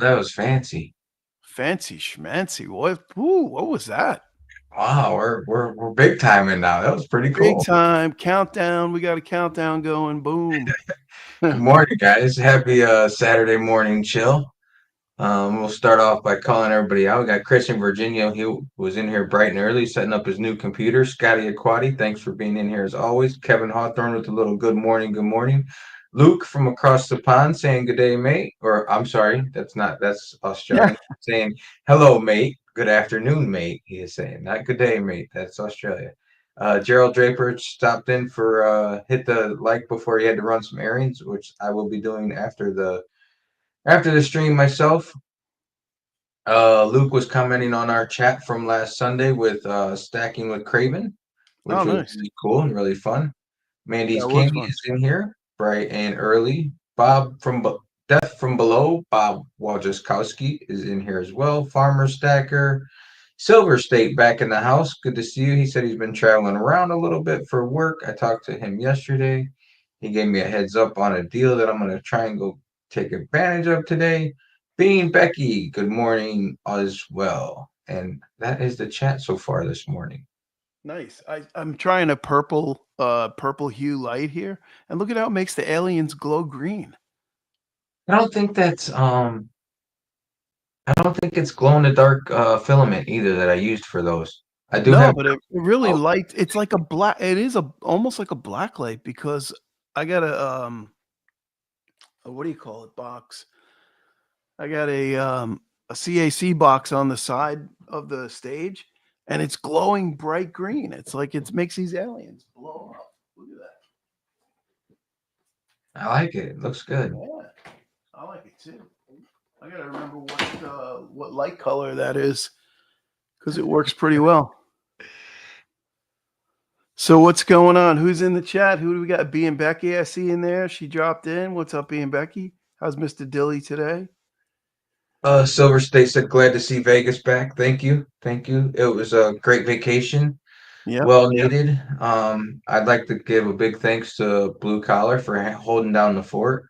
that was fancy. Fancy schmancy. What was that? Wow, we're big timing now. That was pretty Big cool. time countdown. We got a countdown going. Boom. Good morning, guys. Happy Saturday morning chill. We'll start off by calling everybody out. We got Chris in Virginia. He was in here bright and early setting up his new computer. Scotty Aquati, thanks for being in here as always. Kevin Hawthorne with a little good morning, good morning. Luke from across the pond saying good day, mate. Or I'm sorry, that's Australian. Saying hello, mate. Good afternoon, mate. He is saying, not good day, mate. That's Australia. Gerald Draper stopped in for hit the like before he had to run some errands, which I will be doing after the stream myself. Luke was commenting on our chat from last Sunday with Stacking with Craven, Oh, which was nice. really cool and really fun. Yeah, Mandy's it was Candy fun. is in here, bright and early. Bob from Death from Below, Bob Wojciechowski is in here as well. Farmer Stacker, Silver State back in the house. Good to see you. He said he's been traveling around a little bit for work. I talked to him yesterday. He gave me a heads up on a deal that I'm going to try and go take advantage of today. Bean Becky, good morning as well. And that is the chat so far this morning. Nice. I'm trying a purple hue light here, and look at how it makes the aliens glow green. I don't think it's glow in the dark filament either that I used for those. I do No, have. but it really Oh, light. It's like a black. It is a almost like a black light because I got a what do you call it box? I got a CAC box on the side of the stage, and it's glowing bright green. It's like it makes these aliens blow up. Look at I like it. It looks good. that. Yeah, I like it too. I gotta remember what light color that is because it works pretty well. So what's going on? Who's in the chat? Who do we got? B and Becky, I see in there. She dropped in. What's up, B and Becky? How's Mr. Dilly today? Silver State said, glad to see Vegas back. Thank you. Thank you. It was a great vacation. Yep. Well needed. I'd like to give a big thanks to Blue Collar for holding down the fort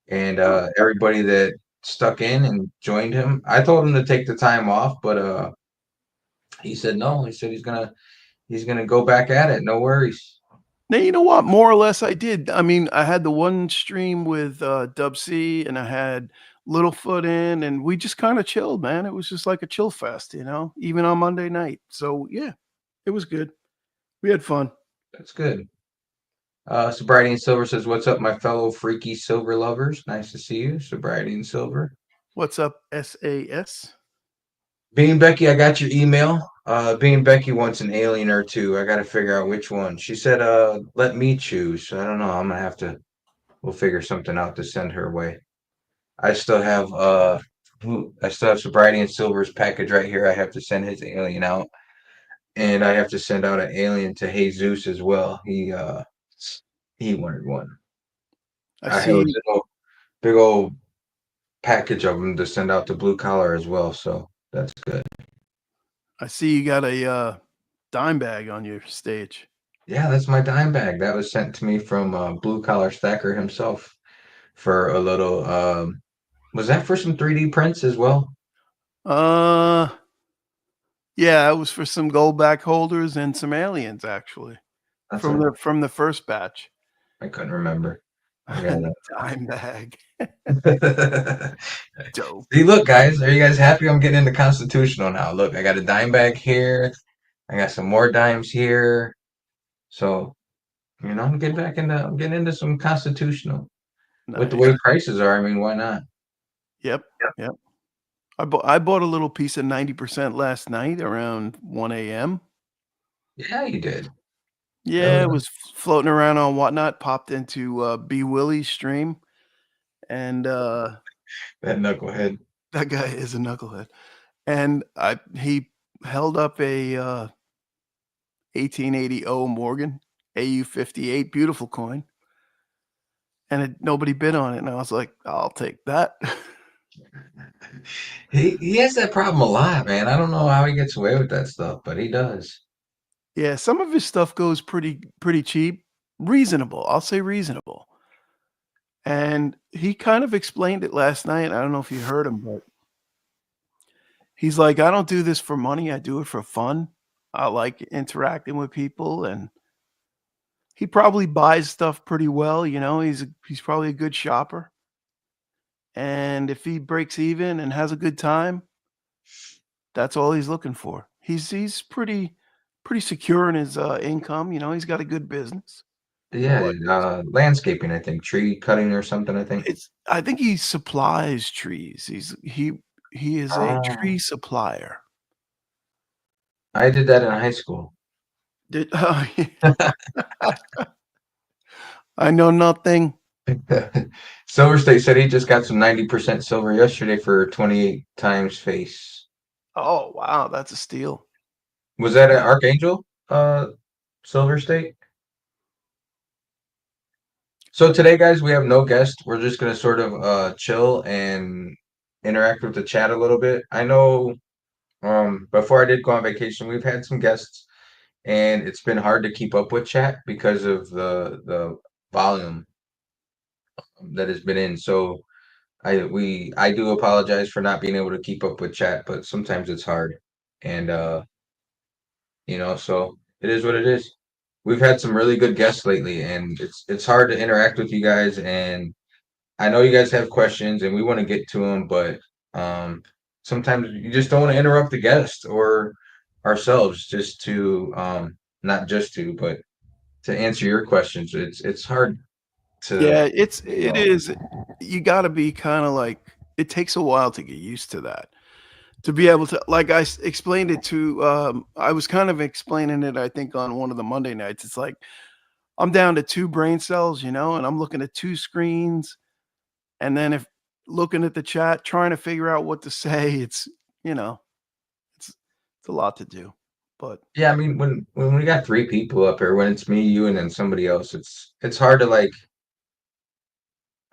and Oh, everybody that stuck in and joined him. I told him to take the time off, but he said no. He said he's gonna go back at it. No worries. now you know what? More or less, I did. I mean, I had the one stream with Dub C, and I had Littlefoot in, and we just kind of chilled, man. It was just like a chill fest, even on Monday night. So yeah, it was good. We had fun. That's good. Sobriety and Silver says, "What's up, my fellow freaky silver lovers? Nice to see you, Sobriety and Silver." What's up, SAS? Being Becky, I got your email. Being Becky wants an alien or two. I got to figure out which one. She said, let me choose. So I don't know. I'm gonna have to. We'll figure something out to send her way. I still have Sobriety and Silver's package right here. I have to send his alien out, and I have to send out an alien to Jesus as well. He wanted one. I I have a see. big old package of them to send out to Blue Collar as well. So that's good. I see you got a dime bag on your stage. Yeah, that's my dime bag. That was sent to me from Blue Collar Stacker himself for a little. Was that for some 3D prints as well? Uh, yeah, it was for some gold back holders and some aliens actually That's from a. the first batch. I couldn't remember. I got Dime bag. it. Dope. See, look, guys, are you guys happy? I'm getting into constitutional now. Look, I got a dime bag here. I got some more dimes here. So, I'm getting into some constitutional. With the Nice. way prices are, I mean, why not? Yep. Yep. I bought a little piece of 90% last night around 1 a.m. Yeah, you did. That Yeah, was it was floating around on whatnot, popped into B Willie's stream, and that knucklehead. that guy is a knucklehead. And he held up a 1880 O Morgan AU58, beautiful coin, and nobody bid on it. And I was like, I'll take that. He has that problem a lot, man. I don't know how he gets away with that stuff, but he does. Yeah, some of his stuff goes pretty cheap, reasonable. I'll say reasonable. And he kind of explained it last night. I don't know if you heard him, but He's like, "I don't do this for money, I do it for fun. I like interacting with people," and he probably buys stuff pretty well, you know, he's probably a good shopper, and if he breaks even and has a good time, that's all he's looking for. He's pretty secure in his, income, you know, he's got a good business. Yeah, But landscaping, I think, tree cutting or something, I think. I think he supplies trees. He is a Ah, tree supplier. I did that in high school. Did I know nothing. Silver State said he just got some 90% silver yesterday for 28 times face. Oh, wow, that's a steal. Was that an Yeah. Archangel, Silver State? So today, guys, we have no guest. We're just gonna sort of chill and interact with the chat a little bit. I know before I did go on vacation, we've had some guests, and it's been hard to keep up with chat because of the volume that has been in. So I do apologize for not being able to keep up with chat, but sometimes it's hard. And so it is what it is. We've had some really good guests lately, and it's hard to interact with you guys. And I know you guys have questions, and we want to get to them, but um, sometimes you just don't want to interrupt the guest or ourselves just to not just to, but to answer your questions. It's hard to. Yeah, it is. You gotta be kinda like it takes a while to get used to that. To be able to like explained it to, I was kind of explaining it, I think, on one of the Monday nights. It's like, I'm down to 2 brain cells, you know, and I'm looking at 2 screens, and then if looking at the chat, trying to figure out what to say, you know, it's it's a lot to do, but Yeah, I mean, when we got three people up here, when it's me, you, and then somebody else, it's hard to like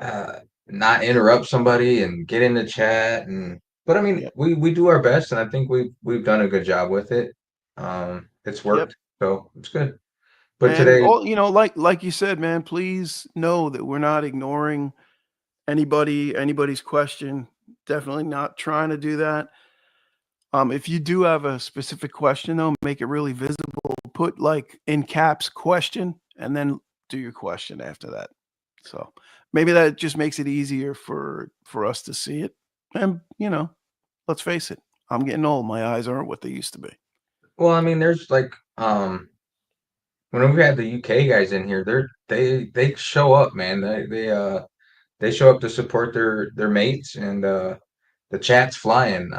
uh not interrupt somebody and get in the chat but I mean yeah. we do our best and I think we've done a good job with it. It's Yep. worked, so it's good. But And today, all you know, like you said, man, please know that we're not ignoring anybody's question. Definitely not trying to do that. If you do have a specific question, though, make it really visible. Put like in caps question and then do your question after that. So maybe that just makes it easier for us to see it. And you know, let's face it, I'm getting old. My eyes aren't what they used to be. well, I mean, there's like when we had the UK guys in here, they show up, man. They show up to support their mates, and the chat's flying.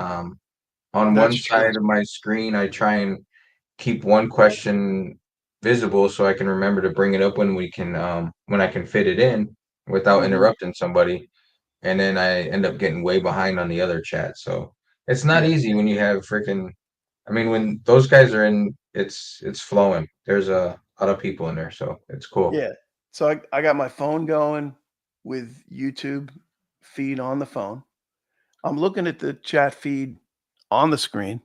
On That's one true. side of my screen, I try and keep one question visible so I can remember to bring it up when I can fit it in without Mhm. interrupting somebody. And then I end up getting way behind on the other chat. So it's not Yeah. easy when you have freaking I mean when those guys are in, it's flowing. There's a lot of people in there, so it's cool. Yeah. So I got my phone going with YouTube feed on the phone. I'm looking at the chat feed on the screen.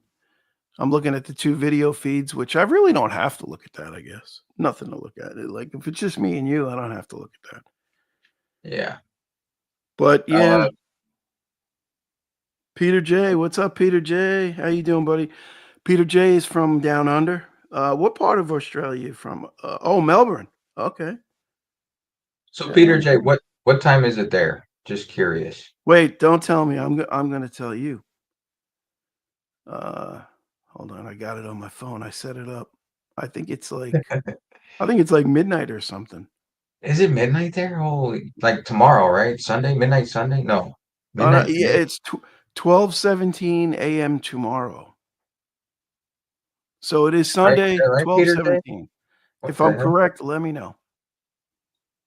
I'm looking at the 2 video feeds, which I really don't have to look at that, I guess. Nothing to look at. Like, if it's just me and you, I don't have to look at that. Yeah. But, yeah, Uh Peter J. What's up, Peter J? How you doing, buddy? Peter J is from down under. What part of Australia you from? Oh, Melbourne. Okay. so Peter Damn. J, what time is it there? Just curious. Wait, don't tell me. I'm gonna tell you. Uh, hold on. I got it on my phone. I set it up. I think it's like I think it's like midnight or something. Is it midnight there? Holy, like tomorrow, right? Sunday, midnight Sunday? No. Oh, no, Midnight yeah, today? it's 12:17 AM tomorrow. So it is Right? Is Sunday, that right, Peter J? 12:17. What If the I'm hell? correct, let me know.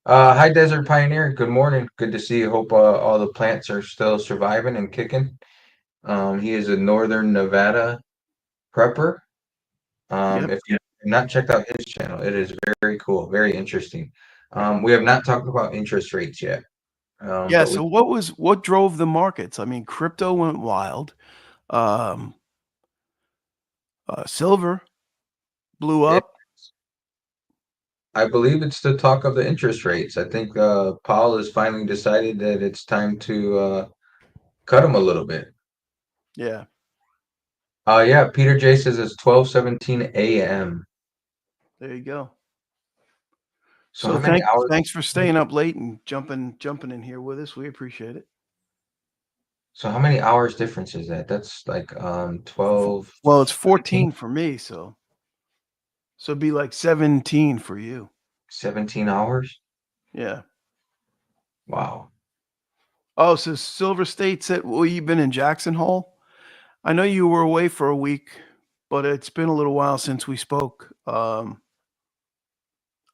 Hi, Desert Pioneer. Good morning. Good to see you. Hope all the plants are still surviving and kicking. He is a Northern Nevada prepper. Yep. If you have not checked out his channel, it is very cool, very interesting. We have not talked about interest rates yet, Yeah, but we so what drove the markets? I mean, crypto went wild. Um, silver blew it, up. I believe it's the talk of the interest rates. I think Paul has finally decided that it's time to cut them a little bit. Yeah. Yeah, Peter J says it's 12:17 a.m. There you go. So So how many hours? thanks for staying up late and jumping in here with us. We appreciate it. So how many hours difference is that? That's like 12, Well, it's 17, 14 for me, so it'd be like 17 for you. 17 hours. Yeah. Wow. Oh, so Silver State said, well, you've been in Jackson Hole? I know you were away for a week, but it's been a little while since we spoke. I'm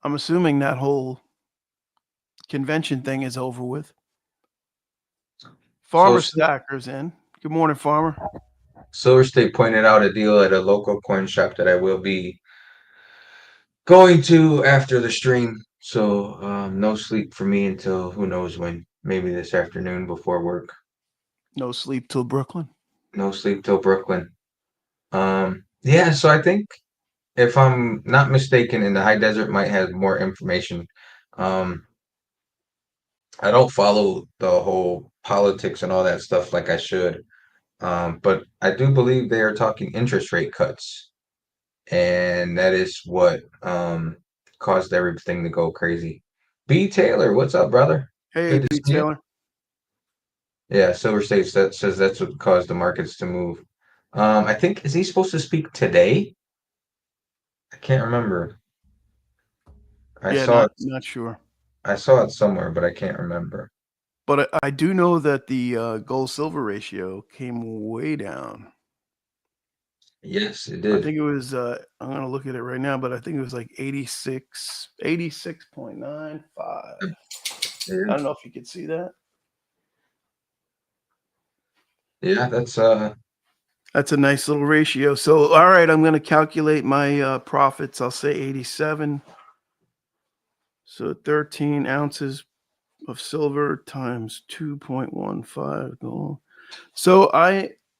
assuming that whole convention thing is over with. So Farmer Stacker's in. Good morning, Farmer. Silver State pointed out a deal at a local coin shop that I will be going to after the stream. So no sleep for me until who knows when. Maybe this afternoon before work. No sleep till Brooklyn. No sleep till Brooklyn. Yeah, so I think if I'm not mistaken, in the high desert might have more information. Um, I don't follow the whole politics and all that stuff like I should. But I do believe they are talking interest rate cuts, and that is what caused everything to go crazy. B. Taylor, what's up, brother? Hey, Good to B. see you. Taylor. Yeah, Silver State says that's what caused the markets to move. I think is he supposed to speak today? I can't remember. I Yeah, saw it. not sure. I saw it somewhere, but I can't remember. But I do know that the gold silver ratio came way down. Yes, it I did. think it was I'm gonna look at it right now, but I think it was like 86.95. I Yeah, don't know if you could see that. yeah, That's a nice little ratio. So all right, I'm gonna calculate my profits. I'll say 87. So 13 ounces of silver times 2.15 gold. So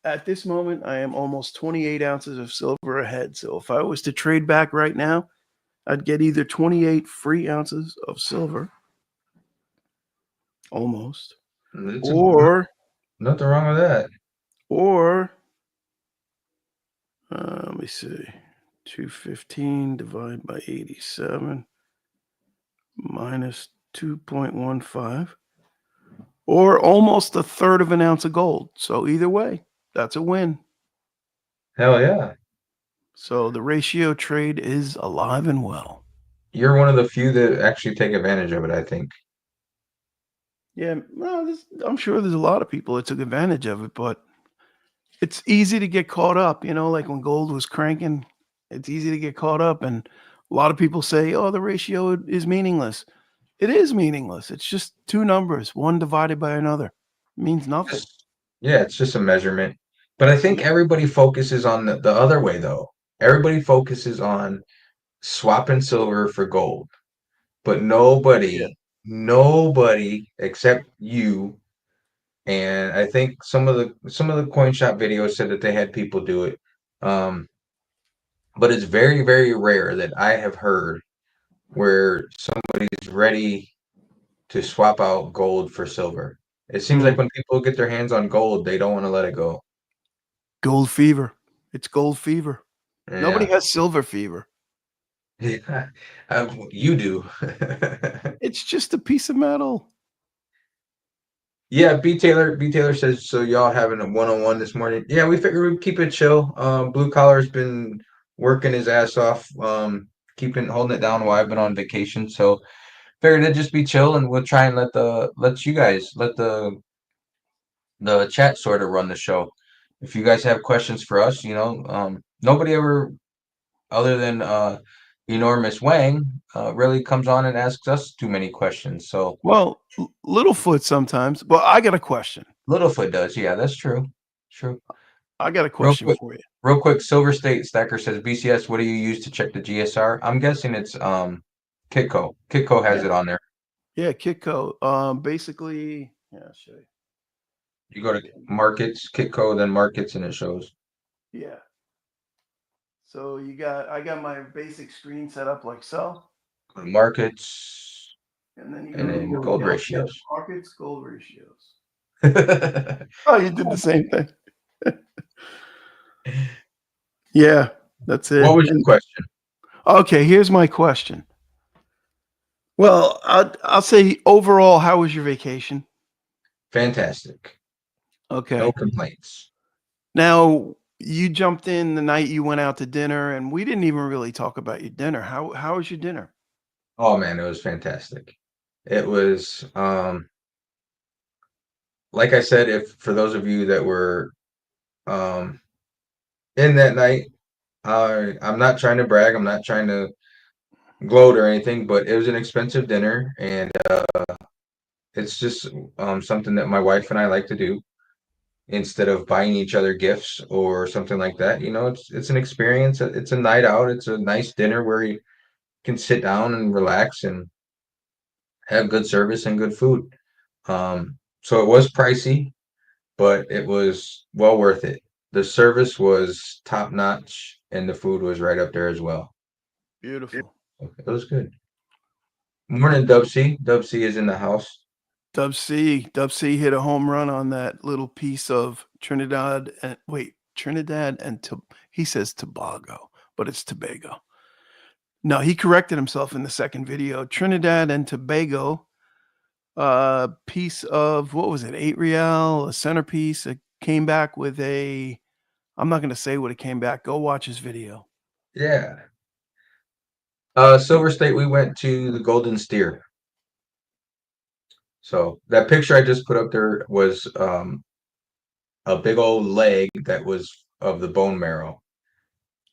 at this moment, I am almost 28 ounces of silver ahead. So if I was to trade back right now, I'd get either 28 free ounces of silver, almost, it's or nothing wrong with that. or let me see, 215 divided by 87 minus 2.15, or almost a third of an ounce of gold. So either way, that's a win. Hell yeah. So the ratio trade is alive and well. You're one of the few that actually take advantage of it, I think. Yeah, well, I'm sure there's a lot of people that took advantage of it, but it's easy to get caught up. Like when gold was cranking, it's easy to get caught up. And a lot of people say, oh, the ratio is meaningless. It is meaningless. It's just two numbers, one divided by another. It means nothing. Yeah, it's just a measurement. But I think Yeah. everybody focuses on the other way, though. Everybody focuses on swapping silver for gold. But Yeah. nobody except you, and I think some of the coin shop videos said that they had people do it. Um, but it's very, very rare that I have heard where somebody's ready to swap out gold for silver. It seems like Mm. when people get their hands on gold, they don't want to let it go. Gold fever. It's gold fever. Nobody Yeah. has silver fever. Yeah. You do. It's just a piece of metal. Yeah, B Taylor says so y'all having a one-on-one this morning. Yeah, we figured we'd keep it chill. Blue Collar's been working his ass off, keeping holding it down while I've been on vacation. So figured it'd just be chill and we'll try and let you guys let the chat sort of run the show. If you guys have questions for us, nobody ever other than enormous Wang really comes on and asks us too many questions. So Well, Littlefoot sometimes. Well, I got a question. Littlefoot does. Yeah, that's true. True. I got a Real question quick, for you. real quick. Silver State Stacker says BCS. What do you use to check the GSR? I'm guessing it's Kitco. Kitco has Yeah. it on there. Yeah, Kitco. Basically, yeah, I'll show you. You go to markets, Kitco, then markets, and it shows Yeah. So I got my basic screen set up like so, markets and then you and go then to gold LCS ratios. markets, gold ratios. Yeah, Oh, you did the same thing. Yeah, that's What it. was your And question? okay, here's my question. Well, I'll say overall, how was your vacation? Fantastic. No Okay. complaints. Now, you jumped in the night you went out to dinner, and we didn't even really talk about your dinner. How was your dinner? Oh man, it was fantastic. It was like I said, if for those of you that were um in that night, I'm not trying to brag, I'm not trying to gloat or anything, but it was an expensive dinner and it's just something that my wife and I like to do instead of buying each other gifts or something like that. You know, it's an experience, it's a night out, it's a nice dinner where you can sit down and relax and have good service and good food. So it was pricey, but it was well worth it. The service was top notch and the food was right up there as well. Beautiful. It was good. Morning, Dub C. Dub C is in the house. Dub C hit a home run on that little piece of Trinidad and wait, Trinidad and he says Tobago, but it's Tobago. No, he corrected himself in the second video. Trinidad and Tobago, piece of what was it, 8 real, a centerpiece. It came back with a I'm not gonna say what it came back. Go watch his video. Yeah. Silver State, we went to the Golden Steer. So that picture I just put up there was a big old leg that was of the bone marrow.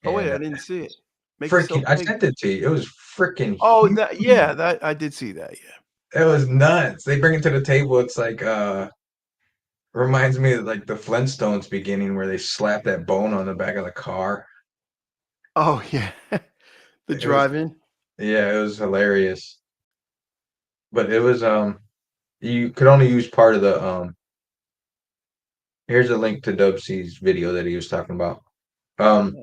Oh wait, And I didn't see it. Make freaking, yourself I big. sent it to you. It was freaking Oh, huge. that I did see that, yeah. It was nuts. They bring it to the table. It's like reminds me of like the Flintstones beginning where they slap that bone on the back of the car. Oh, yeah. The It was drive-in? yeah, it was hilarious. But it was you could only use part of the here's a link to Dub C's video that he was talking about. Um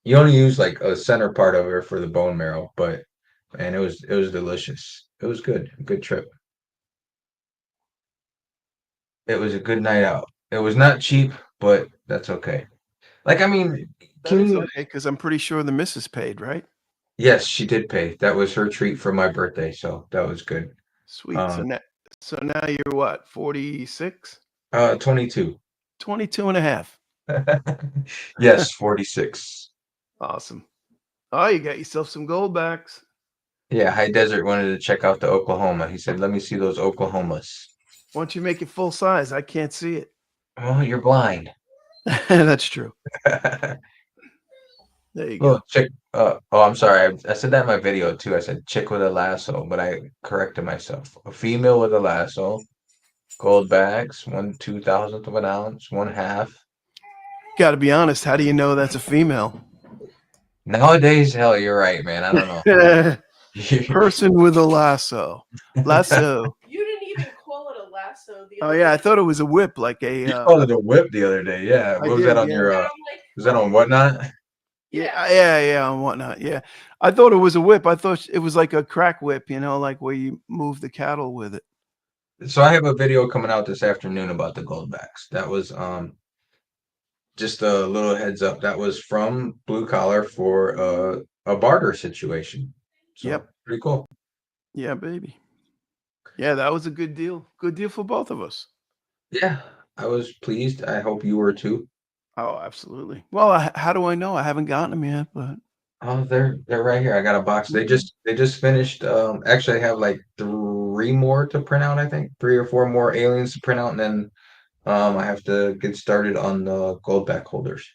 you only use like a center part of her for the bone marrow, but man, it was delicious. It was good. A good trip. It was a good night out. It was not cheap, but that's okay. Like I mean, That can is you okay because 'cause I'm pretty sure the missus paid, right? yes, she did pay. That was her treat for my birthday, so that was good. Sweet. Um So now you're what, 46? 22. 22 and a half. Yes, 46. Awesome. Oh, you got yourself some gold backs. Yeah, High Desert wanted to check out the Oklahoma. He said, "Let me see those Oklahomas." Once you make it full size, I can't see it. Well, you're blind. That's true. There you Little go. chick. Oh, I'm sorry. I said that in my video too. I said chick with a lasso, but I corrected myself. A female with a lasso, gold bags, 1/2000th of an ounce, one half. Gotta be honest, how do you know that's a female? Nowadays, hell, you're right, man. I don't know. Person with a lasso. Lasso. You didn't even call it a lasso the Oh, other yeah, I day. thought it was a whip, like You a, called it a whip the other day. Yeah. I What was that did, on yeah. your? And I'm like, Was that on Whatnot? Yeah, yeah, and whatnot, yeah. I thought it was a whip. I thought it was like a crack whip, like where you move the cattle with it. So I have a video coming out this afternoon about the Goldbacks. That was just a little heads up. That was from Blue Collar for a barter situation. So Yep. pretty cool. Yeah, baby. Yeah, that was a good deal. Good deal for both of us. Yeah, I was pleased. I hope you were too. Oh, absolutely. Well, how do I know? I haven't gotten them yet, but Oh, they're right here. I got a box. They just finished. Actually, I have like three more to print out. I think three or four more aliens to print out, and then I have to get started on the Goldback holders.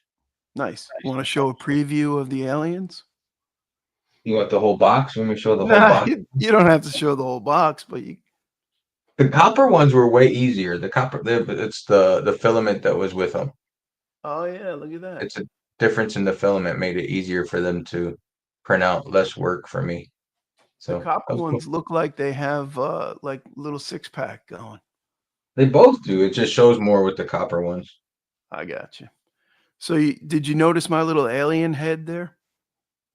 nice. Want to show a preview of the aliens? You want the whole box? Let me show the whole Nah, box. you don't have to show the whole box, but you The copper ones were way easier. It's the filament that was with them. Oh yeah, look at that. It's a difference in the filament made it easier for them to print out, less work for me. The So copper that was cool. ones look like they have like little six pack going. They both do. It just shows more with the copper ones. I got you. So did you notice my little alien head there?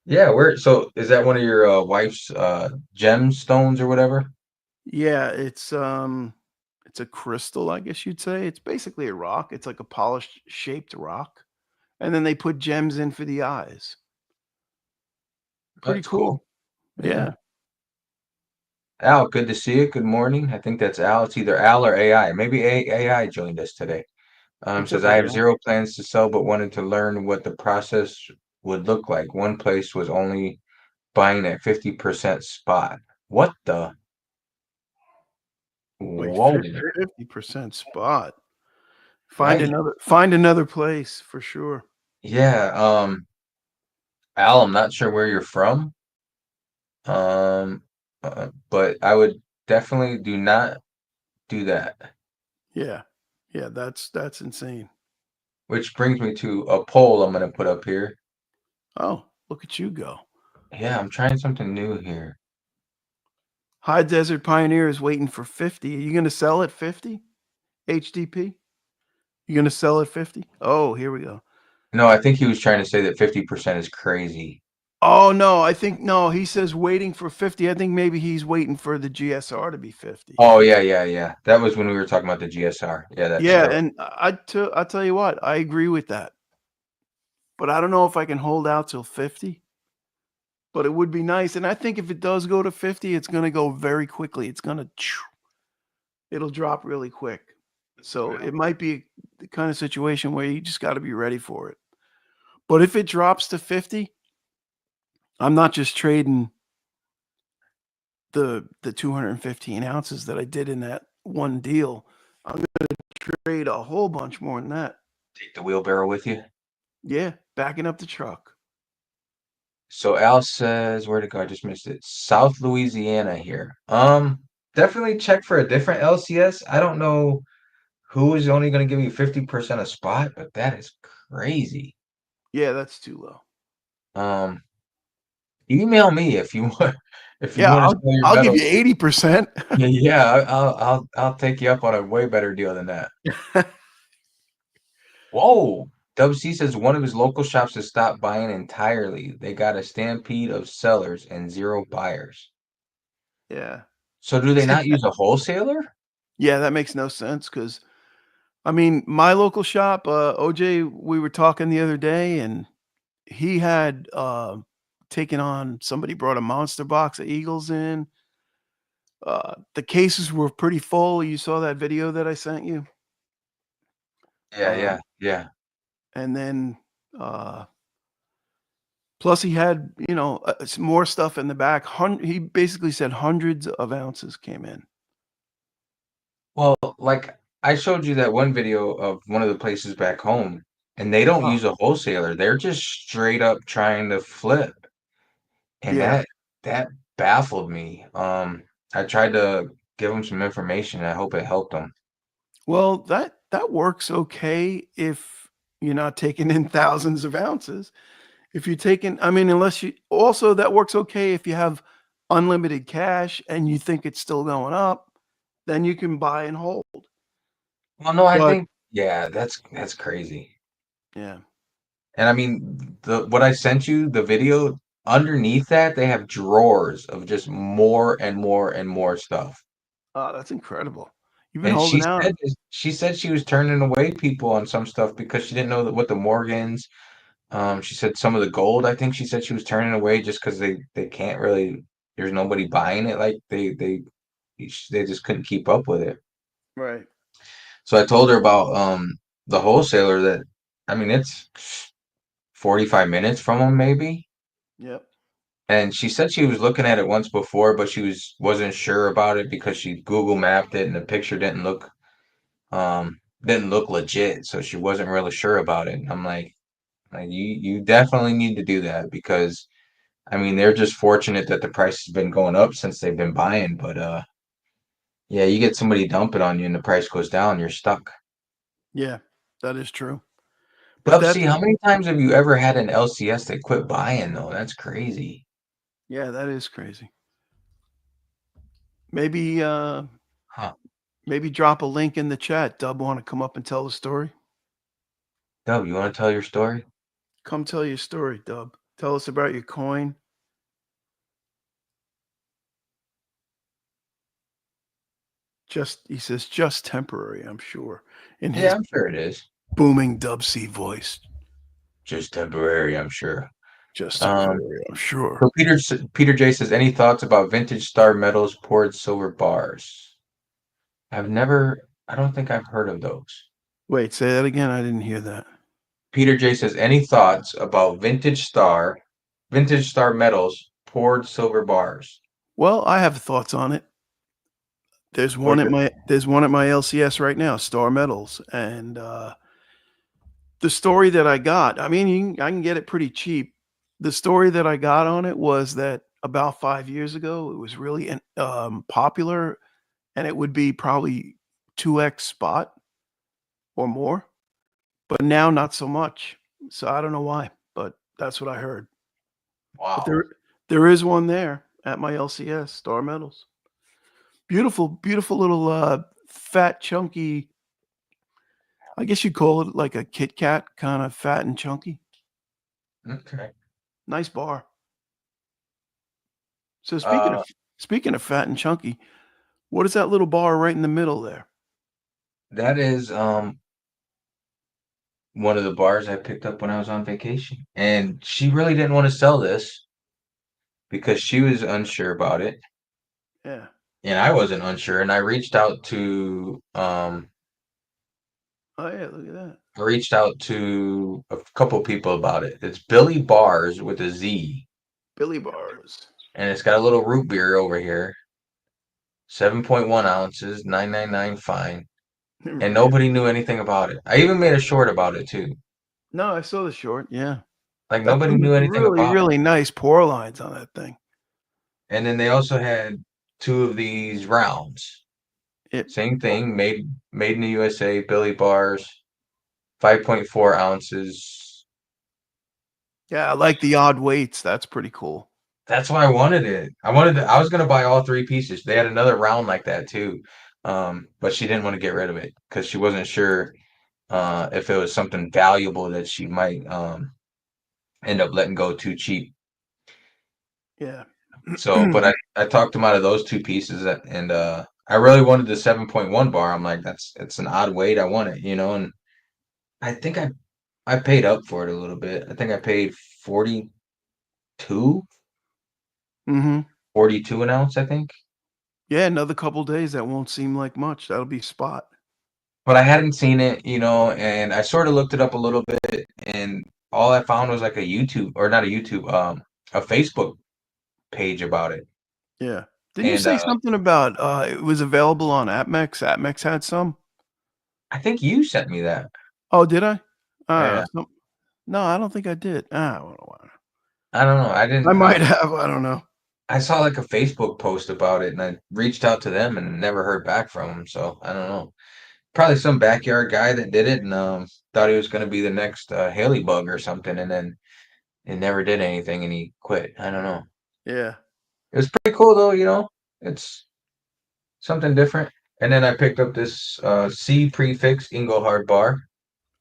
Yeah, where so is that one of your wife's gemstones or whatever? Yeah, it's a crystal, I guess you'd say. It's basically a rock. It's like a polished shaped rock. and then they put gems in for the eyes. Pretty That's cool. cool. Yeah. Al, good to see you. Good morning. I think that's Al. It's either Al or AI. Maybe AI joined us today. What's Says up, I have AI? 0 plans to sell, but wanted to learn what the process would look like. One place was only buying at 50% spot. What the? Wait, Whoa. 50% spot. Yikes. Find another place for sure. Yeah. Al, I'm not sure where you're from. Um, but I would definitely do not do that. Yeah. Yeah, that's insane. Which brings me to a poll I'm going to put up here. Oh, look at you go. Yeah, I'm trying something new here. High Desert Pioneer is waiting for 50. Are you going to sell at 50? HDP? You going to sell at 50? Oh, here we go. No, I think he was trying to say that 50% is crazy. Oh, no, he says waiting for 50. I think maybe he's waiting for the GSR to be 50. Oh, yeah. That was when we were talking about the GSR. Yeah, Yeah, that and I tell you what, I agree with that. But I don't know if I can hold out till 50. But it would be nice, and I think if it does go to 50, it's gonna go very quickly. It'll drop really quick. So it might be the kind of situation where you just got to be ready for it. But if it drops to 50, I'm not just trading the 215 ounces that I did in that one deal. I'm gonna trade a whole bunch more than that. Take the wheelbarrow with you. Yeah, backing up the truck. So Al says, where to go? I just missed it. South Louisiana here. Definitely check for a different LCS. I don't know who is only going to give you 50% a spot, but that is crazy. Yeah, that's too low. Email me if you want Yeah, to sell your I'll give metal. you 80%. Yeah, I'll take you up on a way better deal than that. Whoa. WC says one of his local shops has stopped buying entirely. They got a stampede of sellers and 0 buyers. Yeah. So do they not use a wholesaler? Yeah, that makes no sense because I mean, my local shop, OJ, we were talking the other day, and he had taken on somebody brought a monster box of Eagles in. The cases were pretty full. You saw that video that I sent you. Yeah. And then uh, plus he had, more stuff in the back. He basically said hundreds of ounces came in. Well, like I showed you that one video of one of the places back home, and they don't Oh, use a wholesaler. They're just straight up trying to flip. And yeah. that baffled me. I tried to give them some information. I hope it helped them. Well, that works okay if you're not taking in thousands of ounces. If you're taking I mean, unless you also that works okay if you have unlimited cash and you think it's still going up, then you can buy and hold. Well, no, I But think yeah, that's crazy. yeah. And I mean, the what I sent you, the video, underneath that, they have drawers of just more and more and more stuff. Oh, that's incredible. You've been And holding out. she said she was turning away people on some stuff because she didn't know what the Morgans. She said some of the gold. I think she said she was turning away just because they can't really. There's nobody buying it. Like they just couldn't keep up with it. Right. So I told her about the wholesaler that. I mean, it's 45 minutes from them maybe. Yep. And she said she was looking at it once before, but wasn't sure about it because she Google mapped it and the picture didn't look legit, so she wasn't really sure about it. I'm like you definitely need to do that because I mean they're just fortunate that the price has been going up since they've been buying, but yeah, you get somebody dump it on you and the price goes down, you're stuck. Yeah. That is true. But Dub that's C, how many times have you ever had an LCS that quit buying though? That's crazy. yeah, that is crazy. Maybe Huh. maybe drop a link in the chat. Dub want to come up and tell the story? Dub, you want to tell your story? Come tell your story, Dub. Tell us about your coin. He says just temporary, I'm sure, in Yeah, his I'm sure it is. booming Dub C voice. just temporary, I'm sure. Just Um, temporary, I'm sure. so Peter J says, any thoughts about vintage Star Metals poured silver bars? I don't think I've heard of those. Wait, say that again. I didn't hear that. Peter J says, any thoughts about vintage Star Metals poured silver bars? Well, I have thoughts on it. There's one at my LCS right now, Star Metals, and the story that I got. I mean, I can get it pretty cheap. The story that I got on it was that about 5 years ago, it was really popular, and it would be probably 2x spot or more. But now, not so much. So I don't know why, but that's what I heard. But Wow. there is one there at my LCS, Star Metals. Beautiful, beautiful little fat, chunky. I guess you'd call it like a Kit Kat, kind of fat and chunky. Okay. Nice bar. So Uh, speaking of fat and chunky, what is that little bar right in the middle there? that is one of the bars I picked up when I was on vacation. And she really didn't want to sell this because she was unsure about it. Yeah. And I wasn't unsure. And I reached out to Oh yeah, look at that. a couple people about it. It's Billy Bars with a Z. Billy bars. And it's got a little root beer over here. 7.1 ounces, 9.99 fine. And nobody knew anything about it. I even made a short about it too. No, I saw the short. Yeah. Like That's nobody some knew anything really, about it. really nice pour lines on that thing. And then they also had two of these rounds. It Same thing, made in the USA, Billy Bars, 5.4 ounces. Yeah, I like the odd weights. That's pretty cool. That's why I wanted it. I was gonna buy all three pieces. They had another round like that too. But she didn't want to get rid of it because she wasn't sure if it was something valuable that she might end up letting go too cheap. Yeah. So, but I talked him out of those two pieces, and I really wanted the 7.1 bar. I'm like, it's an odd weight. I want it, and I think I paid up for it a little bit. I think I paid 42, Mm-hmm. 42 an ounce, I think. Yeah, another couple days. That won't seem like much. That'll be spot. But I hadn't seen it, and I sort of looked it up a little bit, and all I found was like a YouTube, or not a YouTube, a Facebook page about it. Yeah. Didn't you And say something about it was available on AppMex? AppMex had some. I think you sent me that. Oh, did I? Yeah. No, I don't think I did. I don't know why. I don't know. I might have. I don't know. I saw like a Facebook post about it, and I reached out to them and never heard back from them. So I don't know. Probably some backyard guy that did it and thought he was going to be the next Haley Bug or something, and then it never did anything, and he quit. I don't know. Yeah. It was pretty cool though, It's something different. And then I picked up this C prefix Inglehard bar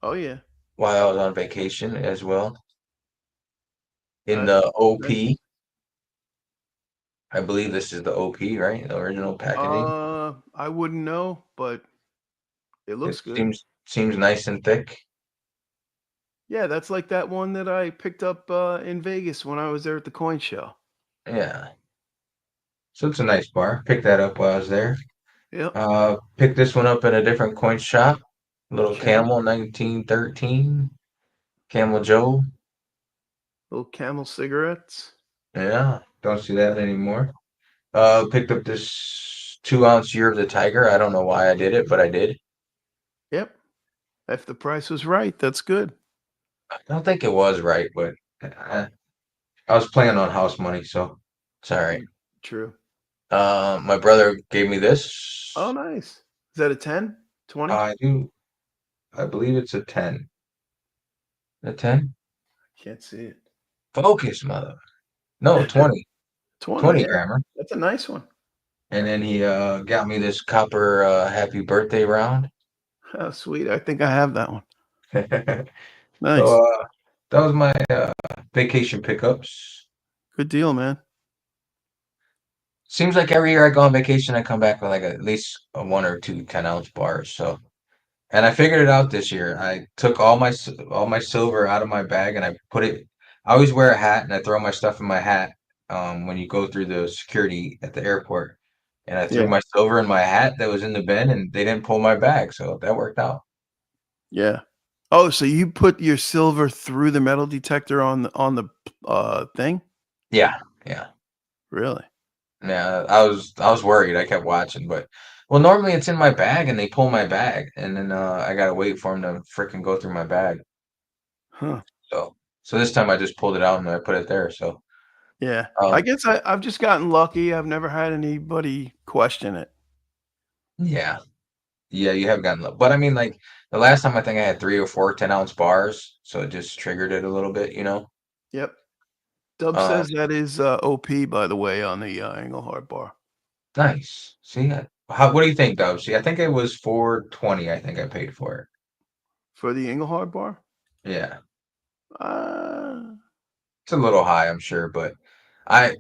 Oh yeah. while I was on vacation as well. In That's the nice. OP, I believe this is the OP, right? The original packaging. I wouldn't know, but it It looks good. seems nice and thick. Yeah, that's like that one that I picked up in Vegas when I was there at the coin show. Yeah. So it's a nice bar. Picked that up while I was there. Yep. Picked this one up in a different coin shop. Little Okay. Camel 1913. Camel Joe. Little Camel cigarettes. Yeah, don't see that anymore. Picked up this 2 ounce Year of the Tiger. I don't know why I did it, but I did. Yep. If the price was right, that's good. I don't think it was right, but I was playing on house money, so it's all right. True. My brother gave me this. Oh, nice. Is that a 10? 20? I believe it's a 10. A 10? Can't see it. Focus, mother. No, 20. 20. 20 Yeah. grammar. That's a nice one. And then he got me this copper happy birthday round. Oh, sweet. I think I have that one. So Nice. that was my vacation pickups. Good deal, man. Seems like every year I go on vacation, I come back with like at least a 1 or 2 10-ounce bars. So And I figured it out this year. I took all my silver out of my bag and I put it. I always wear a hat and I throw my stuff in my hat when you go through the security at the airport. And I threw Yeah. my silver in my hat that was in the bin and they didn't pull my bag, so that worked out. Yeah. Oh, so you put your silver through the metal detector on the thing? Yeah, yeah. Really? Yeah, I was worried. I kept watching, but well, normally it's in my bag and they pull my bag, and then I gotta wait for them to freaking go through my bag. Huh. So this time I just pulled it out and I put it there. So Yeah. I um, guess I've just gotten lucky. I've never had anybody question it. yeah, yeah, you have gotten low, but I mean, like the last time I think I had 3 or 4 10-ounce bars, so it just triggered it a little bit, you know. Yep. Dub Um, says that is OP, by the way, on the Engelhard bar. nice. See, how what do you think, Dub? See, I think it was 420. I think I paid for it. For the Engelhard bar? Yeah. Uh, It's a little high, I'm sure, but I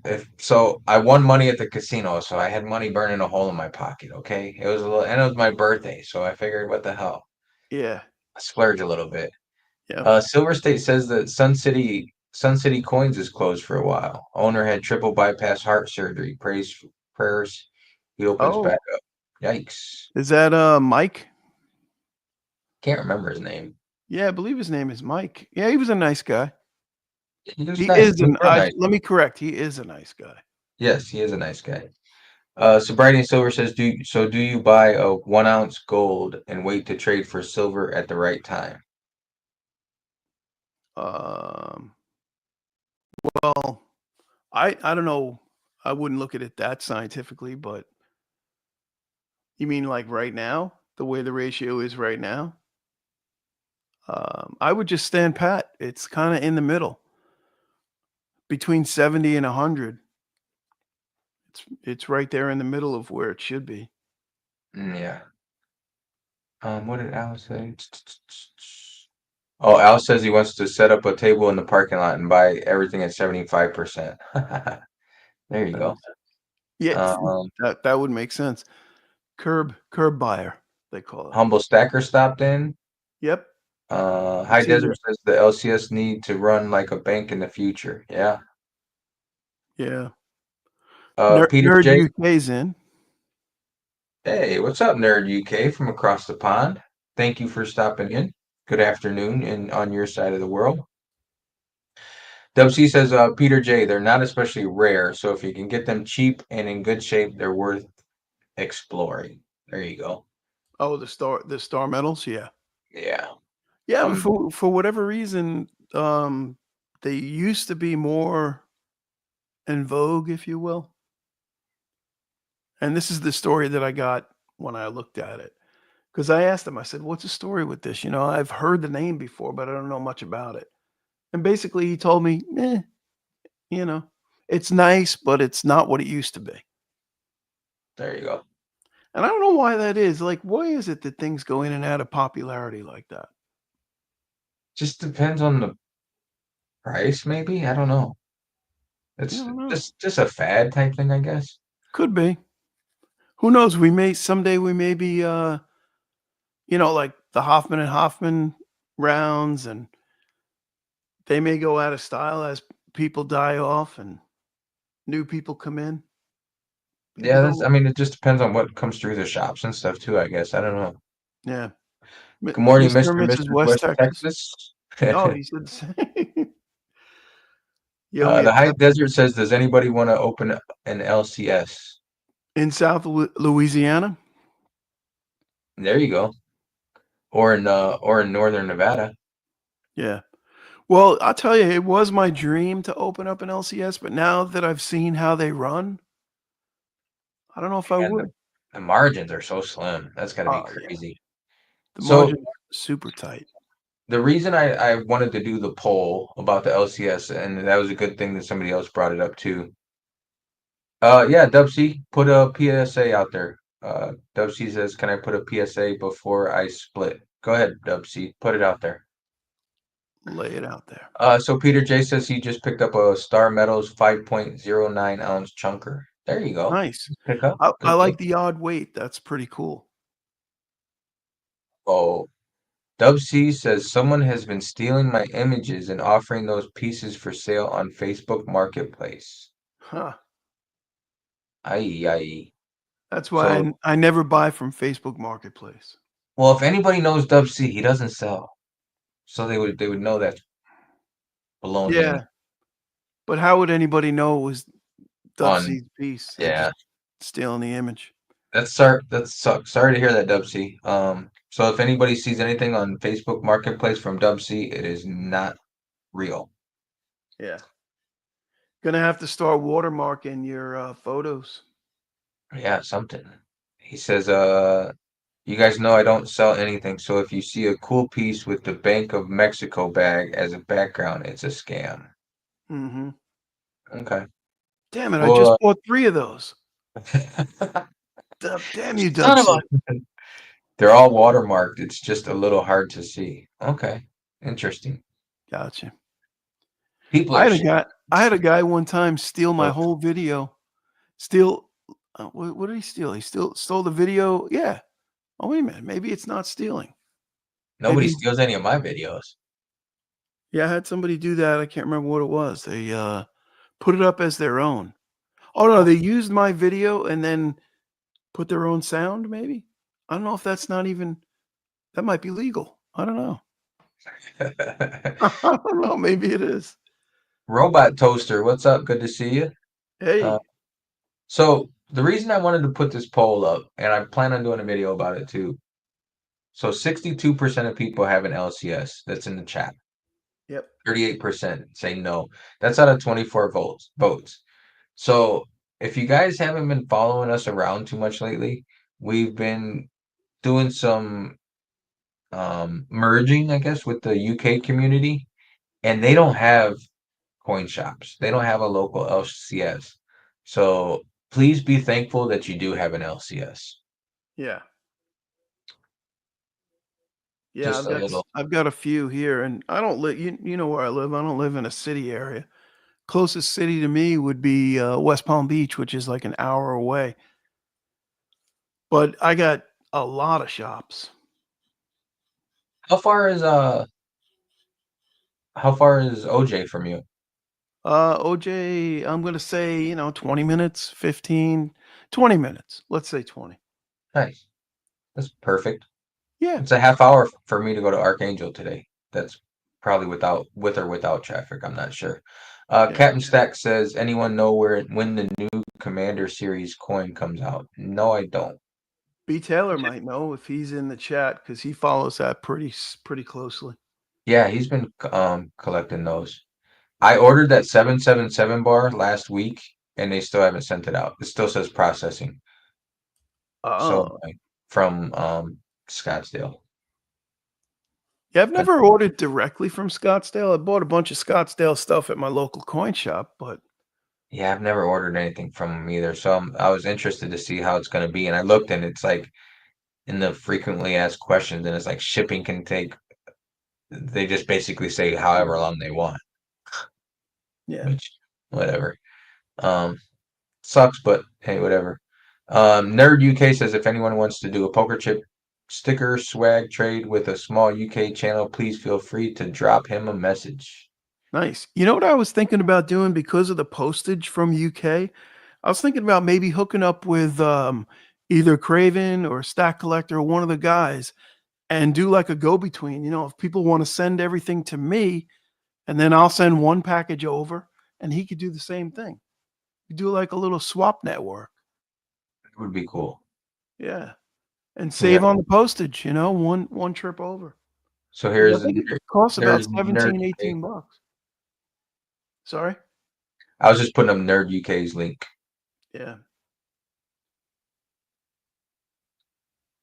won money at the casino, so I had money burning a hole in my pocket, okay? It was a little and it was my birthday, so I figured what the hell? yeah. I splurge a little bit. Yep. Silver State says that Sun City Coins is closed for a while. Owner had triple bypass heart surgery. Prayers he opens Oh, back up. Yikes. is that Mike? Can't remember his name. Yeah, I believe his name is Mike. Yeah, he was a nice guy. He was He nice. is He was an real nice. let me correct, he is a nice guy. Yes, he is a nice guy. Sobriety and Silver says, do you buy a 1 ounce gold and wait to trade for silver at the right time? Um, well, I don't know. I wouldn't look at it that scientifically, but you mean like right now, the way the ratio is right now? I would just stand pat. It's kind of in the middle between 70 and 100. It's right there in the middle of where it should be. Yeah. What did Al say? Oh, Al says he wants to set up a table in the parking lot and buy everything at 75%. There you go. Yeah, Um, that would make sense. Curb buyer, they call it. Humble Stacker stopped in. Yep. High See Desert that. says the LCS need to run like a bank in the future. Yeah. Yeah. Peter Nerd J. UK's in. Hey, what's up, Nerd UK from across the pond? Thank you for stopping in. Good afternoon in on your side of the world. Dub C says, Peter J, they're not especially rare, so if you can get them cheap and in good shape, they're worth exploring. There you go. Oh, the star medals, yeah. Yeah. Yeah, but Um, for whatever reason, they used to be more in vogue, if you will. And this is the story that I got when I looked at it. Because I asked him, I said, "What's the story with this? You know, I've heard the name before, but I don't know much about it." And basically he told me, you know, it's nice, but it's not what it used to be. there you go. And I don't know why that is. Like, why is it that things go in and out of popularity like that? Just depends on the price, maybe. I don't know. I It's don't know. just a fad type thing, I guess. Could be. Who knows? We may someday we may be like the Hoffman and Hoffman rounds, and they may go out of style as people die off and new people come in. Yeah, People that's. don't. I mean, it just depends on what comes through the shops and stuff too. I guess. I don't know. Yeah. Good morning, Mr. Mister and Mrs. Mister West West Texas. Texas. Oh, he said the same. Yo, The yeah, High Desert says, "Does anybody want to open an LCS?" in South Louisiana. There you go. Or in Northern Nevada. Yeah. Well, I'll tell you, it was my dream to open up an LCS, but now that I've seen how they run, I don't know if I And would. the margins are so slim. That's got to be Oh yeah, crazy. the So margin super tight. the reason I wanted to do the poll about the LCS, and that was a good thing that somebody else brought it up too. Yeah, Dub C, put a PSA out there. Dub C says, "Can I put a PSA before I split?" Go ahead, Dub C, put it out there. Lay it out there. So Peter J says he just picked up a Star Meadows 5.09 ounce chunker. There you go. Nice. Pick up. I Good like deal. the odd weight. That's pretty cool. Oh, Dub C says someone has been stealing my images and offering those pieces for sale on Facebook Marketplace. Huh. Aye, aye. That's why So, I never buy from Facebook Marketplace. well, if anybody knows Dub C, he doesn't sell. So they would know that's baloney and Yeah, but how would anybody know it was on. Dubsy's piece? They're Yeah, just stealing the image. sorry to hear that, Dub C. So if anybody sees anything on Facebook Marketplace from Dub C, it is not real. Yeah. Gonna have to start watermarking your photos. Yeah, something. He says, you guys know I don't sell anything, so if you see a cool piece with the Bank of Mexico bag as a background, it's a scam. Hmm. Okay. Damn it! I just Well, bought 3 of those. Damn you, son of Dubsy. a. They're all watermarked. It's just a little hard to see. Okay. Interesting. Gotcha. People I are had a shit. guy. I had a guy one time steal my Oh, whole video. Steal. What did he steal? He stole the video. Yeah. Oh wait a minute. Maybe it's not stealing. nobody Maybe. steals any of my videos. Yeah, I had somebody do that. I can't remember what it was. They put it up as their own. Oh no, they used my video and then put their own sound. Maybe. I don't know if that's not even. That might be legal. I don't know. I don't know. Maybe it is. Robot Toaster, what's up? Good to see you. Uh, Hey. so the reason I wanted to put this poll up, and I plan on doing a video about it too. So 62% of people have an LCS. That's in the chat. Yep. 38% say no. That's out of 24 votes. So if you guys haven't been following us around too much lately, we've been doing some merging, I guess, with the UK community, and they don't have coin shops. They don't have a local LCS. So please be thankful that you do have an LCS. Yeah. Yeah, Just a little. I've got a few here, and I don't live. You know where I live. I don't live in a city area. Closest city to me would be West Palm Beach, which is like an hour away. But I got a lot of shops. How far is OJ from you? OJ, I'm gonna say 20 minutes, 15, 20 minutes. Let's say 20. Nice. That's perfect. Yeah, It's a half hour for me to go to Archangel today. That's probably with or without traffic. I'm not sure. yeah. Captain Stack says, anyone know when the new Commander Series coin comes out? No, I don't. B Taylor might know if he's in the chat because he follows that pretty closely. Yeah, he's been collecting those. I ordered that 777 bar last week and they still haven't sent it out. It still says processing. So Oh, from Scottsdale. yeah. I've But never ordered directly from Scottsdale. I bought a bunch of Scottsdale stuff at my local coin shop, but yeah, I've never ordered anything from them either. So I was interested to see how it's going to be. And I looked and it's like in the frequently asked questions and it's like shipping can take, they just basically say however long they want, yeah. which whatever. Um, Sucks, but hey, whatever. Nerd UK says if anyone wants to do a poker chip sticker swag trade with a small UK channel, please feel free to drop him a message. Nice. You know what I was thinking about doing because of the postage from UK? I was thinking about maybe hooking up with either Craven or Stack Collector or one of the guys and do like a go between. If people want to send everything to me and then I'll send one package over and he could do the same thing. You do like a little swap network. It would be cool. Yeah. And Yeah. save on the postage, one trip over. So 'Cause I here's think it costs about there's Nerd 17, UK. 18 bucks. Sorry? I was just putting up Nerd UK's link. Yeah.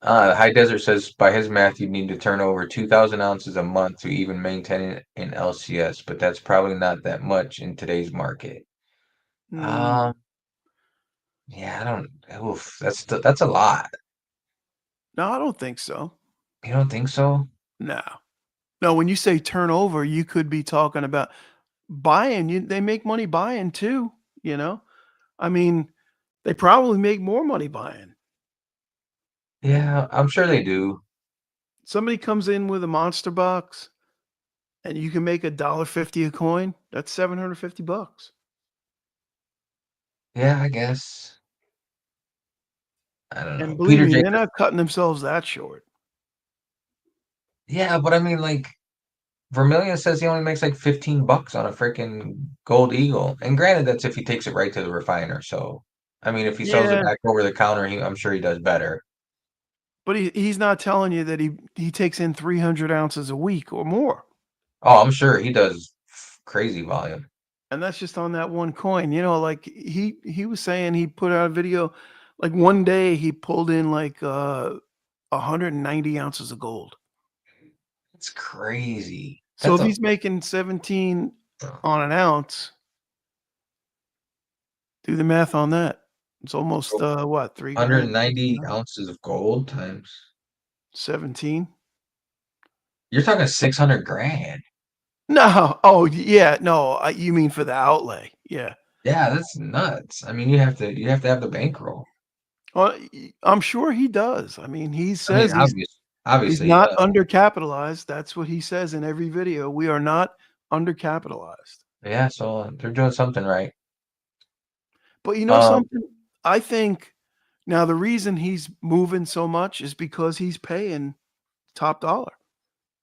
High Desert says by his math, you'd need to turn over 2,000 ounces a month to even maintain an LCS, but that's probably not that much in today's market. Mm, Um, yeah, I don't. Oof, that's a lot. no, I don't think so. You don't think so? No. No, when you say turnover, you could be talking about buying. They make money buying too, you know? I mean, they probably make more money buying. Yeah, I'm sure they do. somebody comes in with a monster box and you can make $1.50 a coin, that's $750. Yeah, I guess. I don't And know. believe Peter me, they're Jacobs. not cutting themselves that short. Yeah, but I mean, like, Vermilion says he only makes like $15 on a freaking gold eagle. And granted, that's if he takes it right to the refiner. So, I mean, if he sells it Yeah, back over the counter, I'm sure he does better. but he's not telling you that he takes in 300 ounces a week or more. Oh, I'm sure he does crazy volume. And that's just on that one coin. You know, like he was saying he put out a video, like one day he pulled in like 190 ounces of gold. It's crazy. So That's if a he's making 17 on an ounce, do the math on that. It's almost what, 3 grand? 190 ounces of gold times. 17? You're talking 600 grand. No. Oh, yeah. No, you mean for the outlay. Yeah. Yeah, that's nuts. I mean, you have to have the bankroll. Well, I'm sure he does. I mean, he I mean, says he's obviously he not does. undercapitalized. That's what he says in every video. We are not undercapitalized. Yeah, so they're doing something right. But you know Um, something? I think now the reason he's moving so much is because he's paying top dollar.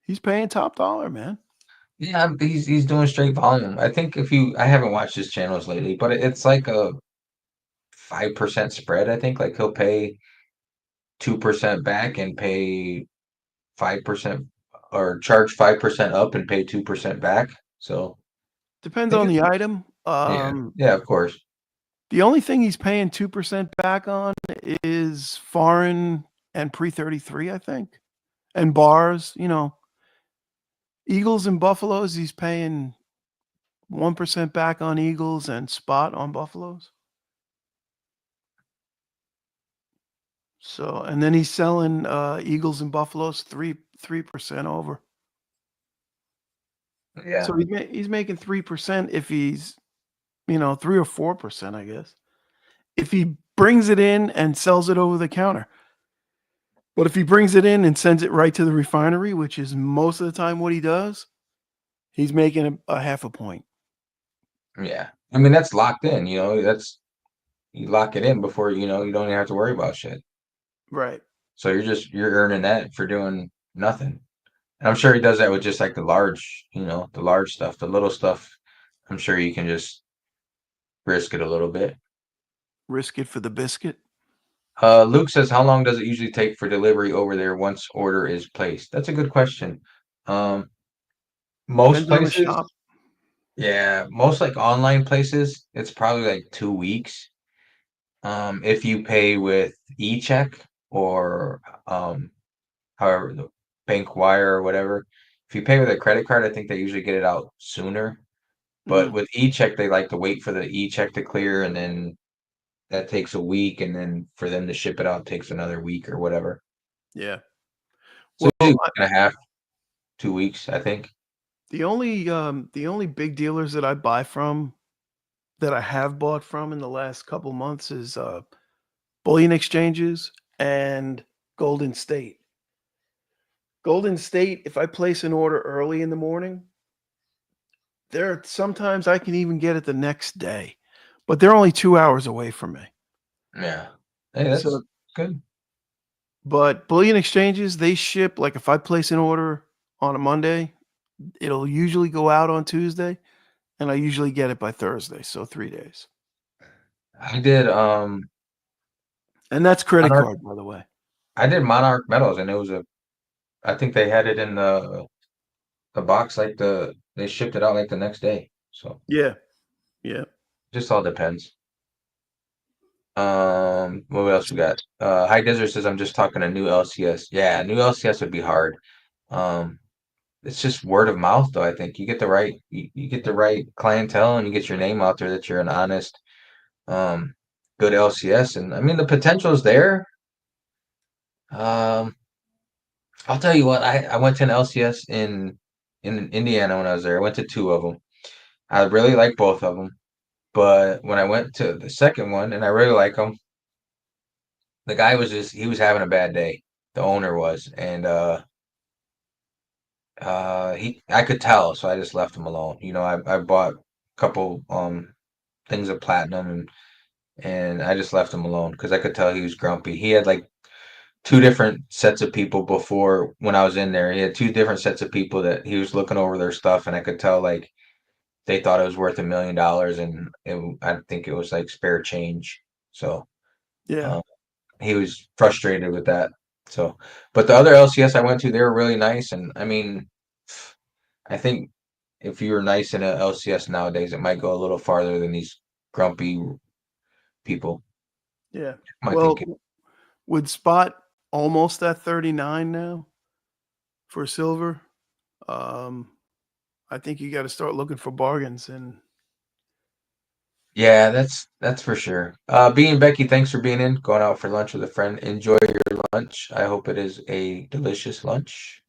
He's paying top dollar, man. yeah, he's doing straight volume. I think I haven't watched his channels lately, but it's like a 5% spread. I think like he'll pay 2% back and pay 5% or charge 5% up and pay 2% back. So I Depends think on it's the item. yeah, of course. The only thing he's paying 2% back on is foreign and pre-33, I think. And bars, you know, Eagles and Buffaloes, he's paying 1% back on Eagles and spot on Buffaloes. So, and then he's selling Eagles and Buffaloes 3% over. Yeah. So he's making 3% if he's, you know, 3 or 4%, I guess. If he brings it in and sells it over the counter. But if he brings it in and sends it right to the refinery, which is most of the time what he does, he's making a half a point. Yeah. I mean, that's locked in, you lock it in before, you don't even have to worry about shit. Right. So you're earning that for doing nothing. And I'm sure he does that with just like the large stuff, the little stuff. I'm sure you can just risk it a little bit. Risk it for the biscuit. Luke says, how long does it usually take for delivery over there once order is placed? That's a good question. Um, most Depends on the places, shop. yeah, most like online places, it's probably like 2 weeks. If you pay with e-check or however the bank wire or whatever, if you pay with a credit card, I think they usually get it out sooner. But Mm, with e-check, they like to wait for the e-check to clear, and then that takes a week, and then for them to ship it out takes another week or whatever. yeah. So Well, usually week and a half, 2 weeks, I think. the only big dealers that I buy from, that I have bought from in the last couple months is bullion exchanges and Golden State. Golden State, if I place an order early in the morning, there sometimes I can even get it the next day, but they're only 2 hours away from me. Yeah. Hey, that's So, good. but bullion exchanges, they ship like if I place an order on a Monday, it'll usually go out on Tuesday, and I usually get it by Thursday, so 3 days. I did And that's credit Monarch card, by the way. I did Monarch Metals, and I think they had it in the box like they shipped it out like the next day. So Yeah, yeah. just all depends. What else we got? High Desert says I'm just talking a new LCS. Yeah, new LCS would be hard. Um, it's just word of mouth though. I think you get the right clientele and you get your name out there that you're an honest, um, good LCS. And I mean the potential is there. Um, I'll tell you what, I went to an LCS in Indiana when I was there. I went to two of them. I really like both of them. But when I went to the second one, and I really like him, the guy he was having a bad day. The owner was, and I could tell, so I just left him alone. I bought a couple things of platinum and I just left him alone because I could tell he was grumpy. He had like two different sets of people before when I was in there. He had two different sets of people that he was looking over their stuff, and I could tell like they thought it was worth $1 million, and I think it was like spare change. So Yeah. um, he was frustrated with that. So, but the other LCS I went to, they were really nice, and I mean, I think if you were nice in a LCS nowadays, it might go a little farther than these grumpy people. Yeah. My Well, thinking. with spot almost at 39 now for silver, um, I think you got to start looking for bargains. And Yeah, that's for sure. B and Becky, thanks for being in, going out for lunch with a friend. Enjoy your lunch. I hope it is a delicious lunch.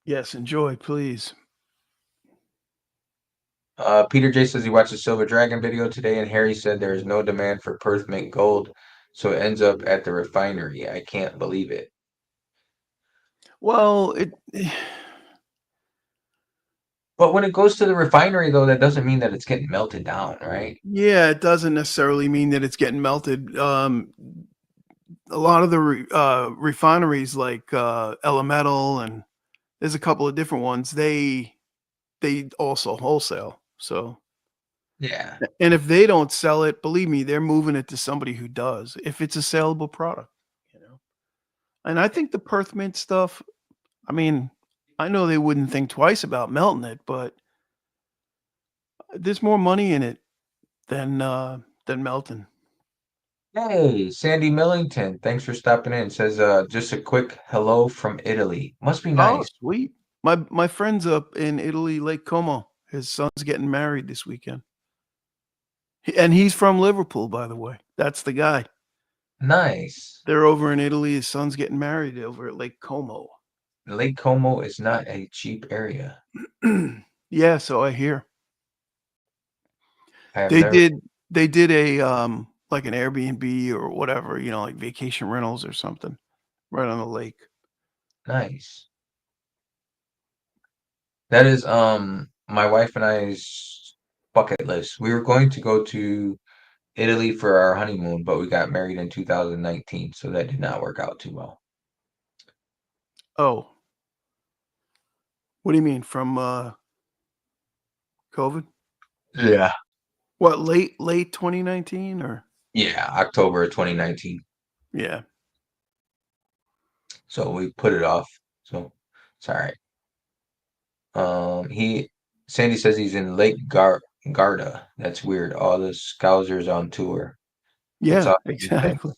yes, enjoy, please. Peter J says he watched the Silver Dragon video today, and Harry said there is no demand for Perth mint gold, so it ends up at the refinery. I can't believe it. Well, But when it goes to the refinery, though, that doesn't mean that it's getting melted down, right? yeah, it doesn't necessarily mean that it's getting melted. A lot of the refineries like Elemental, and there's a couple of different ones. They also wholesale. So, Yeah. and if they don't sell it, believe me, they're moving it to somebody who does. If it's a saleable product, you know. And I think the Perth mint stuff. I mean, I know they wouldn't think twice about melting it, but there's more money in it than melting. Hey, Sandy Millington, thanks for stopping in. Says just a quick hello from Italy. Must be Oh, nice. sweet. My friend's up in Italy, Lake Como. His son's getting married this weekend. And he's from Liverpool, by the way. That's the guy. Nice. They're over in Italy. His son's getting married over at Lake Como. Lake Como is not a cheap area. Yeah, so I hear. I have They never. did they did a like an Airbnb or whatever, like vacation rentals or something right on the lake. Nice. That is my wife and I's bucket list. We were going to go to Italy for our honeymoon, but we got married in 2019, so that did not work out too well. Oh, what do you mean from COVID? Yeah. What, late 2019 or Yeah, October of 2019. yeah. So we put it off. So it's all right. Sandy says he's in Garda. That's weird. All the Scousers on tour. It's Yeah, all exactly.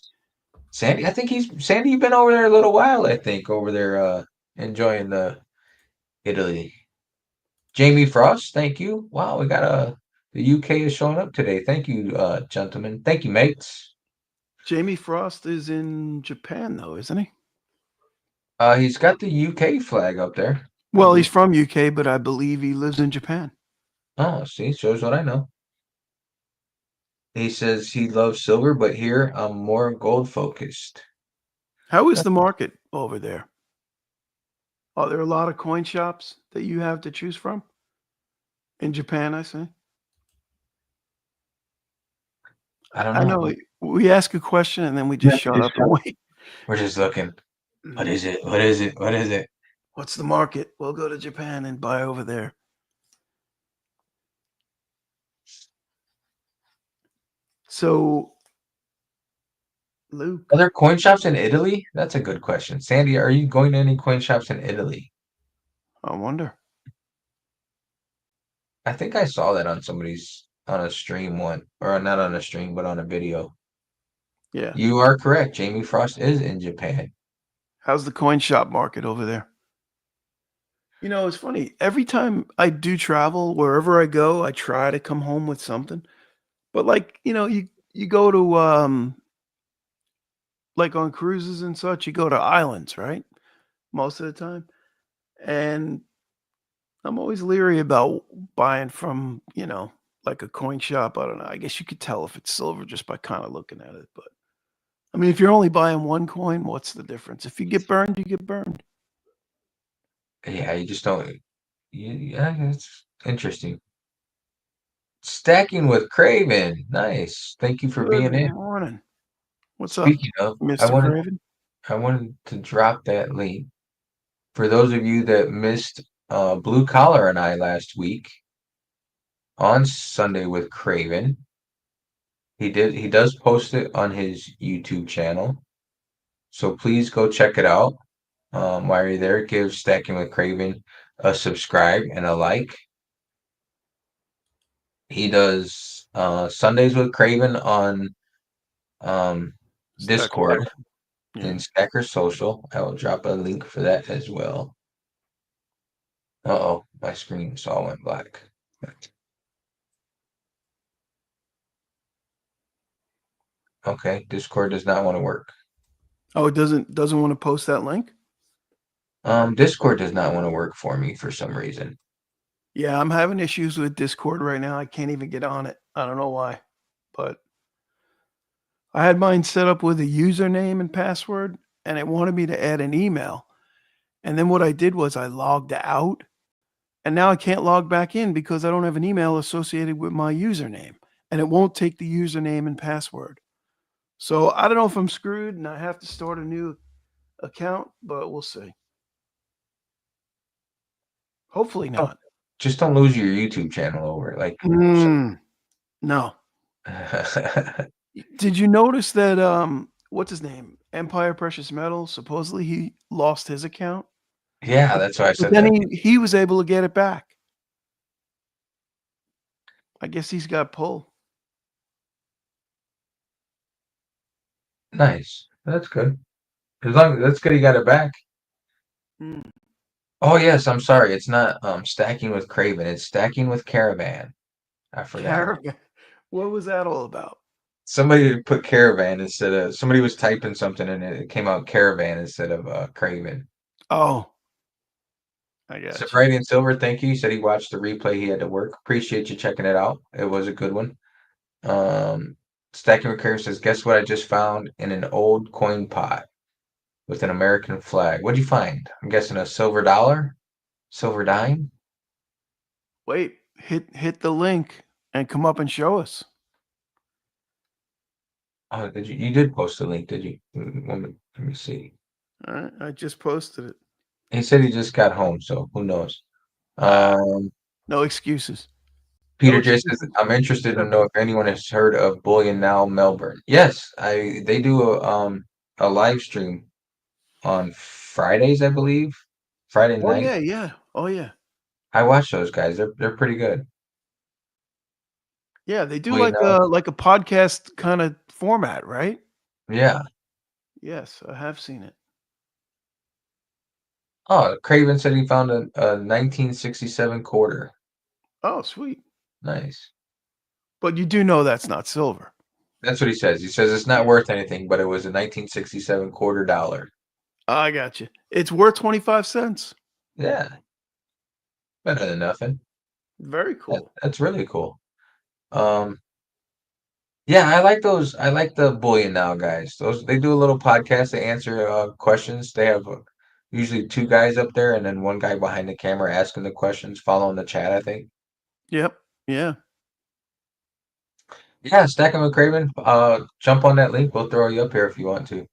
Sandy. I think Sandy. You've been over there a little while. I think over there, enjoying the Italy. Jamie Frost, thank you. Wow, we got the UK is showing up today. Thank you, gentlemen. Thank you, mates. Jamie Frost is in Japan though, isn't he? He's got the UK flag up there. I Well, he's believe. from UK, but I believe he lives in Japan. Oh, see, shows what I know. He says he loves silver, but here I'm more gold focused. How is the market over there? Are there a lot of coin shops that you have to choose from? In Japan, I say. I don't I know. know we ask a question and then we just shut up and wait. We're just looking. What is it? What is it? What is it? What's the market? We'll go to Japan and buy over there. So, Luke, Are there coin shops in Italy? That's a good question. Sandy, are you going to any coin shops in Italy? I wonder. I think I saw that on a stream one, or not on a stream, but on a video. Yeah. You are correct. Jamie Frost is in Japan. How's the coin shop market over there? It's funny. Every time I do travel, wherever I go, I try to come home with something. But like, you go to like on cruises and such, you go to islands, right? Most of the time. And I'm always leery about buying from, like a coin shop. I don't know. I guess you could tell if it's silver just by kind of looking at it. But I mean, if you're only buying one coin, what's the difference? If you get burned, you get burned. Yeah, you just don't. Yeah, it's interesting. Stacking with Craven. Nice. Thank you for Good being in. morning. What's up, Speaking of, Mr. Craven? I wanted to drop that link for those of you that missed Blue Collar and I last week on Sunday with Craven. He does post it on his YouTube channel. So please go check it out. While you're there, give Stacking with Craven a subscribe and a like. He does Sundays with Craven on Stacker Discord Social. Yeah. and Stacker Social. I will drop a link for that as well. Uh-oh, my screen just all went black. Okay, Discord does not want to work. Oh, it doesn't want to post that link? Discord does not want to work for me for some reason. Yeah, I'm having issues with Discord right now. I can't even get on it. I don't know why, but I had mine set up with a username and password, and it wanted me to add an email. And then what I did was I logged out, and now I can't log back in because I don't have an email associated with my username, and it won't take the username and password. So I don't know if I'm screwed and I have to start a new account, but we'll see. Hopefully not. Just don't lose your YouTube channel over it. Like, No. Did you notice that what's his name? Empire Precious Metals, supposedly he lost his account, yeah, that's why I but said then that. he was able to get it back. I guess he's got pull. Nice. That's good. As long as that's good, he got it back. Mm. Oh yes, I'm sorry. It's not Stacking with Craven. It's Stacking with Caravan. I forgot. Caravan. What was that all about? Somebody put Caravan instead of somebody was typing something and it came out Caravan instead of Craven. Oh, I got you. Sobriety and Silver, thank you. He said he watched the replay. He had to work. Appreciate you checking it out. It was a good one. Stacking with Craven says, guess what I just found in an old coin pot with an American flag. What'd you find? I'm guessing a silver dollar? Silver dime? Wait, hit the link and come up and show us. Oh, you did post a link, did you? Let me see. All right, I just posted it. He said he just got home, so who knows? No excuses. Peter No J says, excuses. I'm interested to know if anyone has heard of Bullion Now Melbourne. Yes, they do a live stream on Fridays, I believe. Friday Oh night. yeah, yeah. Oh yeah. I watch those guys. They're pretty good. Yeah, they do Bullion Now. like a podcast kind of format, right? Yeah. Yes, I have seen it. Oh, Craven said he found a 1967 quarter. Oh, sweet. Nice. But you do know that's not silver. That's what he says. He says it's not worth anything, but it was a 1967 quarter dollar. I got you. It's worth 25 cents. Yeah. Better than nothing. Very cool. That's really cool. Yeah, I like those. I like the Bullion Now guys. They do a little podcast. They answer questions. They have usually two guys up there and then one guy behind the camera asking the questions, following the chat, I think. Yep. Yeah. Yeah, Stacking with Craven. Jump on that link. We'll throw you up here if you want to.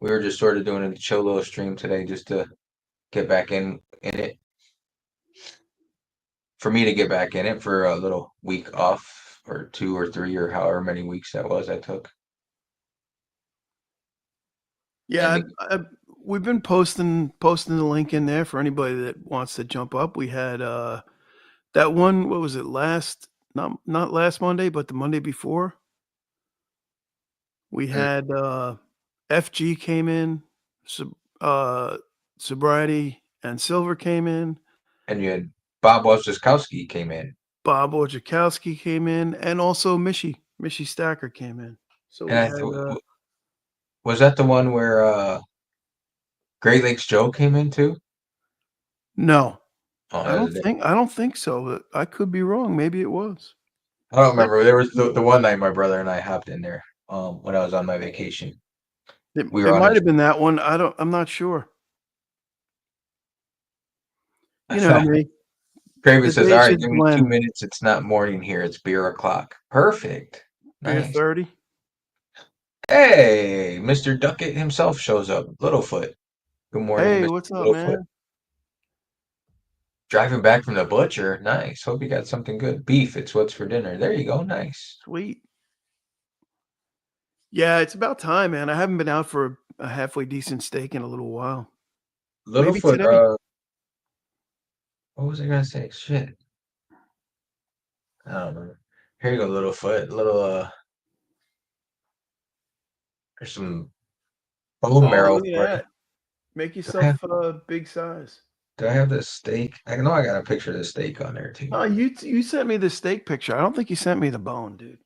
We were just sort of doing a chill little stream today just to get back in it. For me to get back in it for a little week off or 2 or 3 or however many weeks that was I took. Yeah, we've been posting the link in there for anybody that wants to jump up. We had that one, what was it, not last Monday, but the Monday before. We had FG came in, Sobriety and Silver came in. And you had Bob Wojciechowski came in. Bob Wojciechowski came in, and also Mishy Stacker came in. So we had, was that the one where Great Lakes Joe came in too? no, Oh, I don't think so. But I could be wrong. Maybe it was. I don't remember. There was the one night my brother and I hopped in there when I was on my vacation. It We were on might have been that one. I'm not sure. You know me. Craven The says, day "All right, should give me 2 blend. minutes. It's not morning here. It's beer o'clock." Perfect. Beer Nice. 30. Hey, Mr. Duckett himself shows up. Littlefoot. Good morning, Hey, Mr. what's up, Littlefoot. man? Driving back from the butcher. Nice. Hope you got something good. Beef. It's what's for dinner. There you go. Nice. Sweet. Yeah, it's about time, man. I haven't been out for a halfway decent steak in a little while. Maybe Littlefoot. today. What was I gonna say? Shit. I don't know. Here you go, Littlefoot. There's some bone Oh, marrow look at for you. that. Make Do I have, yourself big size. do I have the steak? I know I got a picture of the steak on there too. Oh, you sent me the steak picture. I don't think you sent me the bone, dude.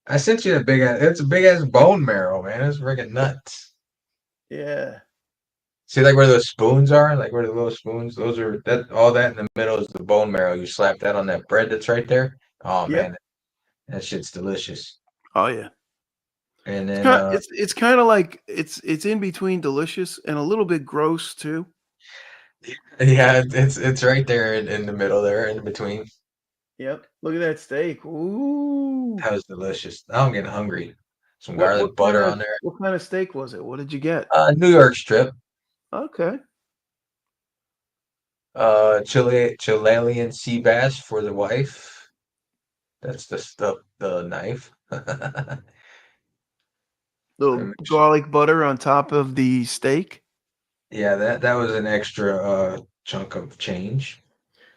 I sent you a big ass. It's a big ass bone marrow, man. It's freaking nuts. Yeah. See, like where those spoons are, like where the little spoons. Those are that. All that in the middle is the bone marrow. You slap that on that bread that's right there. Oh Yep. man, that shit's delicious. Oh yeah. And It's then, kind it's kind of like it's in between delicious and a little bit gross too. yeah, it's right there in the middle there, in between. Yep. Look at that steak. Ooh. That was delicious. Now I'm getting hungry. Some garlic What butter on there. kind of steak was it? What did you get? New York strip. Okay. Chilean sea bass for the wife. That's the stuff. The knife. Little Let me sh- garlic butter on top of the steak. Yeah, that was an extra chunk of change.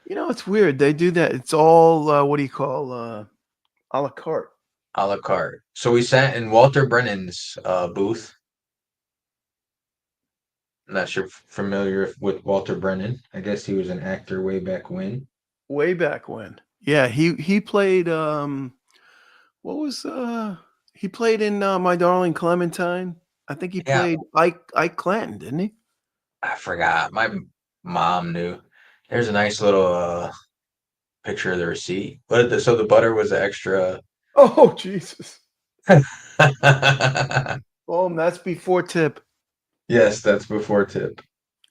You know, it's weird. They do that. It's all what do you call a la carte. A la carte. So we sat in Walter Brennan's booth. I'm not sure familiar with Walter Brennan. I guess he was an actor way back when. Way back when. Yeah, he played what was he played in My Darling Clementine. I think he Yeah, played Ike Clanton, didn't he? I forgot. My mom knew. There's a nice little picture of the receipt. So the butter was extra. Oh Jesus. Oh, that's before tip. Yes, that's before tip.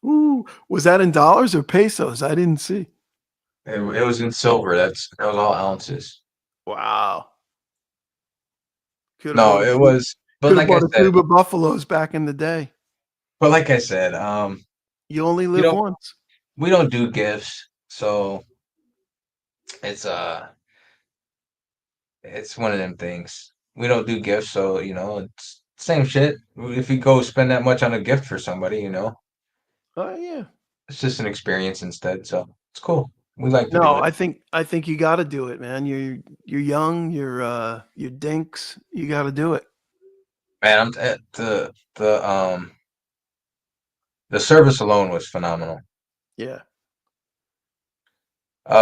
Ooh, was that in dollars or pesos? I didn't see. It was in silver. That was all ounces. Wow. Could have No, bought a it tube, was. But like I said, tube of buffaloes back in the day. You only we live don't once. we don't do gifts, so it's it's one of them things. We don't do gifts, so it's same shit. If you go spend that much on a gift for somebody, Oh yeah. it's just an experience instead. So it's cool. We like to do No, it. I think you got to do it, man. You're young. You're dinks. You got to do it. Man, I'm at the service alone was phenomenal. Yeah.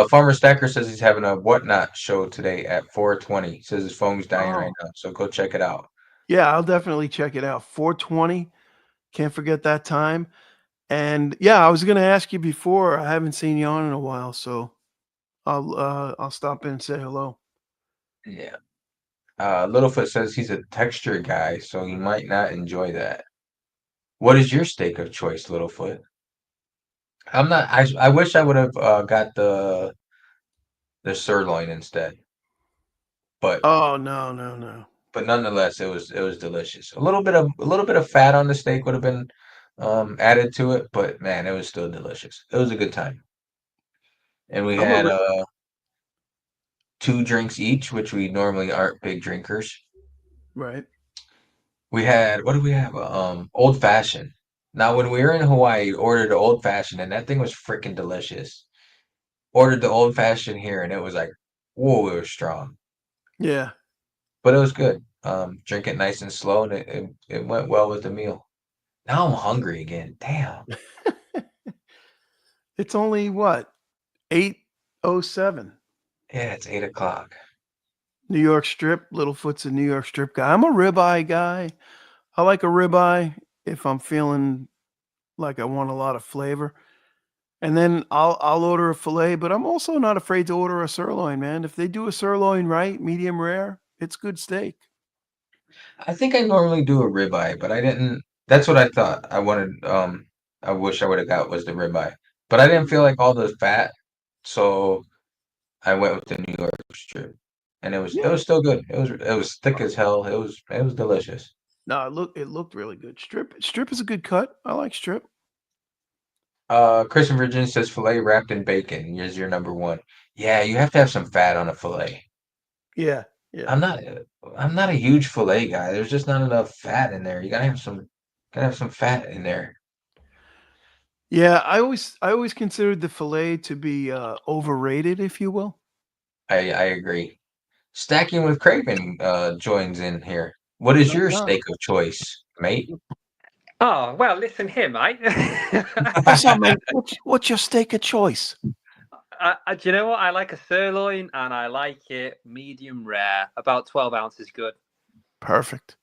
Farmer Stacker says he's having a whatnot show today at 4:20. Says his phone's dying right Oh, now, so go check it out. yeah. I'll definitely check it out. 420. Can't forget that time. And yeah, I was gonna ask you before. I haven't seen you on in a while, so I'll stop in and say hello. Yeah. Littlefoot says he's a texture guy, so he might not enjoy that. What is your steak of choice, Littlefoot? I'm not. I wish I would have got the sirloin instead, but Oh no, no, no. nonetheless, it was delicious. A little bit of fat on the steak would have been added to it, but man, it was still delicious. It was a good time, and we I'm a had re- 2 drinks each, which we normally aren't big drinkers. right. We had, what did we have? Old fashioned. Now, when we were in Hawaii, ordered the old fashioned, and that thing was freaking delicious. Ordered the old fashioned here, and it was like, whoa, it was strong, Yeah. but it was good. Drink it nice and slow, and it went well with the meal. Now I'm hungry again. Damn. It's only what 8:07. Yeah, it's 8 o'clock. New York Strip. Littlefoot's a New York Strip guy. I'm a ribeye guy. I like a ribeye if I'm feeling like I want a lot of flavor. And then I'll order a fillet, but I'm also not afraid to order a sirloin, man. If they do a sirloin right, medium rare, it's good steak. I think I normally do a ribeye, but I didn't. That's what I thought. I wanted. I wish I would have got was the ribeye. but I didn't feel like all the fat, so I went with the New York strip, and it Yeah. was still good. It was thick as hell. It was delicious. No, it looked really good. Strip is a good cut. I like strip. Christian Virginia says filet wrapped in bacon is your number one. Yeah, you have to have some fat on a filet. Yeah, yeah. I'm not I'm not a huge filet guy. There's just not enough fat in there. You gotta have some fat in there. Yeah, I always considered the filet to be overrated, if you will. I agree. Stacking with Craven joins in here. What is No your doubt. steak of choice, mate? Oh, well, listen here, mate. What's up, mate? What's your steak of choice? Do you know what? I like a sirloin and I like it medium rare. About 12 ounces good. Perfect.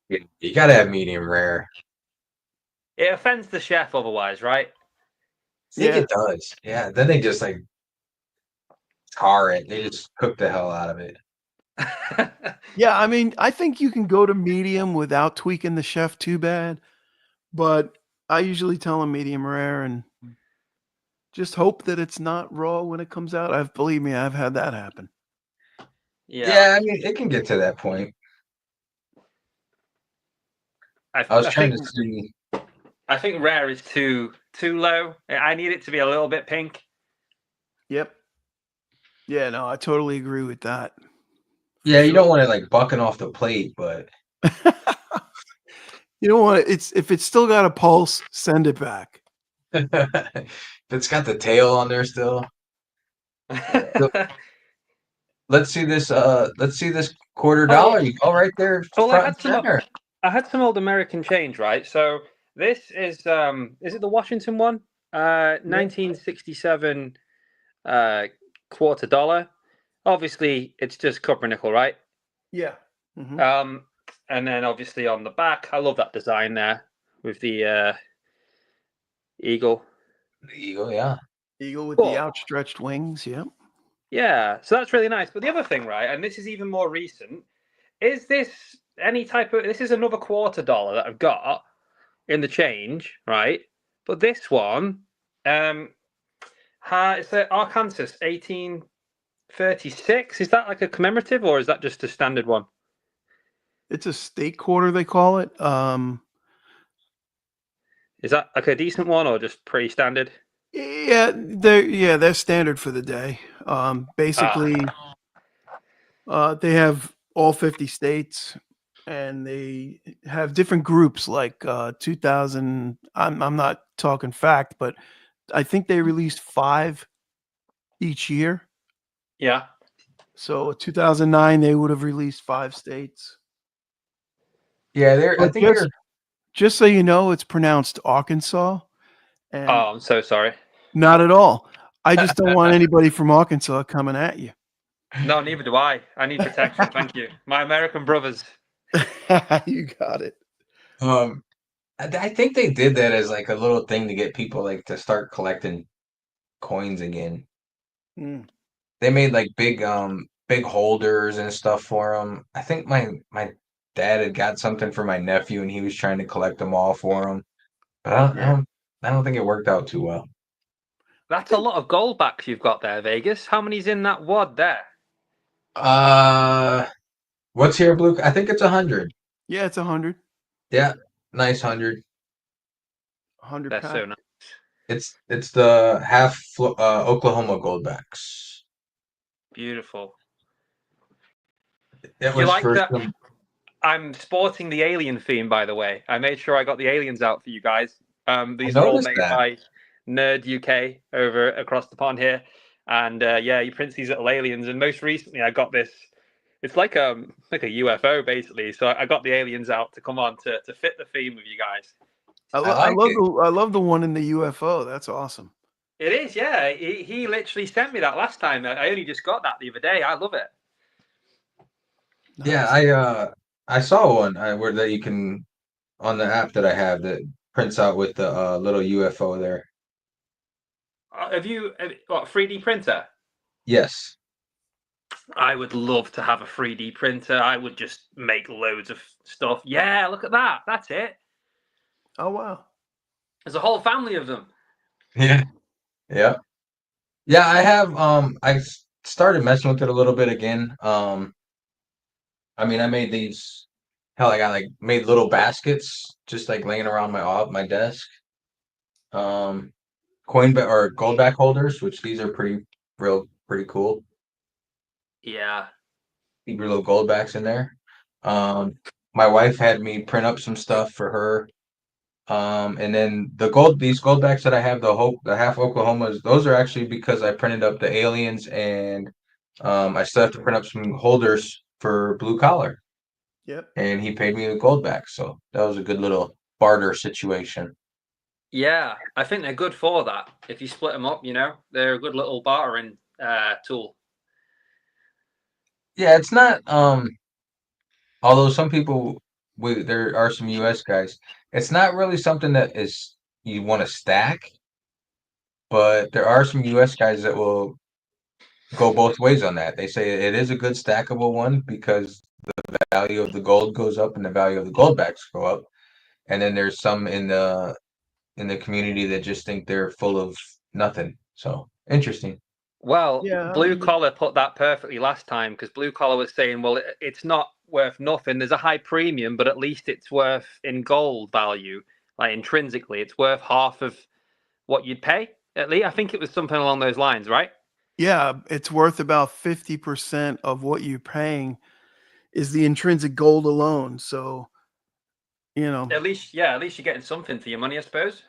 You gotta have medium rare. It offends the chef otherwise, right? I think Yeah. it does. Yeah. Then they just like tar it. They just cook the hell out of it. Yeah, I mean, I think you can go to medium without tweaking the chef too bad, but I usually tell them medium rare and just hope that it's not raw when it comes out. Believe me, I've had that happen. Yeah. I mean, it can get to that point. I, I was I trying think to see. I think rare is too low. I need it to be a little bit pink. Yep. Yeah, no, I totally agree with that. Yeah, you Sure. don't want it like bucking off the plate, but You know what? If it's still got a pulse, send it back. if it's got the tail on there still. Let's see this. Let's see this $quarter. You go right there, Well, front and center. I had some old American change, right? So this is it the Washington one? 1967 $quarter. Obviously, it's just copper nickel, right? Yeah. Mhm. And then obviously on the back, I love that design there with the eagle. The eagle, yeah. Eagle with Cool. the outstretched wings. Yeah. Yeah, so that's really nice. But the other thing, right, and this is even more recent, is this any type of this is another $quarter that I've got in the change, right? But this one, it's a Arkansas 1836. Is that like a commemorative or is that just a standard one? It's a steak quarter, they call it. Is that like a decent one or just pretty standard? They're standard for the day. Basically, they have all 50 states, and they have different groups. Like 2000, I'm not talking fact, but I think they released 5 each year. Yeah. So 2009, they would have released 5 states. Yeah, I But think they're. just so you know, it's pronounced Arkansas, and Oh, I'm so sorry. not at all. I just don't want anybody from Arkansas coming at you. No, neither do I. I need protection. Thank you. My American brothers. You got it. I think they did that as like a little thing to get people like to start collecting coins again. Mm. They made like big holders and stuff for them. I think my dad had got something for my nephew and he was trying to collect them all for him. But I don't think it worked out too well. That's a lot of gold backs you've got there, Vegas. How many's in that wad there? What's here, Blue? I think it's 100. Yeah, it's 100. Yeah, nice 100. 100 They're pack. so nice. It's the half Oklahoma Goldbacks. Beautiful. It You was like for that? some. I'm sporting the alien theme, by the way. I made sure I got the aliens out for you guys. These I are all noticed made that. by Nerd UK over across the pond here. And yeah, you print these little aliens. And most recently, I got this. It's like a UFO, basically. So I got the aliens out to come on to fit the theme with you guys. I like love it. I love the one in the UFO. That's awesome. It is, yeah. He literally sent me that last time. I only just got that the other day. I love it. Yeah, Nice. I saw one where that you can on the app that I have that prints out with the little UFO there. Have what 3D printer? Yes. I would love to have a 3D printer. I would just make loads of stuff. Yeah, look at that. That's it. Oh wow. There's a whole family of them. Yeah. Yeah. Yeah, I have started messing with it a little bit again. I mean, I made these hell, I got like made little baskets just like laying around my desk. Um or gold back holders, which these are pretty cool. Yeah. Keep your little gold backs in there. Um my wife had me print up some stuff for her. And then these gold backs that I have, the half Oklahomas, those are actually because I printed up the aliens and I still have to print up some holders for blue collar. Yep. And he paid me the gold back. So that was a good little barter situation. Yeah, I think they're good for that. If you split them up, they're a good little bartering tool. Yeah, it's not although some people there are some US guys, it's not really something that is you want to stack, but there are some US guys that will go both ways on that. They say it is a good stackable one because the value of the gold goes up and the value of the gold backs go up. And then there's some in the community that just think they're full of nothing. So interesting. Well, Yeah. I Blue mean, Collar put that perfectly last time because Blue Collar was saying, well, it's not worth nothing. There's a high premium, but at least it's worth in gold value, like intrinsically, it's worth half of what you'd pay. At least I think it was something along those lines, right? yeah, it's worth about 50% of what you're paying is the intrinsic gold alone. So, you know, At least you're getting something for your money, I suppose.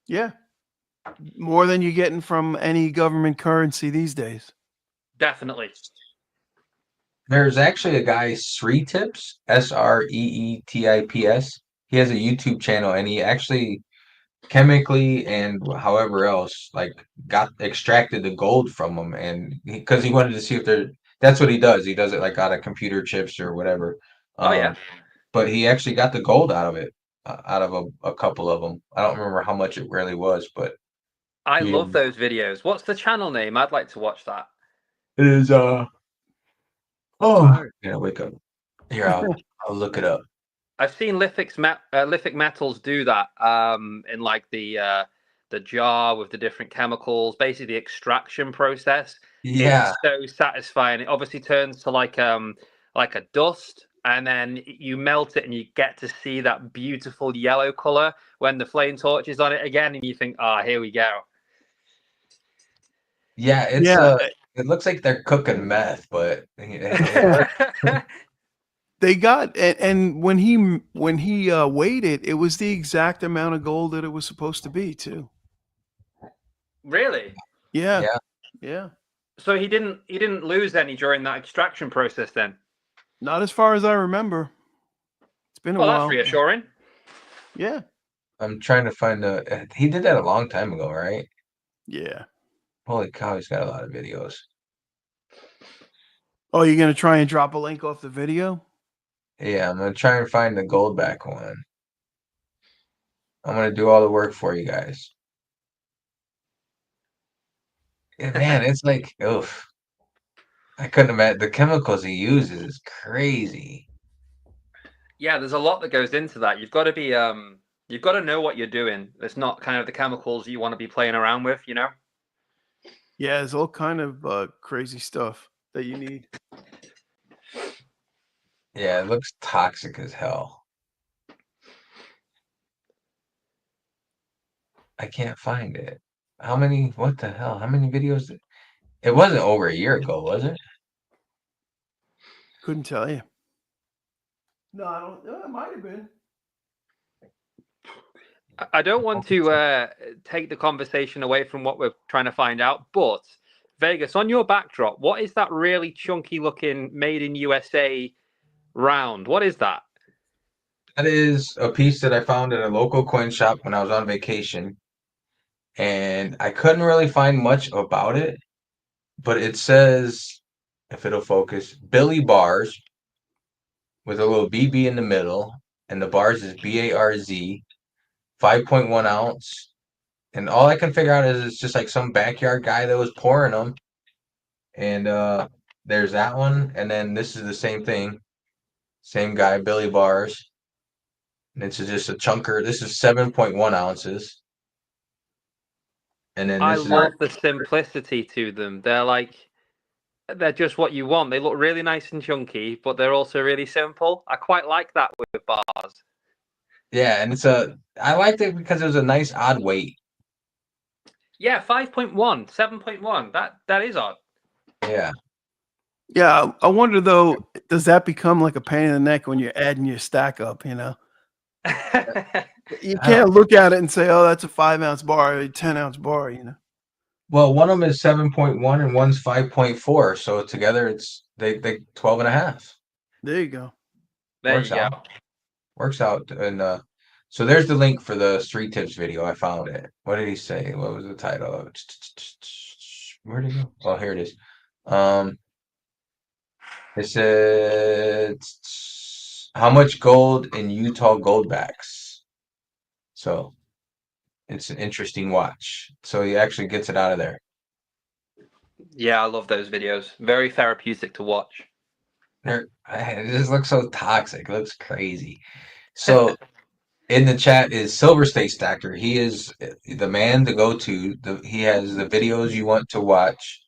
yeah, more than you're getting from any government currency these days. Definitely. There's actually a guy, Sree Tips, Sreetips. He has a YouTube channel and he actually chemically and however else like got extracted the gold from them and because he wanted to see if they're that's what he does. He does it like out of computer chips or whatever. Oh yeah, But he actually got the gold out of it, out of a couple of them. I don't remember how much it really was, but I he love those videos. What's the channel name? I'd like to watch that. it is oh Fire. yeah, wake up. Here, I'll look it up. I've seen lithic metals do that in like the jar with the different chemicals, basically the extraction process. Yeah. It's so satisfying. It obviously turns to like a dust, and then you melt it, and you get to see that beautiful yellow color when the flame torch is on it again, and you think, "Ah, here we go." Yeah, it's Yeah, it looks like they're cooking meth, but it works. they got and when he weighed it, it was the exact amount of gold that it was supposed to be too. Really? Yeah, Yeah. yeah. So he didn't lose any during that extraction process then? Not as far as I remember. It's been a Well, that's while. reassuring. Yeah, I'm trying to find he did that a long time ago, right? yeah. Holy cow, he's got a lot of videos. Oh, you're gonna try and drop a link off the video? Yeah, I'm gonna try and find the Goldback one. I'm gonna do all the work for you guys. Yeah, man, it's like, oof. I couldn't imagine the chemicals he uses is crazy. Yeah, there's a lot that goes into that. You've got to know what you're doing. It's not kind of the chemicals you want to be playing around with, you know? Yeah, there's all kind of crazy stuff that you need. Yeah, it looks toxic as hell. I can't find it. What the hell? How many videos? It wasn't over a year ago, was it? Couldn't tell you. No, I don't. It might have been. I don't want to take the conversation away from what we're trying to find out, but Vegas, on your backdrop, what is that really chunky looking made in USA round? What is that? That is a piece that I found at a local coin shop when I was on vacation, and I couldn't really find much about it, but it says, if it'll focus, Billy Bars with a little BB in the middle, and the bars is BARZ, 5.1 ounce. And all I can figure out is it's just like some backyard guy that was pouring them. And there's that one, and then this is the same thing, same guy, Billy Bars. And it's just a chunker. This is 7.1 ounces. And then I this is love the simplicity to them. They're just what you want. They look really nice and chunky, but they're also really simple. I quite like that with bars. yeah, and I liked it because it was a nice odd weight. Yeah, 5.1, 7.1. That is odd. Yeah. Yeah, I wonder though, does that become like a pain in the neck when you're adding your stack up? You know, you I can't don't- look at it and say, "Oh, that's a 5 ounce bar, or a 10 ounce bar." You know. Well, one of them is 7.1 and one's 5.4. So together it's they 12 and a half. There you go. There Works you go. out. Works out. And so there's the link for the street tips video. I found it. What did he say? What was the title of it? Where'd it go? Oh, here it is. It said how much gold in Utah Goldbacks. So it's an interesting watch. So he actually gets it out of there. Yeah, I love those videos. Very therapeutic to watch. It just looks so toxic. It looks crazy. So in the chat is Silver State Stacker. He is the man to go to. He has the videos you want to watch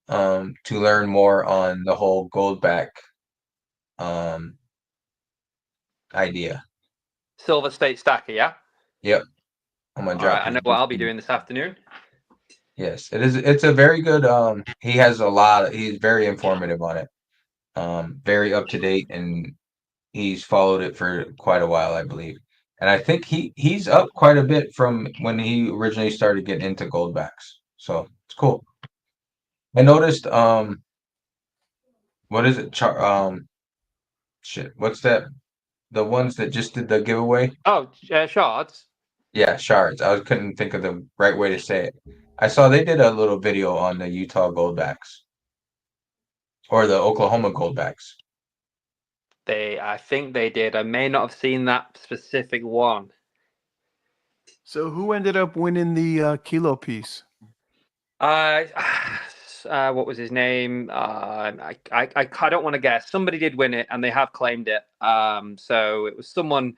to learn more on the whole Goldback um, idea. Silver State Stacker, yeah? Yep. I'm gonna All drop right, I his know what I'll be YouTube. doing this afternoon. Yes, it is. It's a very good. He has a lot. He's very informative on it. Very up to date, and he's followed it for quite a while, I believe. And I think he's up quite a bit from when he originally started getting into Goldbacks. So it's cool. I noticed. What is it? Shit. What's that? The ones that just did the giveaway? Oh, shards. Yeah, shards. Couldn't think of the right way to say it. I saw they did a little video on the Utah Goldbacks or the Oklahoma Goldbacks. I think they did. I may not have seen that specific one. So who ended up winning the kilo piece? What was his name? I don't want to guess. Somebody did win it, and they have claimed it. So it was someone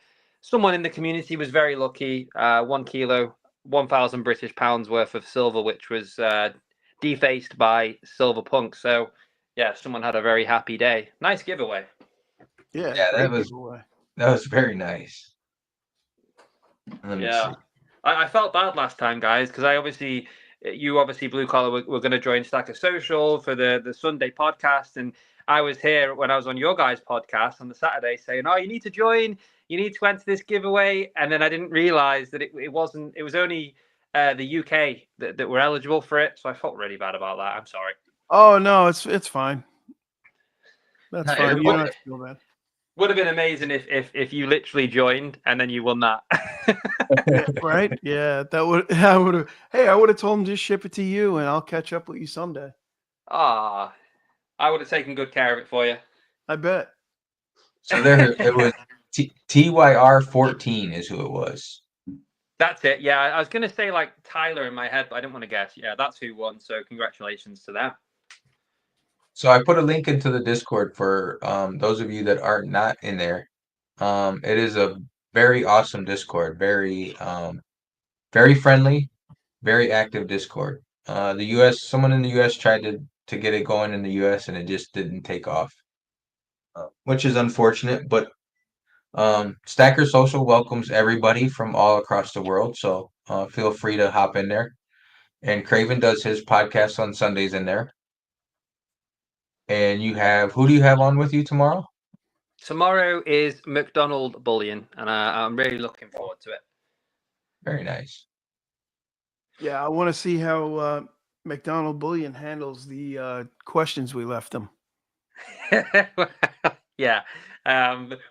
in the community was very lucky. 1 kilo, 1,000 British pounds worth of silver, which was defaced by Silver Punk. So yeah, someone had a very happy day. Nice giveaway. Yeah, Yeah, great giveaway. that was very nice. Let me Yeah. see. I felt bad last time, guys, because you obviously blue collar were going to join Stacker Social for the Sunday podcast, and I was here when I was on your guys' podcast on the Saturday saying, "Oh, you need to join, you need to enter this giveaway," and then I didn't realize that it was only the UK that were eligible for it, so I felt really bad about that. I'm sorry. Oh no, it's fine. That's Not fine. your You fault. don't have to feel bad. Would have been amazing if you literally joined and then you won that. Yeah, right? Yeah, that would. I would have. Hey, I would have told him just ship it to you, and I'll catch up with you someday. Ah, I would have taken good care of it for you. I bet. So there it was. TYR14 is who it was. That's it. Yeah, I was going to say like Tyler in my head, but I didn't want to guess. Yeah, that's who won. So congratulations to them. So I put a link into the Discord for those of you that are not in there. It is a very awesome Discord, very friendly, very active Discord. The US, someone in the US tried to get it going in the US and it just didn't take off, which is unfortunate. But Stacker Social welcomes everybody from all across the world, so feel free to hop in there. And Craven does his podcast on Sundays in there. And who do you have on with you tomorrow? Tomorrow is McDonald Bullion, and I'm really looking forward to it. Very nice. Yeah, I want to see how McDonald Bullion handles the questions we left him. Yeah.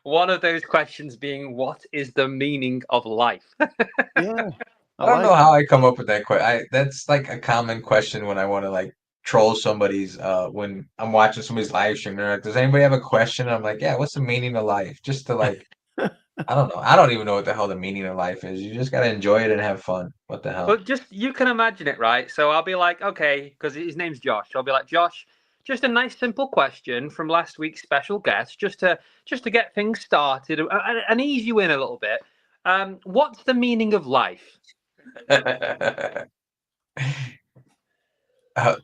One of those questions being, what is the meaning of life? Yeah. I don't know how I come up with that question. That's like a common question when I want to like troll somebody's when I'm watching somebody's live stream. They're like, "Does anybody have a question?" I'm like, "Yeah, what's the meaning of life?" Just to like, I don't know. I don't even know what the hell the meaning of life is. You just gotta enjoy it and have fun. What the hell? But just you can imagine it, right? So I'll be like, okay, because his name's Josh. I'll be like, Josh, just a nice simple question from last week's special guest, just to get things started and ease you in a little bit. What's the meaning of life? Uh,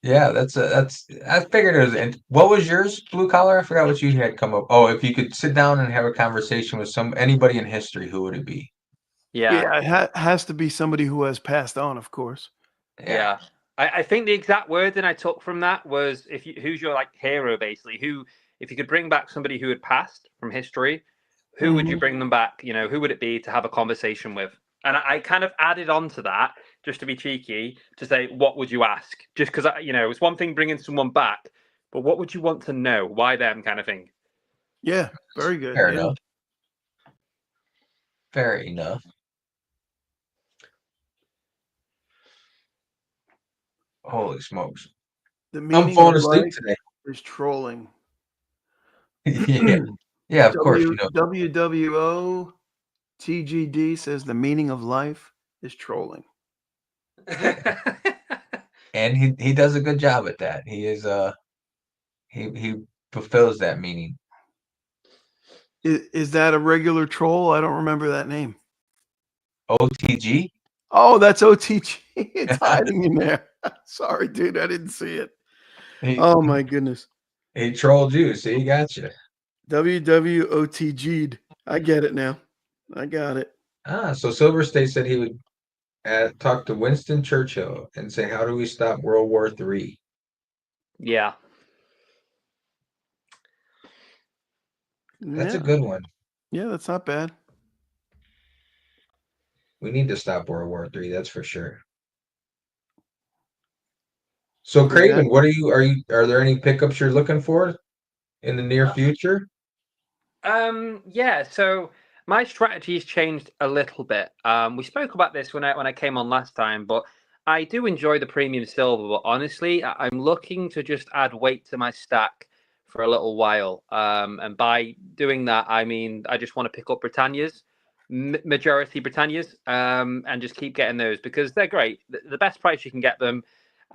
yeah, that's. I figured it was. And what was yours, blue collar? I forgot what you had come up. Oh, if you could sit down and have a conversation with anybody in history, who would it be? Yeah. Yeah, it has to be somebody who has passed on, of course. Yeah. I think the exact wording I took from that was who's your like hero basically? Who if you could bring back somebody who had passed from history, who would you Mhm. bring them back? You know, who would it be to have a conversation with? And I kind of added on to that just to be cheeky to say, what would you ask? Just because it's one thing bringing someone back, but what would you want to know? Why them kind of thing? Yeah, very good. Fair Yeah. enough. Fair enough. Holy smokes! The I'm meaning falling of asleep life today. is trolling. Yeah, yeah. Of course, you know. WWO TGD says the meaning of life is trolling. And he does a good job at that. He is he fulfills that meaning. Is that a regular troll? I don't remember that name. OTG. Oh, that's OTG. It's hiding in there. Sorry, dude. I didn't see it. he Oh my goodness. he trolled you. See, he got you. WWOTG'd. I get it now. I got it. So Silver State said he would talk to Winston Churchill and say, "How do we stop World War III?" Yeah. That's a Yeah. good one. Yeah, that's not bad. We need to stop World War III. That's for sure. So Craven, what are there any pickups you're looking for in the near future? Yeah, so my strategy's changed a little bit. We spoke about this when I came on last time, but I do enjoy the premium silver, but honestly, I'm looking to just add weight to my stack for a little while. And by doing that, I mean I just want to pick up Britannias, majority Britannias, and just keep getting those because they're great. The best price you can get them,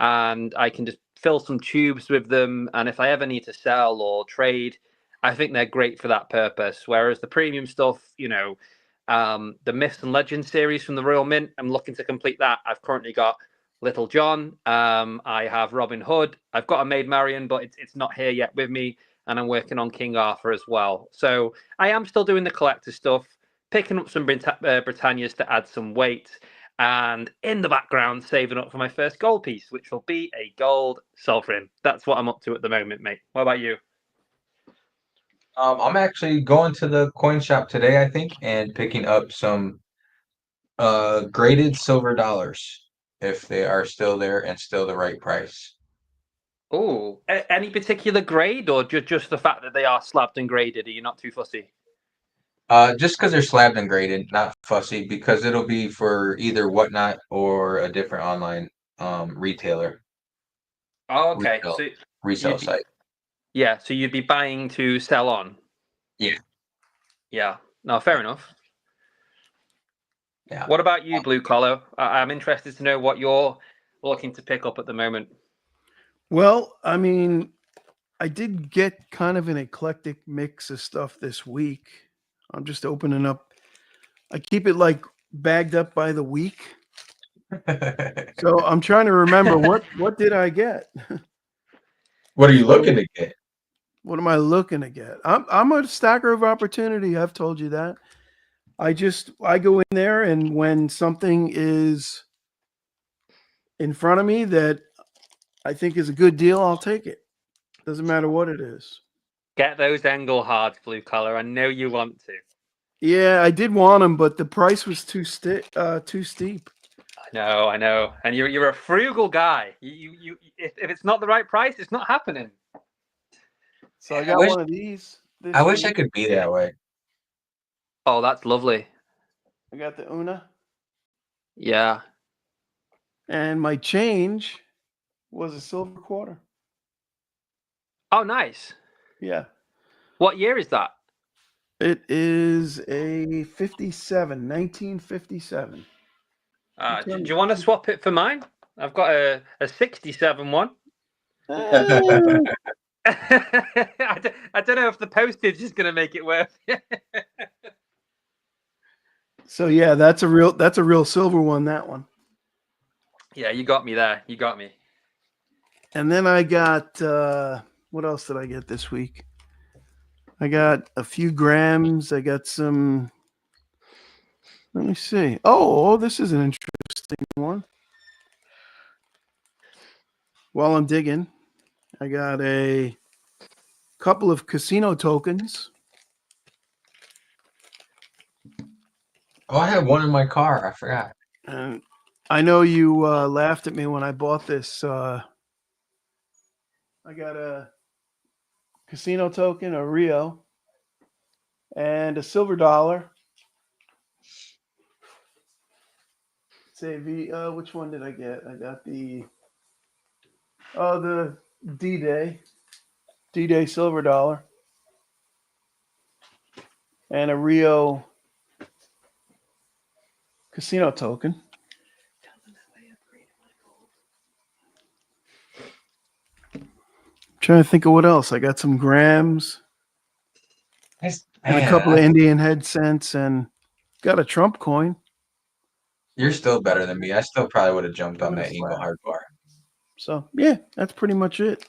and I can just fill some tubes with them. And if I ever need to sell or trade, I think they're great for that purpose. Whereas the premium stuff, the Myths and Legends series from the Royal Mint, I'm looking to complete that. I've currently got Little John. I have Robin Hood. I've got a Maid Marian, but it's not here yet with me. And I'm working on King Arthur as well. So I am still doing the collector stuff, picking up some Britannias to add some weight. And in the background, saving up for my first gold piece, which will be a gold sovereign. That's what I'm up to at the moment, mate. What about you? I'm actually going to the coin shop today, I think, and picking up some graded silver dollars if they are still there and still the right price. Oh, any particular grade, or just the fact that they are slabbed and graded? Are you not too fussy? Just because they're slabbed and graded, not fussy, because it'll be for either Whatnot or a different online retailer Oh, okay. resale, So resale you'd be, site. yeah, so you'd be buying to sell on. Yeah. Yeah. No, fair enough. Yeah. What about you, Blue Collar? I'm interested to know what you're looking to pick up at the moment. Well, I mean, I did get kind of an eclectic mix of stuff this week. I'm just opening up. I keep it like bagged up by the week. So I'm trying to remember what did I get? What are you looking to get? What am I looking to get? I'm a stacker of opportunity. I've told you that. I go in there, and when something is in front of me that I think is a good deal, I'll take it. Doesn't matter what it is. Get those Englehards, Blue Collar. I know you want to. Yeah, I did want them, but the price was too steep. I know. And you're a frugal guy. If it's not the right price, it's not happening. So I I got wish one of these. I wish I week. could be that way. Oh, that's lovely. I got the Una, Yeah. and my change was a silver quarter. Oh, nice. Yeah, What year is that? it is a 1957. Do you want to swap it for mine? I've got a 67 one. Eh, I don't know if the postage is going to make it worth it. So yeah, that's a real silver one. That one. Yeah, you got me there. You got me. And then I got what else did I get this week? I got a few grams. I got some. Let me see. Oh, this is an interesting one. While I'm digging, I got a couple of casino tokens. Oh, I have one in my car. I forgot. And I know you laughed at me when I bought this. I got a casino token, a Rio, and a silver dollar. Say which one did I get? I got the D-Day silver dollar, and a Rio casino token. Trying to think of what else. I got some grams and a couple of Indian head cents, and got a Trump coin. You're still better than me. I still probably would have jumped on What that is Eagle that? hard bar. So yeah, that's pretty much it.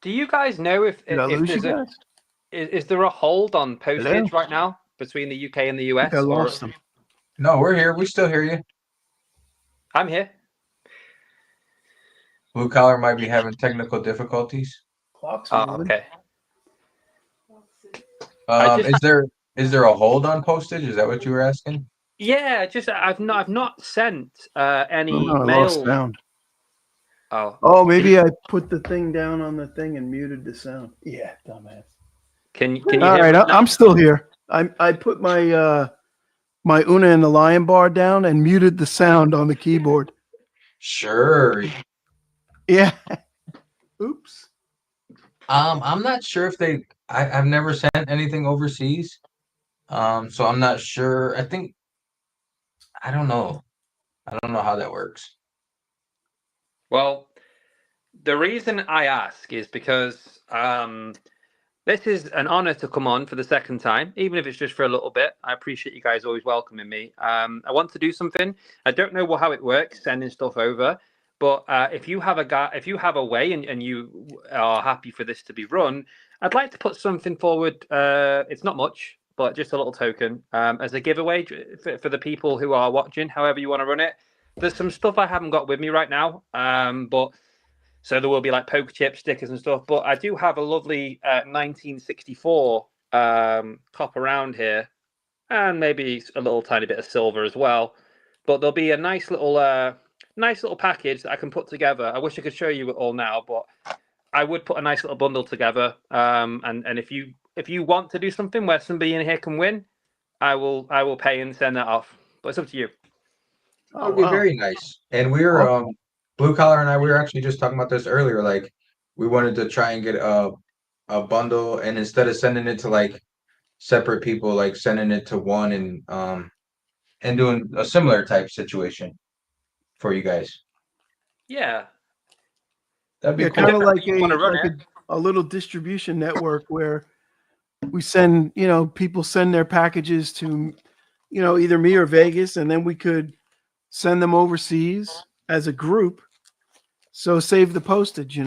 Do you guys know if Did I lose you there's a guys? is there a hold on postage Hello? right now between the UK and the I US? think I lost them. No, we're here. We still hear you. I'm here. Blue collar might be having technical difficulties. Clock's Oh, moving. okay. I just- Is there a hold on postage? Is that what you were asking? Yeah, just I've not sent any Oh, no, I mail. lost sound. Oh, Oh, maybe I put the thing down on the thing and muted the sound. Yeah, dumbass. can you All hear right, me now? I'm still here. I put my my Una and the Lion bar down and muted the sound on the keyboard. Sure. Yeah. Oops. I'm not sure if I've never sent anything overseas. So I'm not sure. I don't know. I don't know how that works. Well, the reason I ask is because this is an honor to come on for the second time, even if it's just for a little bit. I appreciate you guys always welcoming me. I want to do something. I don't know how it works, sending stuff over, but if you have a way and you are happy for this to be run, I'd like to put something forward. It's not much, but just a little token as a giveaway for the people who are watching. However you want to run it. There's some stuff I haven't got with me right now, but. So there will be like poker chip stickers and stuff, but I do have a lovely 1964 copper round here, and maybe a little tiny bit of silver as well. But there'll be a nice little package that I can put together. I wish I could show you it all now, but I would put a nice little bundle together. And if you want to do something where somebody in here can win, I will pay and send that off. But it's up to you. That would be very nice. And we were Blue Collar and we were actually just talking about this earlier. Like we wanted to try and get a bundle, and instead of sending it to like separate people, like sending it to one and doing a similar type situation for you guys. Yeah. That'd be Yeah, cool. kind of like You wanna run a little distribution network where we send, people send their packages to, either me or Vegas, and then we could send them overseas as a group. So save the postage,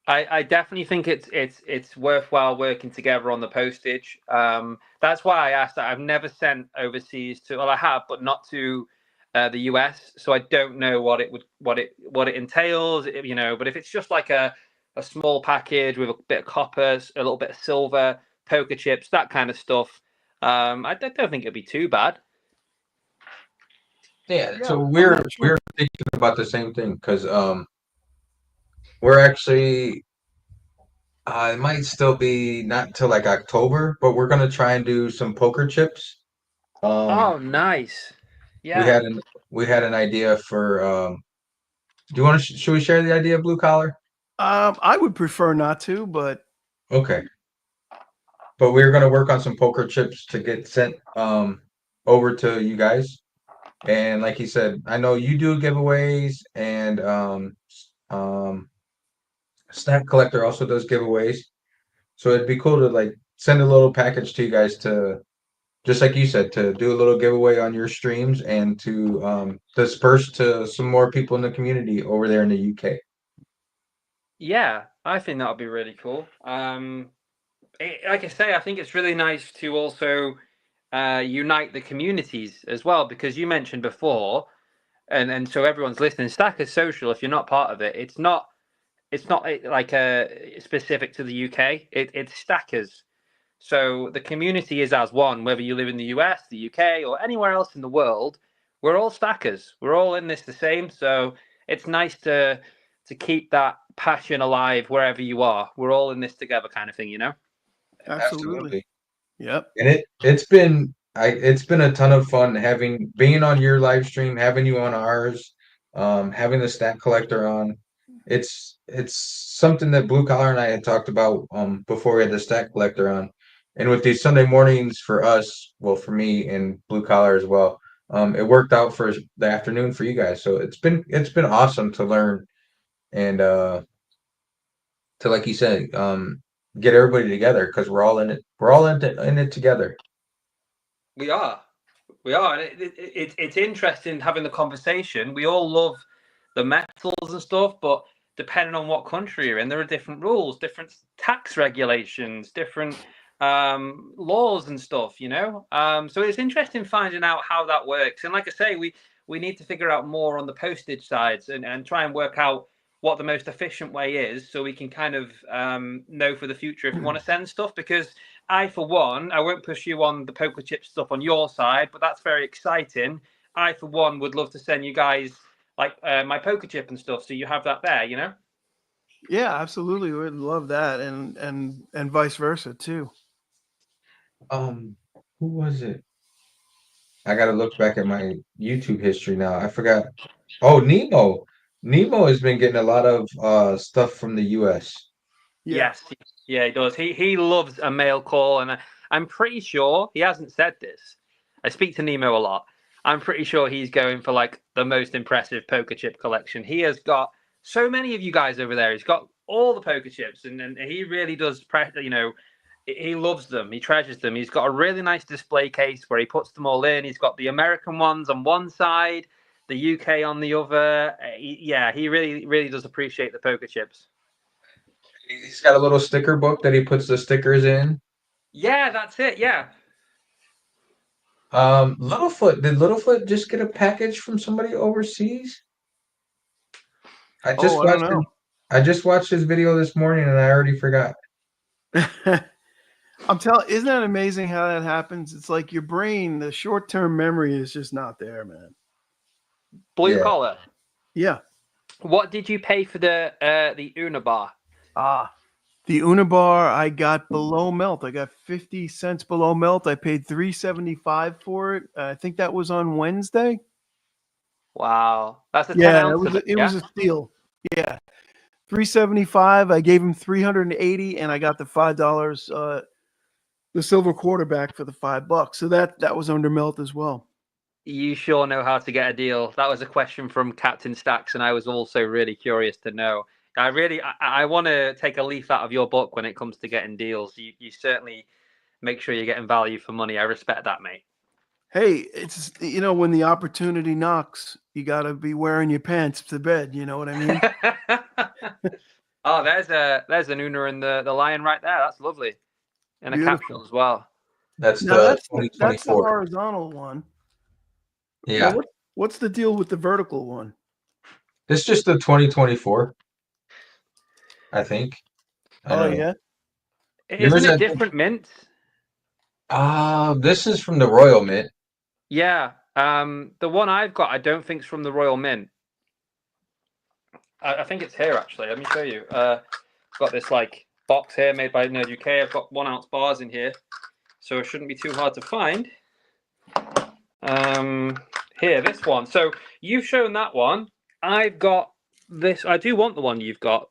I definitely think it's worthwhile working together on the postage. That's why I asked that. I've never sent overseas well, I have, but not to the US. So I don't know what it entails. But if it's just like a small package with a bit of copper, a little bit of silver, poker chips, that kind of stuff, I don't think it'd be too bad. Yeah. So we're thinking about the same thing because we're actually. It might still be not till like October, but we're gonna try and do some poker chips. Oh, nice! We had an idea for. Do you want to? Should we share the idea, Blue Collar? I would prefer not to, but Okay. But we're gonna work on some poker chips to get sent over to you guys. And like he said, I know you do giveaways, and Snack Collector also does giveaways. So it'd be cool to like send a little package to you guys to just like you said, to do a little giveaway on your streams and to disperse to some more people in the community over there in the UK. Yeah, I think that would be really cool. Like I say, I think it's really nice to also unite the communities as well, because you mentioned before, and so everyone's listening. Stackers Social, if you're not part of it, it's not like specific to the UK. It's Stackers. So the community is as one, whether you live in the US, the UK, or anywhere else in the world. We're all stackers. We're all in this the same. So it's nice to keep that passion alive wherever you are. We're all in this together, kind of thing, you know. Absolutely. Yep. And it's been a ton of fun being on your live stream, having you on ours, having the stat collector on. It's something that Blue Collar and I had talked about before we had the stat collector on. And with these Sunday mornings for us, well, for me and Blue Collar as well, it worked out for the afternoon for you guys. So it's been awesome to learn and to, like you said, get everybody together because we're all in it. We're all in it together. We are. And it's interesting having the conversation. We all love the metals and stuff, but depending on what country you're in, there are different rules, different tax regulations, different laws and stuff, you know. So it's interesting finding out how that works. And like I say, we need to figure out more on the postage sides and try and work out what the most efficient way is, so we can kind of know for the future if we want to send stuff. Because I, for one, I won't push you on the poker chip stuff on your side, but that's very exciting. I, for one, would love to send you guys like my poker chip and stuff, so you have that there, you know. Yeah, absolutely. We'd love that, and vice versa too. Who was it? I gotta look back at my YouTube history now. I forgot. Oh, Nemo. Nemo has been getting a lot of stuff from the US. Yeah. Yes, yeah, he does. He loves a mail call, and I'm pretty sure he hasn't said this. I speak to Nemo a lot. I'm pretty sure he's going for like the most impressive poker chip collection. He has got so many of you guys over there. He's got all the poker chips, and he really does. You know, he loves them. He treasures them. He's got a really nice display case where he puts them all in. He's got the American ones on one side, the UK on the other. He really does appreciate the poker chips. He's got a little sticker book that he puts the stickers in. Yeah, that's it. Yeah. Littlefoot, did Littlefoot just get a package from somebody overseas? I just I don't watched know. I just watched his video this morning and I already forgot. I'm telling, isn't that amazing how that happens? It's like your brain, the short-term memory is just not there, man. Blue Yeah. collar. Yeah. What did you pay for the Unibar? The Unibar I got below melt. I got 50 cents below melt. I paid $3.75 for it. I think that was on Wednesday. Wow, that's a 10 Yeah, ounce. it was a steal. Yeah. $3.75. I gave him $380, and I got the $5 the silver quarterback for the $5. So that was under melt as well. You sure know how to get a deal. That was a question from Captain Stacks, and I was also really curious to know. I want to take a leaf out of your book when it comes to getting deals. You certainly make sure you're getting value for money. I respect that, mate. Hey, it's, you know, when the opportunity knocks, you got to be wearing your pants to bed. You know what I mean? Oh, there's an Una and the lion right there. That's lovely. And Beautiful. a capsule as well. That's Now the that's the 2024. horizontal one. Yeah. Now, what's the deal with the vertical one? It's just the 2024. I think. I don't know. Yeah. Isn't it different mints? This is from the Royal Mint. Yeah. The one I've got, I don't think is from the Royal Mint. I think it's here actually. Let me show you. I've got this like box here made by Nerd UK. I've got 1 ounce bars in here, so it shouldn't be too hard to find. Here, this one. So you've shown that one. I've got this. I do want the one you've got,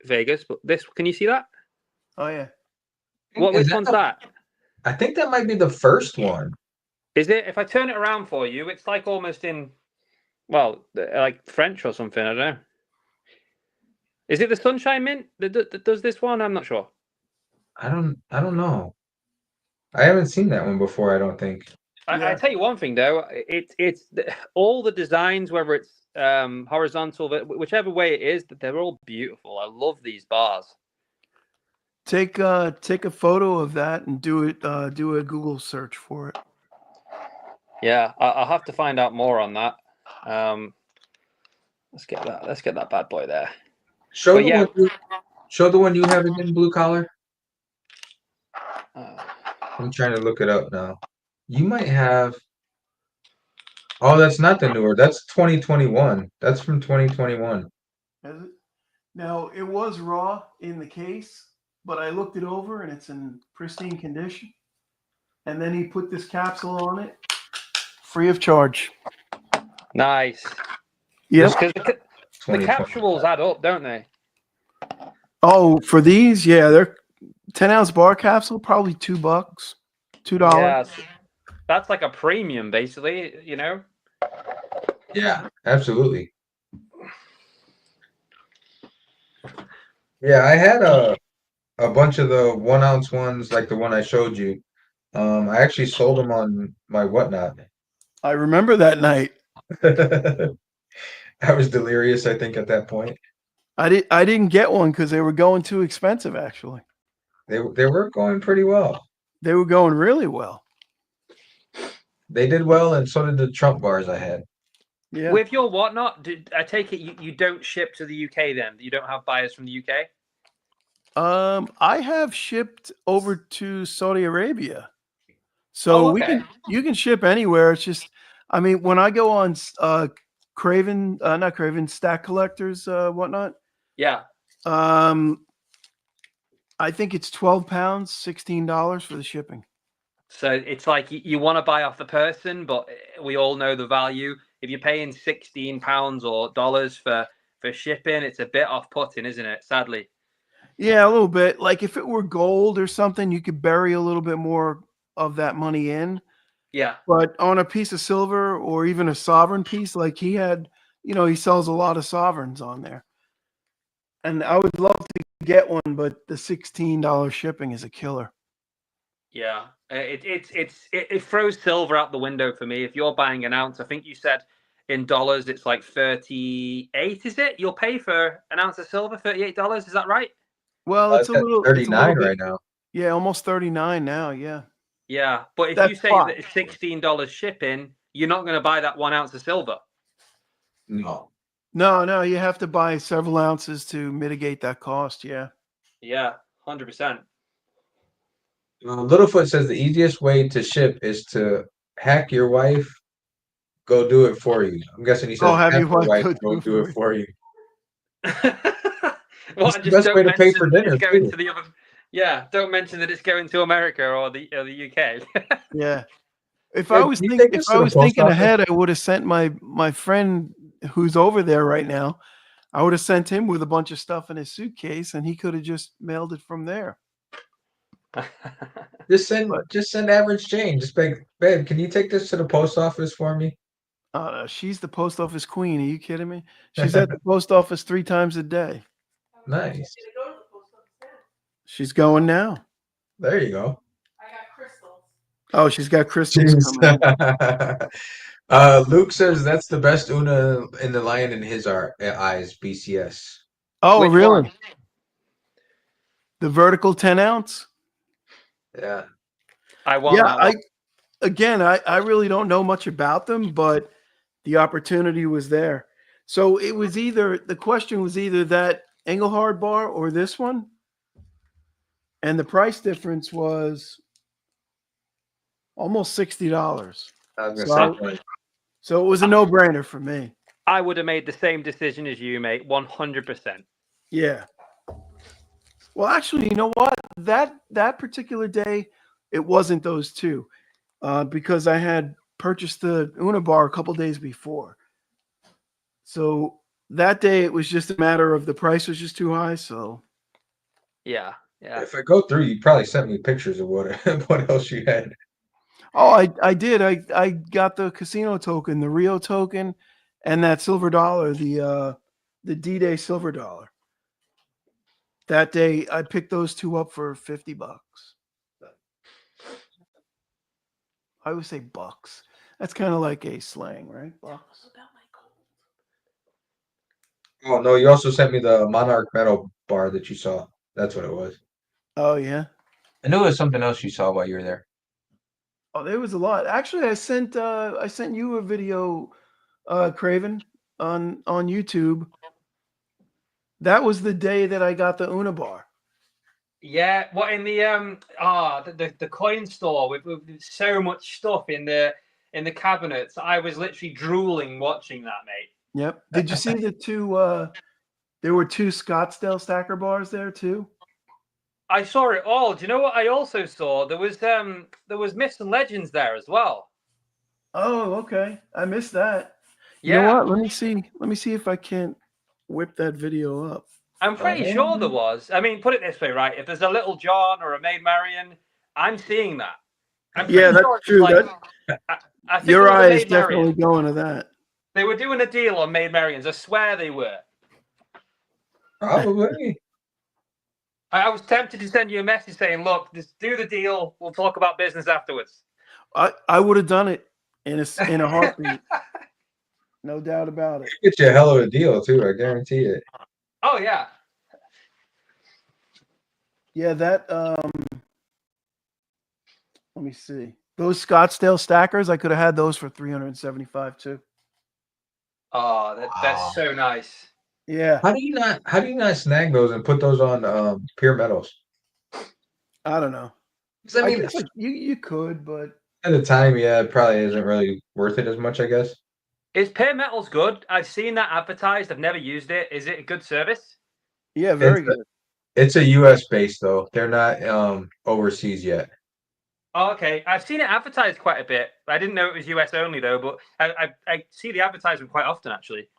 Vegas. But this, can you see that? Oh yeah. Which one's that? I think that might be the first one. Is it? If I turn it around for you, it's like almost in, well, like French or something. I don't know. Is it the Sunshine Mint that does this one? I'm not sure. I don't know. I haven't seen that one before. I don't think. I Yeah. tell you one thing though, all the designs, whether it's horizontal, whichever way it is, that they're all beautiful. I love these bars. Take a photo of that and do a Google search for it. Yeah, I'll have to find out more on that. Let's get that. Let's get that bad boy there. Show But the yeah. one. Show the one you have again, blue collar. I'm trying to look it up now. You might have. Oh, that's not the newer. That's 2021. That's from 2021. Has it? Now it was raw in the case, but I looked it over and it's in pristine condition. And then he put this capsule on it, free of charge. Nice. Yep. Because the 2020. capsules add up, don't they? Oh, for these, yeah, they're 10-ounce bar capsule, probably $2, $2. Yeah, that's like a premium, basically. You know. Yeah, absolutely. Yeah, I had a bunch of the 1 ounce ones, like the one I showed you. I actually sold them on my Whatnot. I remember that night. I was delirious, I think, at that point. I didn't get one because they were going too expensive. Actually, They were going pretty well. they were going really well. They did well, and so did the Trump bars I had. Yeah. With your Whatnot, I take it you don't ship to the UK then? You don't have buyers from the UK? I have shipped over to Saudi Arabia, so Oh, okay. you can ship anywhere. It's just, I mean, when I go on Craven, not Craven, Stack Collectors, Whatnot. Yeah. I think it's 12 pounds, $16 for the shipping. So it's like you want to buy off the person, but we all know the value. If you're paying £16 or dollars for shipping, it's a bit off-putting, isn't it? Sadly. Yeah, a little bit. Like if it were gold or something, you could bury a little bit more of that money in. Yeah. But on a piece of silver or even a sovereign piece, like he had, he sells a lot of sovereigns on there. And I would love to get one, but the $16 shipping is a killer. Yeah. It throws silver out the window for me. If you're buying an ounce, I think you said in dollars it's like 38, is it? You'll pay for an ounce of silver, $38, is that right? Well, it's a little 39 bit, right now. Yeah, almost 39 now, yeah. Yeah, but if That's you say fine. that it's $16 shipping, you're not going to buy that 1 ounce of silver. No. No, you have to buy several ounces to mitigate that cost, yeah. Yeah, 100%. Littlefoot says the easiest way to ship is to hack your wife, go do it for you. I'm guessing he says have your wife go do it for you. Well, It's and the just best way don't to pay mention for that dinner, it's going too. to the other. Yeah, don't mention that it's going to America or the UK. Yeah. If Hey, I was can you take this to the post thinking office? ahead, I would have sent my friend who's over there right now. I would have sent him with a bunch of stuff in his suitcase, and he could have just mailed it from there. Just send average change. Just like, babe, can you take this to the post office for me? She's the post office queen. Are you kidding me? She's at the post office 3 times a day. Nice. She's going now. There you go. I got crystals. Oh, she's got crystals coming in. Luke says that's the best Una in the lion in his eyes, BCS. Oh, Which really? one? The vertical 10-ounce? Yeah. I want Yeah, that one. I really don't know much about them, but the opportunity was there. So the question was either that Engelhard bar or this one. And the price difference was almost $60. I was gonna say, So it was a no-brainer for me. I would have made the same decision as you, mate. 100%. Yeah. Well, actually, you know what? That particular day, it wasn't those two, because I had purchased the Una bar a couple days before. So that day, it was just a matter of the price was just too high. So Yeah. if I go through, you probably sent me pictures of what what else you had. Oh, I did. I got the casino token, the Rio token, and that silver dollar, the D-Day silver dollar. That day, I picked those two up for $50. I always say bucks. That's kind of like a slang, right? Bucks. About my cold. Oh no, you also sent me the Monarch Metal bar that you saw. That's what it was. Oh yeah. I knew it was something else you saw while you were there. Oh, there was a lot. Actually, I sent you a video, Craven, on YouTube. That was the day that I got the Una bar. Yeah, what in the the coin store with so much stuff in the cabinets. I was literally drooling watching that, mate. Yep. Did you see the two? There were two Scottsdale stacker bars there too. I saw it all. Do you know what I also saw? There was Myths and Legends there as well. Oh, okay. I missed that. You Yeah, know what? Let me see. Let me see if I can't whip that video up. I'm pretty sure there was. I mean, put it this way, right? If there's a Little John or a Maid Marian, I'm seeing that. I'm pretty Yeah, that's sure it was true. Like, I think Your it was a eye is Maid Marian. definitely going to that. They were doing a deal on Maid Marians. I swear they were. Probably. I was tempted to send you a message saying, "Look, just do the deal. We'll talk about business afterwards." I would have done it in a heartbeat. No doubt about it. Get you a hell of a deal too. I guarantee it. Oh yeah. Yeah, that let me see. Those Scottsdale stackers, I could have had those for 375 too. Oh, that's so nice. Yeah. How do you not snag those and put those on Pure Metals? I don't know. 'Cause I I mean, guess you could, but at the time, yeah, it probably isn't really worth it as much, I guess. Is Pay Metals good? I've seen that advertised. I've never used it. Is it a good service? yeah, very It's good. It's a US base though. They're not overseas yet. Oh, okay. I've seen it advertised quite a bit. I didn't know it was US only though, but I see the advertisement quite often actually.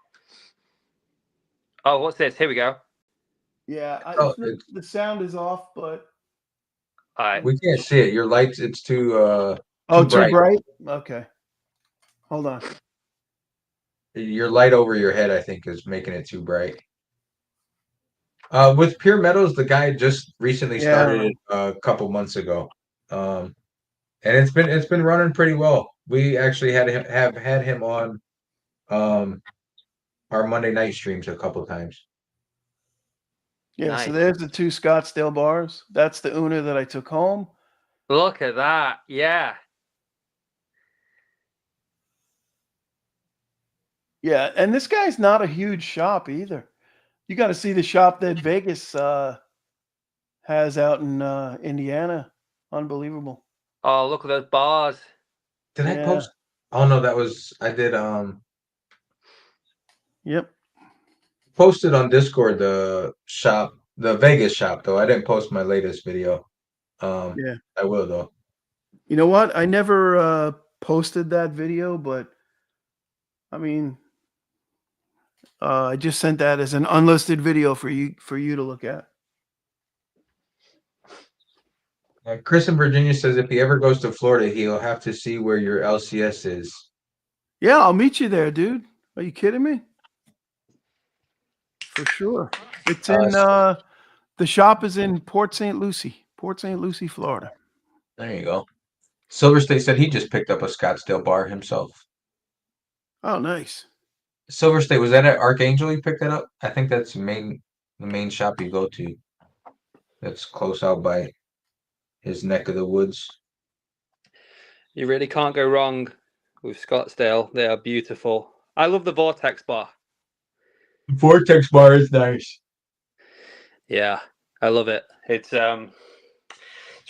Oh, what's this? Here we go. Yeah, Oh, the sound is off, but All right. we can't see it. Your lights, it's too too bright. bright. Okay, hold on. Your light over your head, I think, is making it too bright. With Pure Metals, the guy just recently started it a couple months ago, and it's been running pretty well. We actually have had him on our Monday night streams a couple times. Yeah, Nice. so there's the two Scottsdale bars. That's the Una that I took home. Look at that. Yeah. Yeah, and this guy's not a huge shop either. You got to see the shop that Vegas has out in Indiana. Unbelievable. Oh, look at those bars. Did I Yeah. post? Oh no, I did Yep. posted on Discord the Vegas shop though. I didn't post my latest video. Yeah. I will though. You know what? I never posted that video, but I mean, I just sent that as an unlisted video for you to look at. Chris in Virginia says if he ever goes to Florida, he'll have to see where your LCS is. Yeah, I'll meet you there, dude. Are you kidding me? For sure. It's in the shop is in Port St. Lucie, Florida. There you go. Silver State said he just picked up a Scottsdale bar himself. Oh, nice. Silver State, was that at Archangel you picked that up? I think that's the main shop you go to. That's close out by his neck of the woods. You really can't go wrong with Scottsdale. They are beautiful. I love the Vortex bar. Vortex bar is nice. Yeah, I love it. It's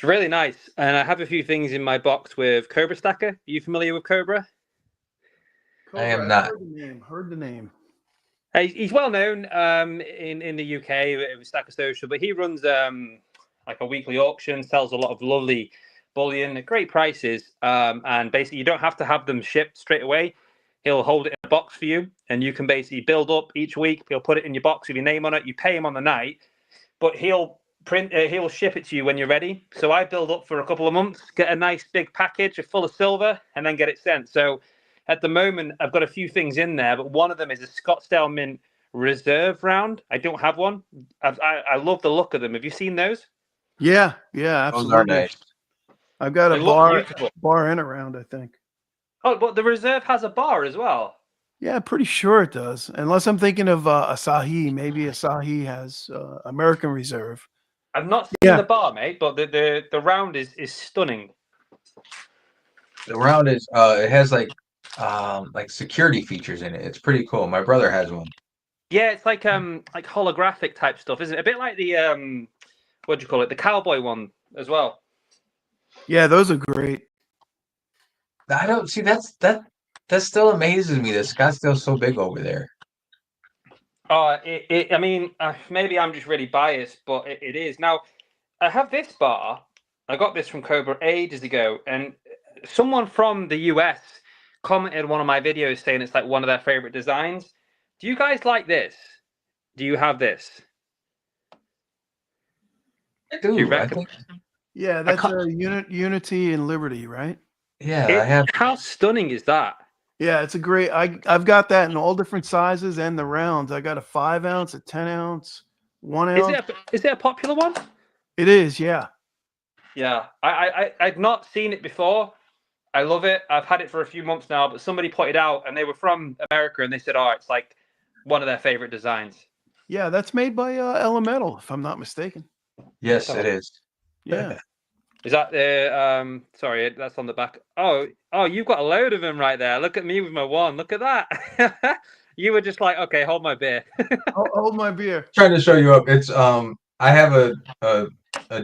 really nice. And I have a few things in my box with Cobra Stacker. Are you familiar with Cobra? I am not. Heard the name. He's well known in the UK with Stacker Social, but he runs like a weekly auction, sells a lot of lovely bullion at great prices. And basically you don't have to have them shipped straight away. He'll hold it in a box for you, and you can basically build up each week. He'll put it in your box with your name on it. You pay him on the night, but he'll ship it to you when you're ready. So I build up for a couple of months, get a nice big package full of silver, and then get it sent. So at the moment, I've got a few things in there, but one of them is a Scottsdale Mint Reserve round. I don't have one. I love the look of them. Have you seen those? Yeah, absolutely. Those are nice. I've got They a look beautiful. bar and a round, I think. Oh, but the Reserve has a bar as well. Yeah, pretty sure it does. Unless I'm thinking of Asahi. Maybe Asahi has American Reserve. I've not seen Yeah. the bar, mate, but the round is stunning. The round is it has like security features in it. It's pretty cool. My brother has one. Yeah, it's like holographic type stuff, isn't it? A bit like the what do you call it? The cowboy one as well. Yeah, those are great. I don't see that still amazes me that Scottsdale's so big over there. I mean, maybe I'm just really biased, but it is. Now, I have this bar. I got this from Cobra ages ago, and someone from the US commented on one of my videos saying it's like one of their favorite designs. Do you guys like this? Do you have this? I Do you do. I reckon? think Yeah, that's Unity and Liberty, right? yeah, I have. How stunning is that? Yeah, it's a great. I've got that in all different sizes and the rounds. I got a 5 ounce, a 10 ounce, 1 ounce. Is it a popular one? It is, yeah. Yeah, I'd not seen it before. I love it. I've had it for a few months now, but somebody put it out, and they were from America, and they said, "Oh, it's like one of their favorite designs." Yeah, that's made by Elemental, if I'm not mistaken. Yes, it is. Yeah. Is that the sorry, that's on the back. Oh, you've got a load of them right there. Look at me with my one. Look at that. You were just like, okay, hold my beer. Hold my beer. Trying to show you up. It's I have a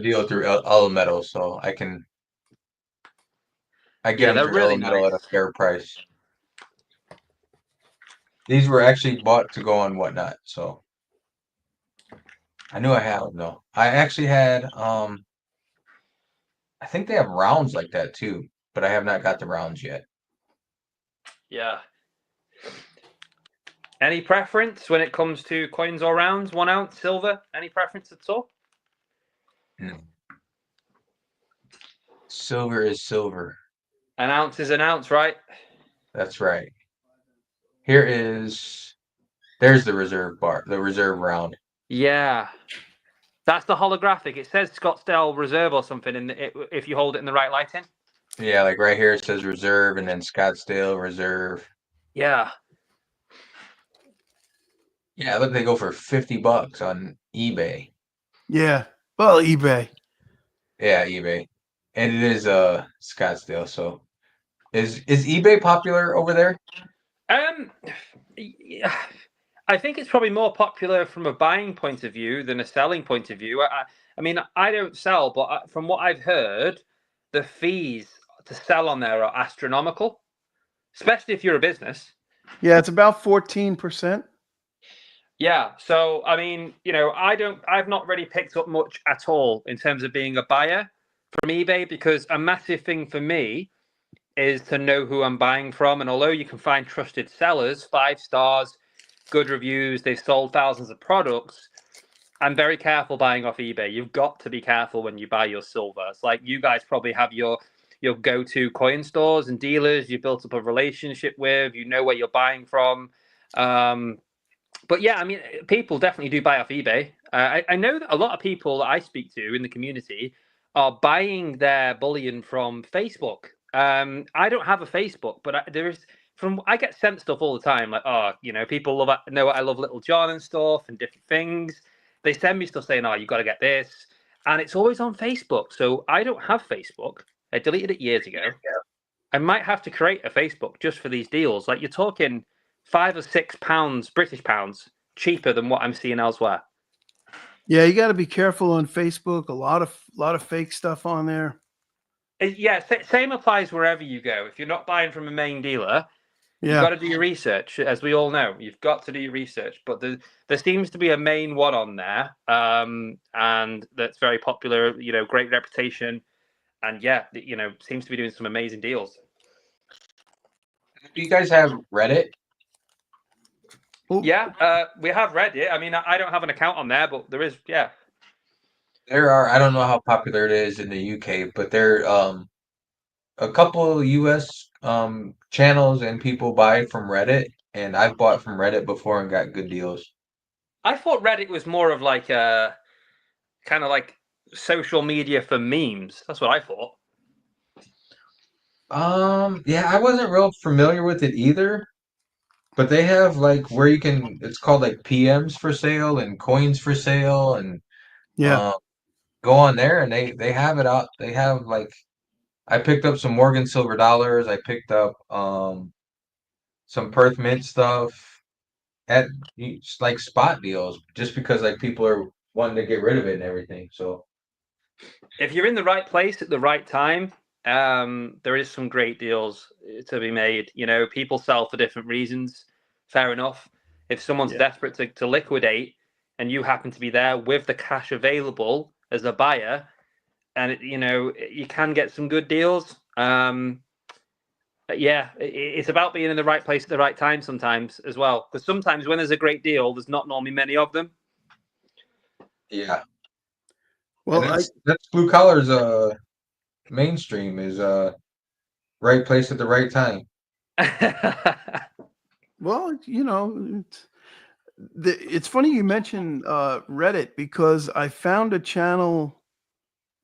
deal through Elemental, so I get Yeah, them they're through really Elemental nice. at a fair price. These were actually bought to go on Whatnot, so I knew I had them though. I actually had I think they have rounds like that too, but I have not got the rounds yet. Yeah. Any preference when it comes to coins or rounds? 1 ounce silver? Any preference at all? No. Silver is silver. An ounce is an ounce, right? That's right. There's the reserve bar, the reserve round. Yeah. That's the holographic. It says Scottsdale Reserve or something if you hold it in the right lighting. Yeah, like right here it says reserve and then Scottsdale Reserve. Yeah. Yeah, look, they go for $50 on eBay. Yeah. Well, eBay. Yeah, eBay. And it is Scottsdale, so is eBay popular over there? Yeah, I think it's probably more popular from a buying point of view than a selling point of view. I mean, I don't sell, but from what I've heard, the fees to sell on there are astronomical, especially if you're a business. Yeah, it's about 14%. Yeah, so I mean, I've not really picked up much at all in terms of being a buyer from eBay, because a massive thing for me is to know who I'm buying from. And although you can find trusted sellers, 5 stars, good reviews, they've sold thousands of products, I'm very careful buying off eBay. You've got to be careful when you buy your silver. It's like you guys probably have your go-to coin stores and dealers you built up a relationship with, you know where you're buying from. But yeah, I mean, people definitely do buy off eBay. I know that a lot of people that I speak to in the community are buying their bullion from Facebook. I don't have a Facebook, but I get sent stuff all the time. Like, people know I love Little John and stuff and different things. They send me stuff saying, "Oh, you got to get this," and it's always on Facebook. So I don't have Facebook. I deleted it years ago. I might have to create a Facebook just for these deals. Like, you're talking £5 or £6 British pounds cheaper than what I'm seeing elsewhere. Yeah, you got to be careful on Facebook. A lot of fake stuff on there. Yeah, same applies wherever you go. If you're not buying from a main dealer, you've got to do your research, as we all know. You've got to do your research. But there seems to be a main one on there, and that's very popular. Great reputation, and yeah, seems to be doing some amazing deals. Do you guys have Reddit? Yeah, we have Reddit. I mean, I don't have an account on there, but there is. Yeah, There are. I don't know how popular it is in the UK, but there a couple US channels and people buy from Reddit, and I've bought from Reddit before and got good deals. I thought Reddit was more of like a kind of like social media for memes. That's what I thought. Yeah, I wasn't real familiar with it either, but they have like where you can. It's called like PMs for sale and coins for sale, and Yeah. um, go on there and they have it out. They have like I picked up some Morgan silver dollars. I picked up some Perth Mint stuff at like spot deals just because like people are wanting to get rid of it and everything. So If you're in the right place at the right time, there is some great deals to be made. You know, people sell for different reasons. Fair enough. If someone's Yeah. desperate to liquidate and you happen to be there with the cash available as a buyer, and you know you can get some good deals. Yeah, it's about being in the right place at the right time sometimes as well. Because sometimes when there's a great deal, there's not normally many of them. yeah, and Well, that's blue collars mainstream is right place at the right time. well, it's funny you mentioned Reddit because I found a channel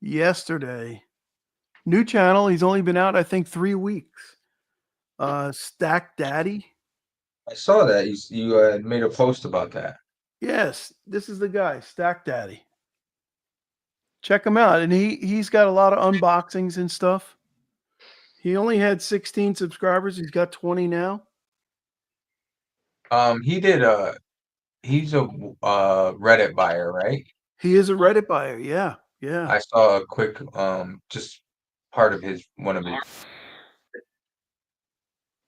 yesterday. New channel. He's only been out, I think, 3 weeks. Stack Daddy. I saw that you made a post about that. Yes, this is the guy, Stack Daddy. Check him out, and he's got a lot of unboxings and stuff. He only had 16 subscribers. He's got 20 now. He did he's a Reddit buyer, right? He is a Reddit buyer. Yeah, yeah. I saw a quick just part of his one of his.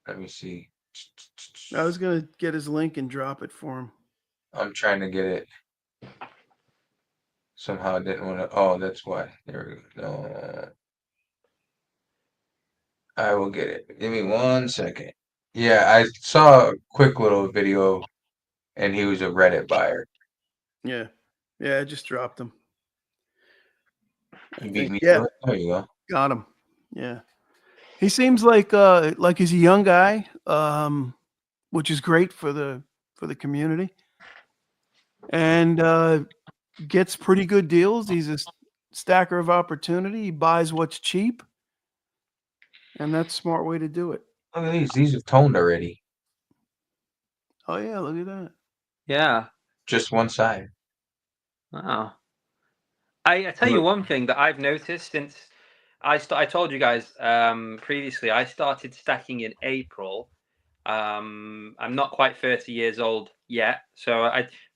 Let me see. I was gonna get his link and drop it for him. I'm trying to get it. Somehow I didn't want to. Oh, that's why. There we go. No, I will get it. Give me 1 second. Yeah, I saw a quick little video, and he was a Reddit buyer. Yeah, yeah. I just dropped him. He beat me Yeah, to it. There you go. got him. Yeah, he seems like he's a young guy, which is great for the community, and gets pretty good deals. He's a stacker of opportunity. He buys what's cheap, and that's a smart way to do it. Look at these. These are toned already. Oh yeah, look at that. Yeah. Just one side. Wow. I tell you one thing that I've noticed since I told you guys previously, I started stacking in April. I'm not quite 30 years old yet, so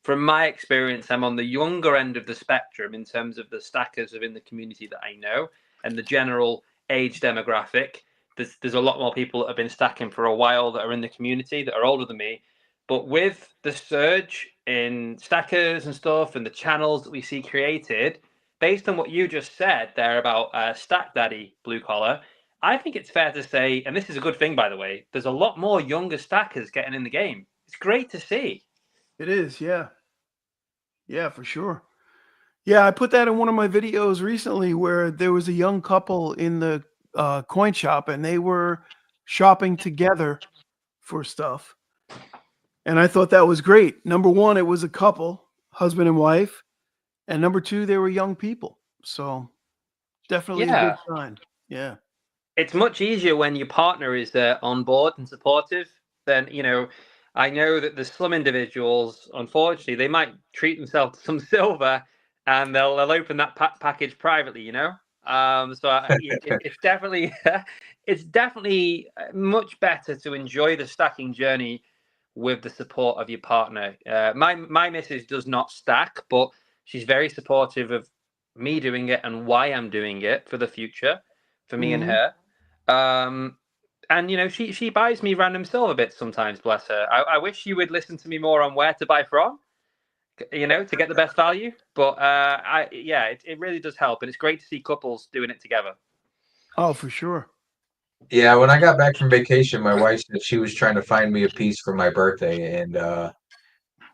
from my experience, I'm on the younger end of the spectrum in terms of the stackers within the community that I know and the general age demographic. There's a lot more people that have been stacking for a while that are in the community that are older than me. But with the surge in stackers and stuff and the channels that we see created, based on what you just said there about Stack Daddy Blue Collar, I think it's fair to say, and this is a good thing, by the way, there's a lot more younger stackers getting in the game. It's great to see. It is, yeah. Yeah, for sure. Yeah, I put that in one of my videos recently where there was a young couple in the coin shop and they were shopping together for stuff. And I thought that was great. Number one, it was a couple, husband and wife. And number two, they were young people. So definitely a good sign. Yeah. It's much easier when your partner is on board and supportive. Then, you know, I know that the slum individuals, unfortunately, they might treat themselves to some silver and they'll open that package privately, you know? It's definitely it's definitely much better to enjoy the stacking journey with the support of your partner. My missus does not stack, but she's very supportive of me doing it and why I'm doing it for the future, for me and her. And you know, she buys me random silver bits sometimes. Bless her. I wish she would listen to me more on where to buy from, you know, to get the best value. But it really does help, and it's great to see couples doing it together. Oh, for sure. Yeah, when I got back from vacation, my wife said she was trying to find me a piece for my birthday, and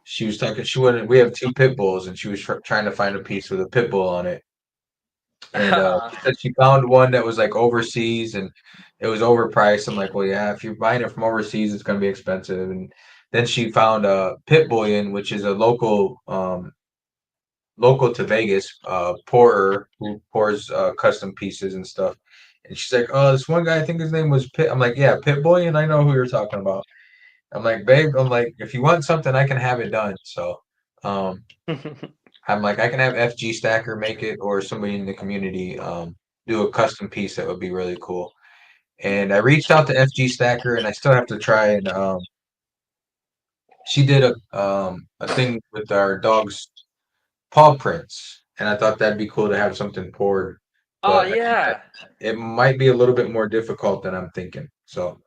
she was talking. She wouldn't. We have 2 pit bulls, and she was trying to find a piece with a pit bull on it. And she said she found one that was like overseas, and it was overpriced. I'm like, well, yeah, if you're buying it from overseas, it's going to be expensive. And then she found a Pit Bullion, which is a local to Vegas pourer who pours custom pieces and stuff. And she's like, "Oh, this one guy, I think his name was Pit." I'm like, "Yeah, Pit Boy," and I know who you're talking about. I'm like, "Babe," I'm like, "if you want something, I can have it done." So, um, I'm like, I can have FG Stacker make it, or somebody in the community do a custom piece that would be really cool. And I reached out to FG Stacker, and I still have to try and she did a thing with our dog's paw prints, and I thought that'd be cool to have something poured, Oh but I think yeah. it might be a little bit more difficult than I'm thinking. So,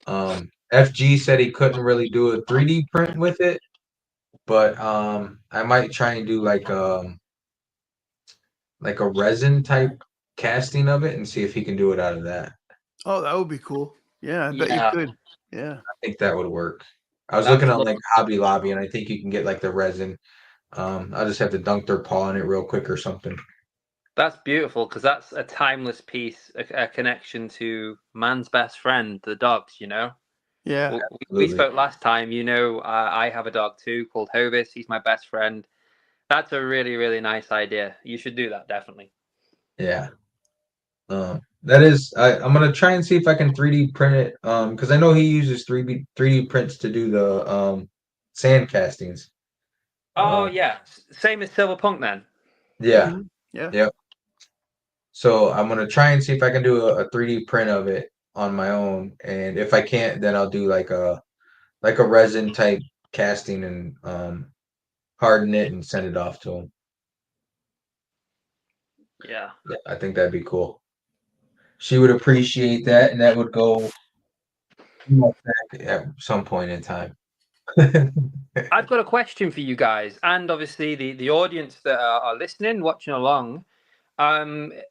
FG said he couldn't really do a 3D print with it, but I might try and do like a resin type casting of it and see if he can do it out of that. Oh, that would be cool. Yeah, I bet you Yeah. could. Yeah. I think that would work. I was That's looking on lo- like Hobby Lobby, and I think you can get like the resin. I'll just have to dunk their paw in it real quick or something. that's beautiful because that's a timeless piece, a connection to man's best friend, the dogs. You know. Yeah. Well, we Absolutely. spoke last time. You know, I have a dog too called Hovis. He's my best friend. That's a really, really nice idea. You should do that, definitely. Yeah. That is, I'm gonna try and see if I can 3D print it. Because I know he uses 3D prints to do the sand castings. Oh, Um, yeah. Same as Silverpunk then. yeah. Mhm. Yeah. Yep. So I'm gonna try and see if I can do a 3D print of it on my own, and if I can't, then I'll do like a resin type casting and harden it and send it off to him. Yeah. Yeah, I think that'd be cool. She would appreciate that, and that would go back at some point in time. I've got a question for you guys, and obviously the audience that are listening, watching along.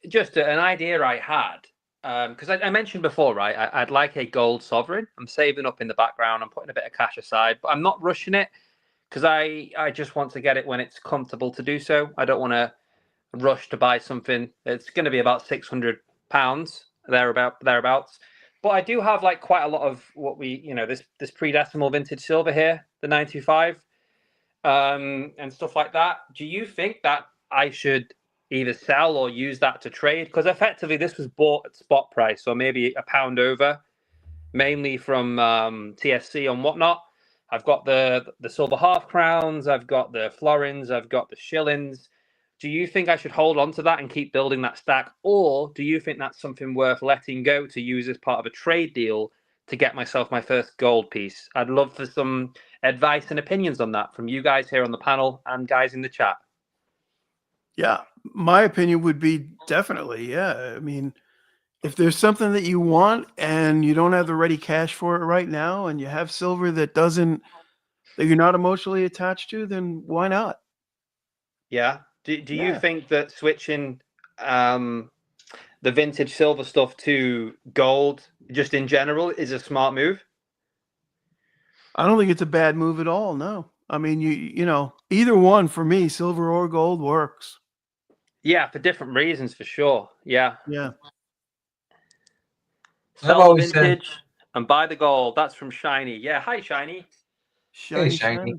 Just an idea I had, because I mentioned before, right? I'd like a gold sovereign. I'm saving up in the background. I'm putting a bit of cash aside, but I'm not rushing it because I just want to get it when it's comfortable to do so. I don't want to rush to buy something. It's going to be about £600 thereabouts. But I do have like quite a lot of what this pre-decimal vintage silver here, the 925, and stuff like that. Do you think that I should either sell or use that to trade? Because effectively this was bought at spot price, so maybe a pound over, mainly from TSC and whatnot. I've got the silver half crowns, I've got the florins, I've got the shillings. Do you think I should hold on to that and keep building that stack, or do you think that's something worth letting go to use as part of a trade deal to get myself my first gold piece? I'd love for some advice and opinions on that from you guys here on the panel and guys in the chat. Yeah. My opinion would be definitely. Yeah. I mean, if there's something that you want and you don't have the ready cash for it right now, and you have silver that you're not emotionally attached to, then why not? Yeah. Do you Yeah. think that switching the vintage silver stuff to gold, just in general, is a smart move? I don't think it's a bad move at all. No. I mean, either one for me, silver or gold works. Yeah, for different reasons, for sure. Yeah. Yeah. I've Sell the always said, vintage and buy the gold. That's from Shiny. Yeah. Hi, Shiny. "Hey, Shiny, shiny." shiny.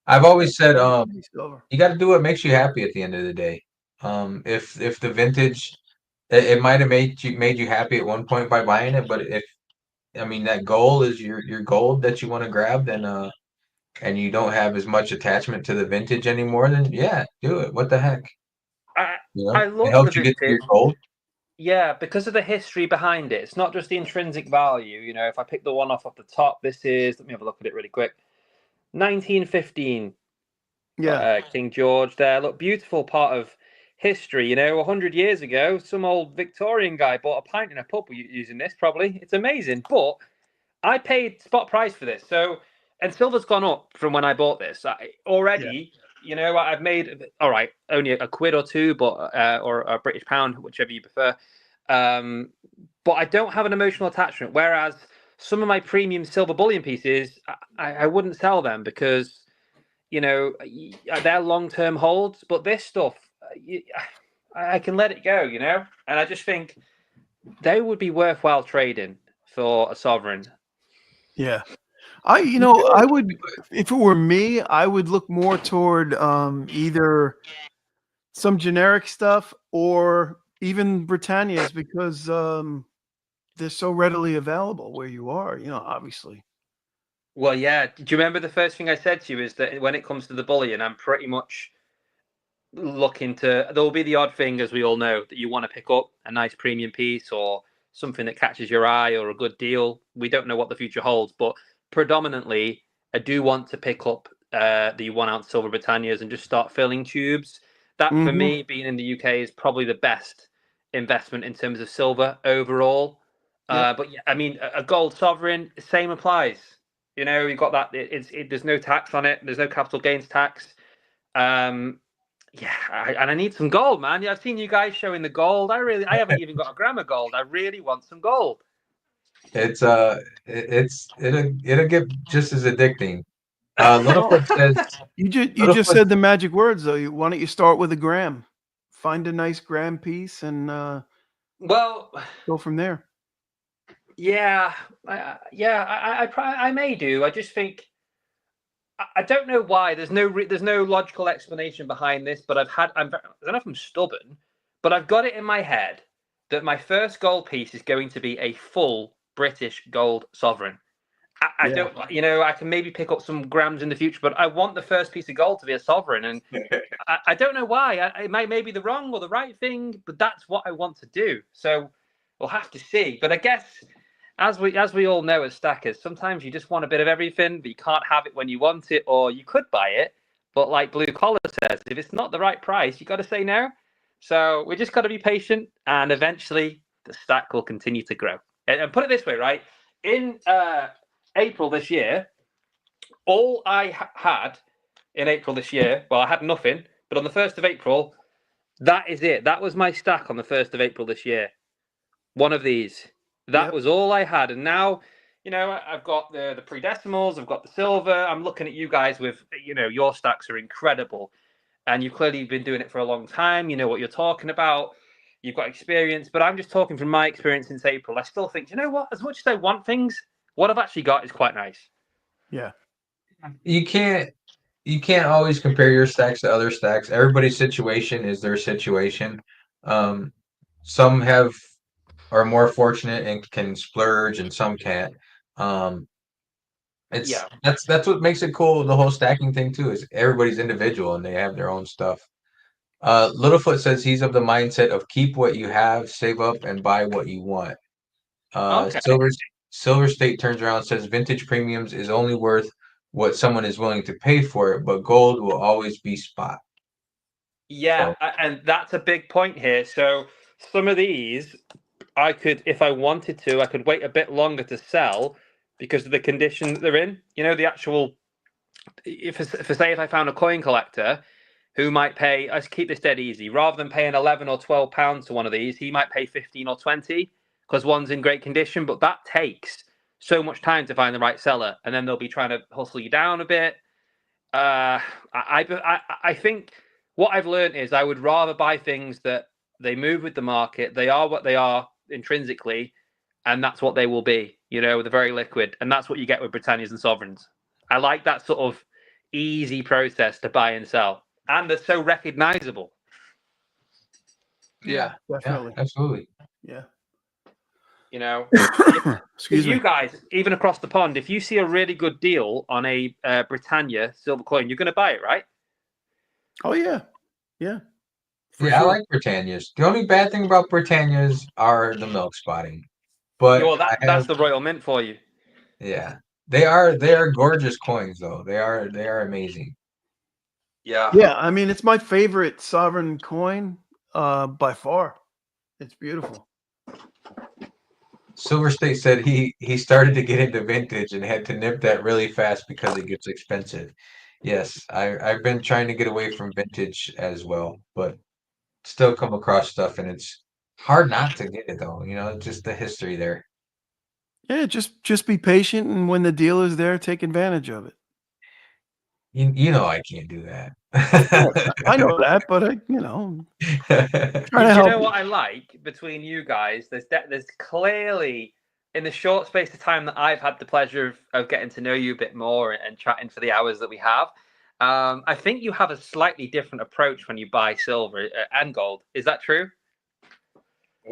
I've always said, Shiny silver. you got to do what makes you happy at the end of the day. If the vintage, it might have made you happy at one point by buying it, but if I mean that goal is your gold that you want to grab, then and you don't have as much attachment to the vintage anymore, then yeah, do it. What the heck? I You know, I it love the helps you get to your vintage. gold. Yeah, because of the history behind it. It's not just the intrinsic value. You know, if I pick the one off the top, this is, let me have a look at it really quick. 1915, Yeah. King George there. Look, beautiful part of history. You know, 100 years ago, some old Victorian guy bought a pint in a pub using this, probably. It's amazing. But I paid spot price for this. So, and silver's gone up from when I bought this. Already, you know, I've made, all right, only a quid or two, but or a British pound, whichever you prefer. But I don't have an emotional attachment. Whereas some of my premium silver bullion pieces, I wouldn't sell them because, you know, they're long-term holds. But this stuff, I can let it go, you know. And I just think they would be worthwhile trading for a sovereign. Yeah. I would, if it were me, I would look more toward either some generic stuff or even Britannia's, because they're so readily available where you are, obviously. Well, yeah. Do you remember the first thing I said to you is that when it comes to the bullion, I'm pretty much looking to. There will be the odd thing, as we all know, that you want to pick up a nice premium piece or something that catches your eye or a good deal. We don't know what the future holds, but predominantly, I do want to pick up the 1 ounce silver Britannias and just start filling tubes. That, for Mhm. me, being in the UK, is probably the best investment in terms of silver overall. Yep. But yeah, I mean, a gold sovereign, same applies. You've got that. There's no tax on it. There's no capital gains tax. Yeah, and I need some gold, man. Yeah, I've seen you guys showing the gold. I haven't even got a gram of gold. I really want some gold. It'll get just as addicting. Littlefoot says You just Littlefoot said the magic words though. Why don't you start with a gram? Find a nice gram piece and Well, go from there. yeah, I may do. I just think I don't know why. There's no logical explanation behind this. But I don't know if I'm stubborn, but I've got it in my head that my first gold piece is going to be a full British gold sovereign. I Yeah. don't, I can maybe pick up some grams in the future, but I want the first piece of gold to be a sovereign, and I don't know why. It may be the wrong or the right thing, but that's what I want to do. So we'll have to see. But I guess as we all know as stackers, sometimes you just want a bit of everything, but you can't have it when you want it, or you could buy it, but like Blue Collar says, if it's not the right price, you got to say no. So we just got to be patient, and eventually the stack will continue to grow. And put it this way, right? In April this year, all I had in April this year, well, I had nothing, but on the 1st of April, that is it. That was my stack on the 1st of April this year. One of these. That Yep. was all I had. And now, I've got the pre-decimals, I've got the silver. I'm looking at you guys with, your stacks are incredible. And you've clearly been doing it for a long time. You know what you're talking about. You've got experience. But I'm just talking from my experience since April. I still think, you know what? As much as I want things, what I've actually got is quite nice. Yeah. you can't always compare your stacks to other stacks. Everybody's situation is their situation. Some are more fortunate and can splurge, and some can't. Um, Yeah. that's what makes it cool. The whole stacking thing too is everybody's individual and they have their own stuff. Littlefoot says he's of the mindset of keep what you have, save up, and buy what you want. Okay. Silver State turns around and says vintage premiums is only worth what someone is willing to pay for it, but gold will always be spot. Yeah, So, and that's a big point here. So some of these, I could, if I wanted to, I could wait a bit longer to sell because of the condition that they're in. The actual. If I found a coin collector who might pay, let's keep this dead easy, rather than paying £11 or £12 to one of these, he might pay 15 or 20 because one's in great condition. But that takes so much time to find the right seller, and then they'll be trying to hustle you down a bit. I think what I've learned is I would rather buy things that they move with the market. They are what they are intrinsically, and that's what they will be. They're very liquid, and that's what you get with Britannias and sovereigns. I like that sort of easy process to buy and sell, and they're so recognizable. Yeah, yeah, definitely. absolutely. Yeah. Excuse me. You guys, even across the pond, if you see a really good deal on a Britannia silver coin, you're going to buy it, right? Oh yeah. Yeah. For Yeah, I sure. like Britannias. The only bad thing about Britannias are the milk spotting. But Well, that's the Royal Mint for you. yeah. They are gorgeous coins though. They are amazing. Yeah. Yeah, I mean it's my favorite sovereign coin by far. It's beautiful. Silver State said he started to get into vintage and had to nip that really fast because it gets expensive. Yes, I've been trying to get away from vintage as well, but still come across stuff and it's hard not to get it though, just the history there. Yeah, just be patient, and when the deal is there, take advantage of it. You know I can't do that. I know that, but trying to You help. know what I like between you guys? There's clearly, in the short space of time that I've had the pleasure of getting to know you a bit more and chatting for the hours that we have, I think you have a slightly different approach when you buy silver and gold. Is that true?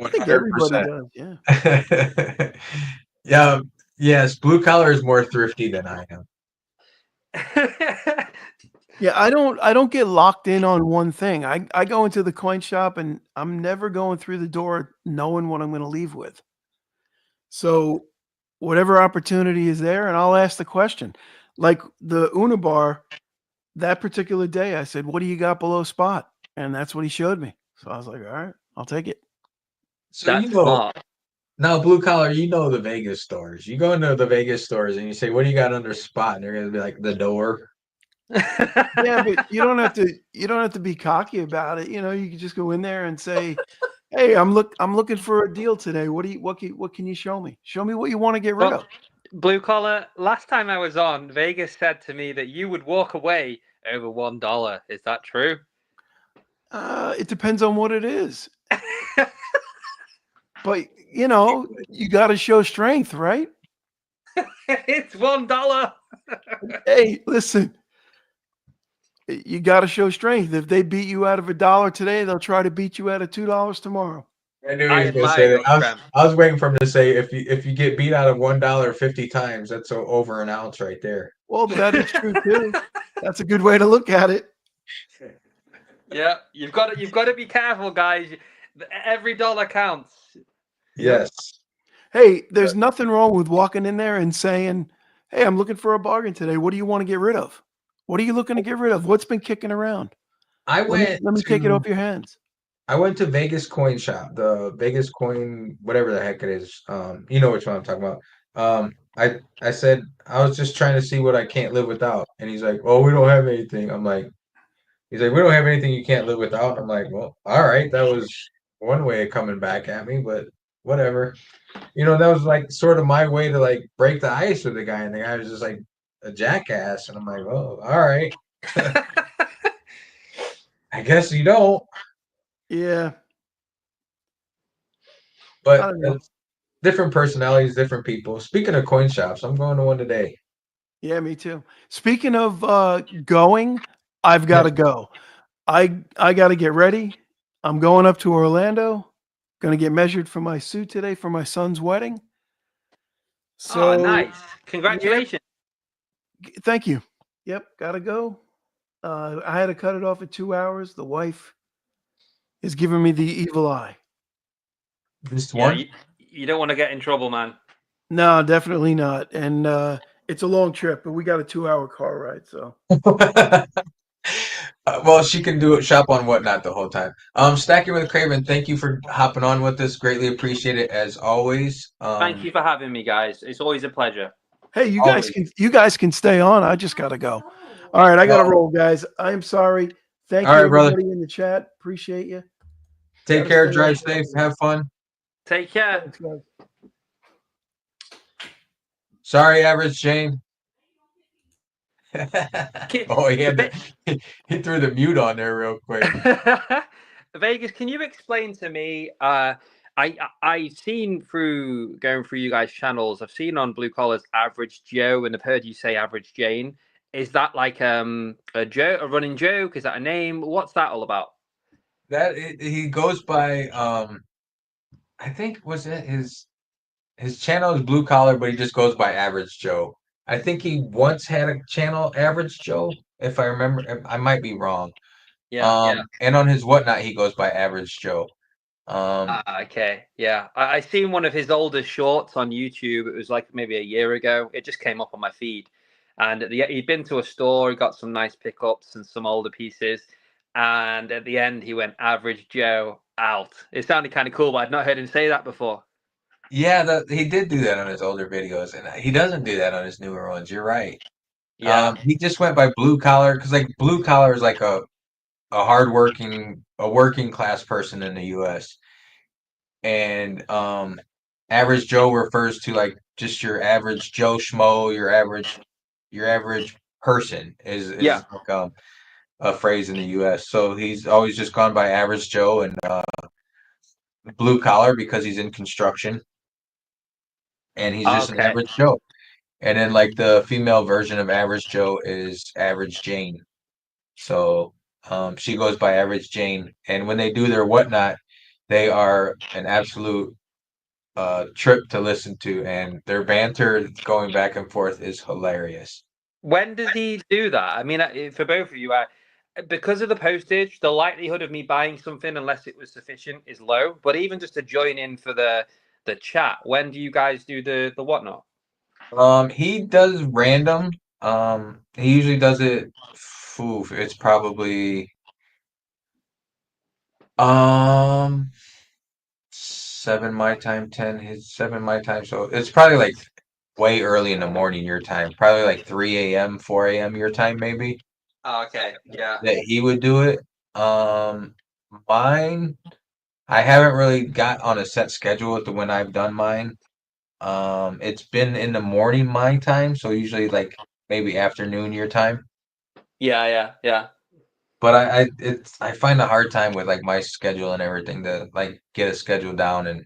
I think everybody does. Yeah. 100%. Yeah. Yes. Blue collar is more thrifty than I am. Yeah, I don't get locked in on one thing. I go into the coin shop and I'm never going through the door knowing what I'm going to leave with. So whatever opportunity is there, and I'll ask the question. Like the Una bar, that particular day, I said, "What do you got below spot?" And that's what he showed me. So I was like, "All right, I'll take it." So That's you know, smart. now blue collar, you know the Vegas stores. You go into the Vegas stores and you say, "What do you got under spot?" And they're gonna be like, "The door." Yeah, but you don't have to be cocky about it. You know, you can just go in there and say, "Hey, I'm looking for a deal today. What can you show me? Show me what you want to get rid Well, of." Blue collar. Last time I was on, Vegas said to me that you would walk away over $1. Is that true? It depends on what it is. But, you know, you gotta show strength, right? It's $1. Hey, listen, you gotta show strength. If they beat you out of $1 today, they'll try to beat you out of $2 tomorrow. I knew he I was gonna admire say that. your I was strength. I was waiting for him to say if you get beat out of $1 50 times, that's over an ounce right there. Well, that is true too. That's a good way to look at it. Yeah, you've got to be careful, guys. Every dollar counts. Yep. Yes. Hey, there's nothing wrong with walking in there and saying, "Hey, I'm looking for a bargain today. What do you want to get rid of? What are you looking to get rid of? What's been kicking around? I Let me take it off your hands." I went to Vegas Coin Shop, the Vegas Coin, whatever the heck it is. You know which one I'm talking about. I said I was just trying to see what I can't live without, and he's like, "Oh, we don't have anything." He's like, "We don't have anything you can't live without." I'm like, "Well, all right, that was one way of coming back at me, but whatever." You know, that was like sort of my way to like break the ice with the guy, and the guy was just like a jackass, and I'm like, "Oh, all right, I guess you don't." Yeah, I But don't know. different personalities, different people. Speaking of coin shops, I'm going to one today. Yeah, me too. Speaking of going, I've got Yeah. to go. I got to get ready. I'm going up to Orlando. Going to get measured for my suit today for my son's wedding. Oh, So, nice! Congratulations. thank you. Yep, got to go. I had to cut it off at 2 hours. The wife is giving me the evil eye. Just Yeah, one? you don't want to get in trouble, man. No, definitely not. And it's a long trip, but we got a 2-hour car ride. So, Well, she can do it, shop on Whatnot the whole time. Stacking with Craven, thank you for hopping on with us. Greatly appreciate it as always. Thank you for having me, guys. It's always a pleasure. hey, Always. you guys can stay on. I just got to go. All right, I got to No. roll, guys. I'm sorry. Thank All you, right, brother. everybody in the chat. Appreciate you. Take Gotta care, stay drive on. safe, have fun. Take care. Thanks, guys. Sorry, Average Jane. Oh, he threw the mute on there real quick. Vegas, can you explain to me? I've seen going through you guys' channels. I've seen on Blue Collar's Average Joe, and I've heard you say Average Jane. Is that like a running joke? Is that a name? What's that all about? He goes by I think was it his channel is Blue Collar, but he just goes by Average Joe. I think he once had a channel Average Joe, if I remember. I might be wrong. Yeah. And on his Whatnot, he goes by Average Joe. Okay. Yeah. I seen one of his older shorts on YouTube. It was like maybe a year ago. It just came up on my feed. And he'd been to a store, he got some nice pickups and some older pieces. And at the end, he went Average Joe out. It sounded kind of cool, but I'd not heard him say that before. Yeah, he did do that on his older videos, and he doesn't do that on his newer ones. You're right. Yeah. He just went by Blue Collar because like Blue Collar is like a working class person in the U.S. And Average Joe refers to like just your average Joe Schmo, your average person is Yeah. like a phrase in the U.S. So he's always just gone by Average Joe and Blue Collar because he's in construction and he's just an Okay. average Joe. And then like the female version of Average Joe is Average Jane. So she goes by Average Jane. And when they do their Whatnot, they are an absolute trip to listen to, and their banter going back and forth is hilarious. When does he do that? I mean, for both of you, because of the postage, the likelihood of me buying something, unless it was sufficient, is low. But even just to join in for the chat, when do you guys do the whatnot? He does random. He usually does it. It's probably 7 my time, 10 his 7 my time. So it's probably like way early in the morning your time. Probably like 3 a.m., 4 a.m. your time maybe Oh, okay, yeah. that he would do it. Mine, I haven't really got on a set schedule with when I've done mine. It's been in the morning my time, so usually like maybe afternoon your time. Yeah. But I find a hard time with like my schedule and everything to like get a schedule down, and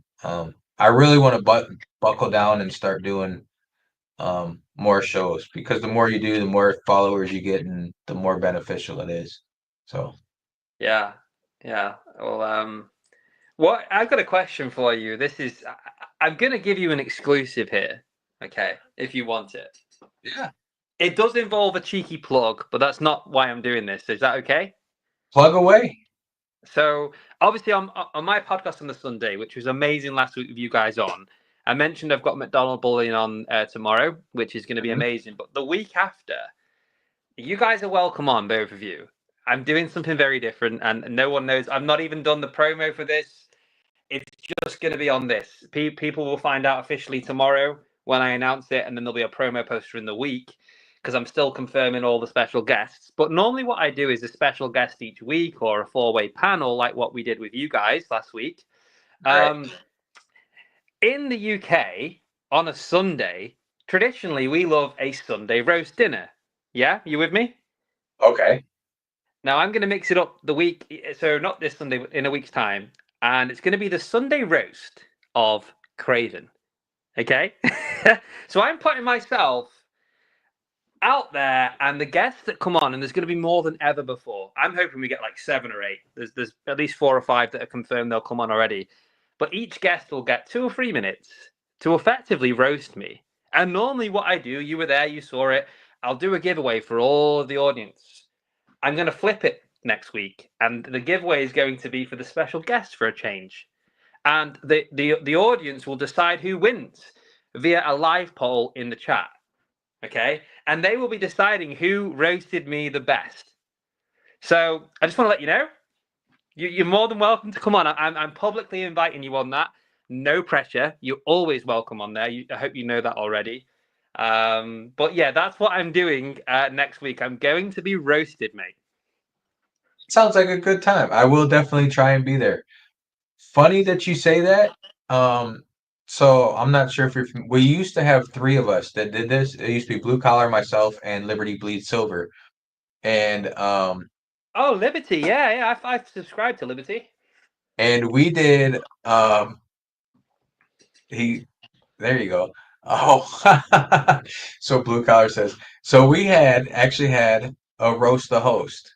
I really want to buckle down and start doing more shows, because the more you do, the more followers you get, and the more beneficial it is. So Yeah. Well, what I've got a question for you. I'm going to give you an exclusive here, okay? If you want it. yeah, It does involve a cheeky plug, but that's not why I'm doing this. Is that okay? plug away. So obviously on my podcast on the Sunday, which was amazing last week with you guys on, I mentioned I've got McDonald Bullying on tomorrow, which is going to be Mhm. amazing. But the week after, you guys are welcome on, both of you. I'm doing something very different, and no one knows. I've not even done the promo for this. It's just going to be on this. People will find out officially tomorrow when I announce it, and then there'll be a promo poster in the week, because I'm still confirming all the special guests. But normally, what I do is a special guest each week or a four-way panel, like what we did with you guys last week. Right. In the UK, on a Sunday, traditionally we love a Sunday roast dinner. Yeah, you with me? Okay. Now I'm going to mix it up the week, so not this Sunday, but in a week's time, and it's going to be the Sunday roast of Craven. Okay, so I'm putting myself out there, and the guests that come on, and there's going to be more than ever before. I'm hoping we get like 7 or 8. There's at least 4 or 5 that are confirmed they'll come on already. But each guest will get 2 or 3 minutes to effectively roast me. And normally, what I do, you were there, you saw it. I'll do a giveaway for all of the audience. I'm going to flip it next week, and the giveaway is going to be for the special guest for a change. And the audience will decide who wins via a live poll in the chat. Okay, and they will be deciding who roasted me the best. So I just want to let you know, you're more than welcome to come on. I'm publicly inviting you on that. No pressure. You're always welcome on there. I hope you know that already. But yeah, that's what I'm doing next week. I'm going to be roasted, mate. Sounds like a good time. I will definitely try and be there. Funny that you say that. So I'm not sure if we used to have 3 of us that did this. It used to be Blue Collar, myself, and Liberty Bleed Silver. And Oh, Liberty. Yeah. I've subscribed to Liberty. we did he there you go. Oh, so Blue Collar says, so we actually had a roast the host.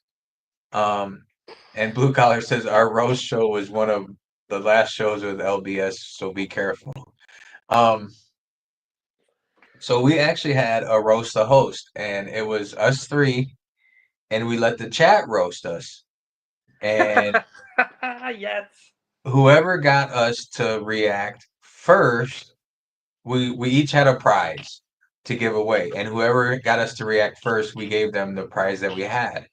And Blue Collar says our roast show was one of the last shows with LBS, so be careful. Um, so we actually had a roast the host, and it was us 3, and we let the chat roast us. And Yes. whoever got us to react first, we each had a prize to give away, and whoever got us to react first, we gave them the prize that we had.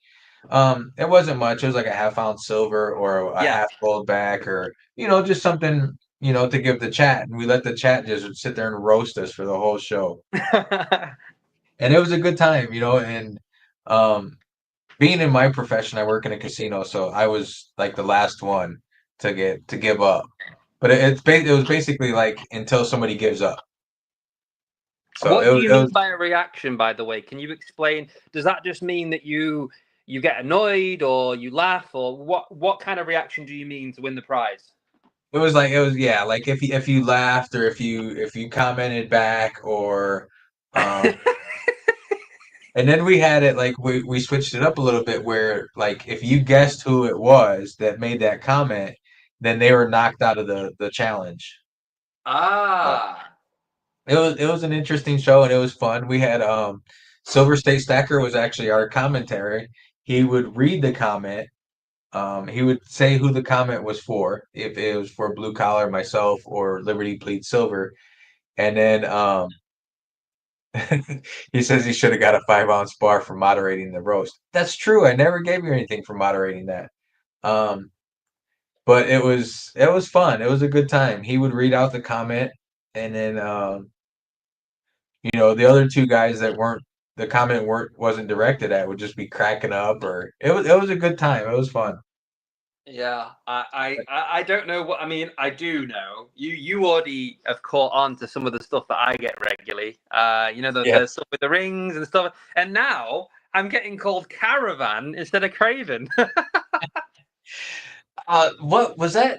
It wasn't much. It was like a half-ounce silver or a half gold back, or just something to give the chat. And we let the chat just sit there and roast us for the whole show, and it was a good time. And being in my profession, I work in a casino, so I was like the last one to give up. But it was basically like until somebody gives up. So What do you it mean was by a reaction, by the way? Can you explain? Does that just mean that you get annoyed or you laugh, or what kind of reaction do you mean to win the prize? yeah, like if you laughed, or if you commented back, or and then we had it like we switched it up a little bit, where like if you guessed who it was that made that comment, then they were knocked out of the challenge. Ah. It was an interesting show and it was fun. We had Silver State Stacker was actually our commentary. He would read the comment. He would say who the comment was for, if it was for Blue Collar, myself, or Liberty Plead Silver, and then he says he should have got a 5-ounce bar for moderating the roast. That's true. I never gave you anything for moderating that. But it was fun. It was a good time. He would read out the comment, and then the other two guys that weren't the comment wasn't directed at would just be cracking up, or it was a good time. It was fun. Yeah, I don't know what I mean. I do know you already have caught on to some of the stuff that I get regularly. The stuff with the rings and stuff, and now I'm getting called Caravan instead of Craven. What was that?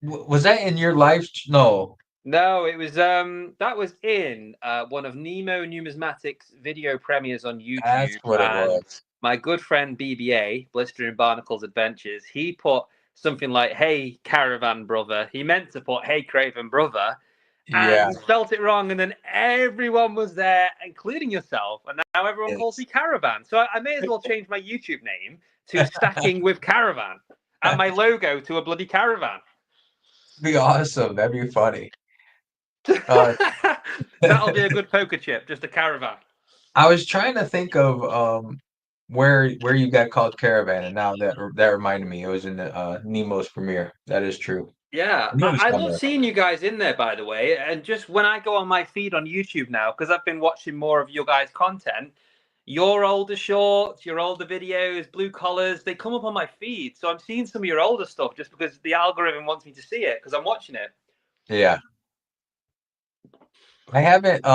Was that in your live? No. No, it was that was in one of Nemo Numismatic's video premieres on YouTube. That's what it was. My good friend BBA, Blister and Barnacles Adventures, he put something like, "Hey, Caravan brother." He meant to put, "Hey, Craven brother." And Yeah. he spelt it wrong, and then everyone was there, including yourself, and now everyone calls me Caravan. So I may as well change my YouTube name to Stacking with Caravan, and my logo to a bloody caravan. Be awesome. That'd be funny. That'll be a good poker chip, just a caravan. I was trying to think of where you got called Caravan, and now that reminded me, it was in the Nemo's premiere. That is true. Yeah, I love seeing you guys in there, by the way. And just when I go on my feed on YouTube now, because I've been watching more of your guys' content, your older shorts, your older videos, blue collars, they come up on my feed. So I'm seeing some of your older stuff just because the algorithm wants me to see it because I'm watching it. Yeah. I haven't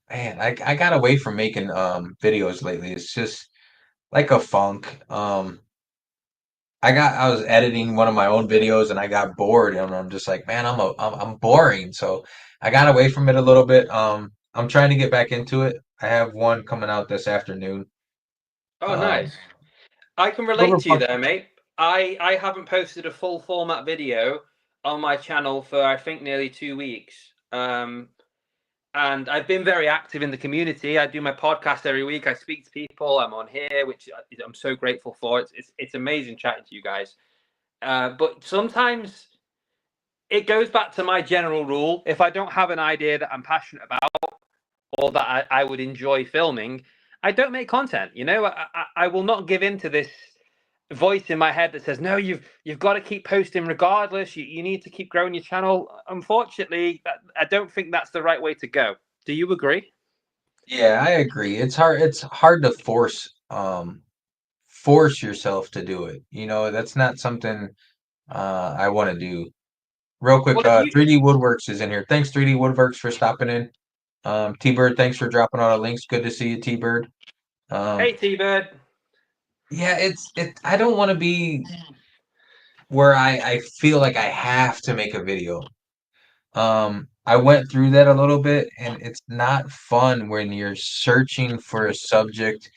man, I got away from making videos lately. It's just like a funk. I was editing one of my own videos and I got bored and I'm just like, man, I'm boring. So I got away from it a little bit. I'm trying to get back into it. I have one coming out this afternoon. Oh, nice. I can relate to you there, mate. I haven't posted a full format video on my channel for I think nearly 2 weeks. And I've been very active in the community. I do my podcast every week. I speak to people. I'm on here, which I'm so grateful for. It's amazing chatting to you guys. But sometimes it goes back to my general rule. If I don't have an idea that I'm passionate about or that I would enjoy filming, I don't make content. I will not give in to this voice in my head that says, no, you've got to keep posting regardless. You need to keep growing your channel. Unfortunately, I don't think that's the right way to go. Do you agree? Yeah, I agree. It's hard to force yourself to do it. That's not something I want to do. Real quick, 3D Woodworks is in here. Thanks, 3D Woodworks, for stopping in. T-Bird, thanks for dropping all the links. Good to see you, T-Bird. Hey, T-Bird. Yeah, I don't want to be where I feel like I have to make a video. I went through that a little bit, and it's not fun when you're searching for a subject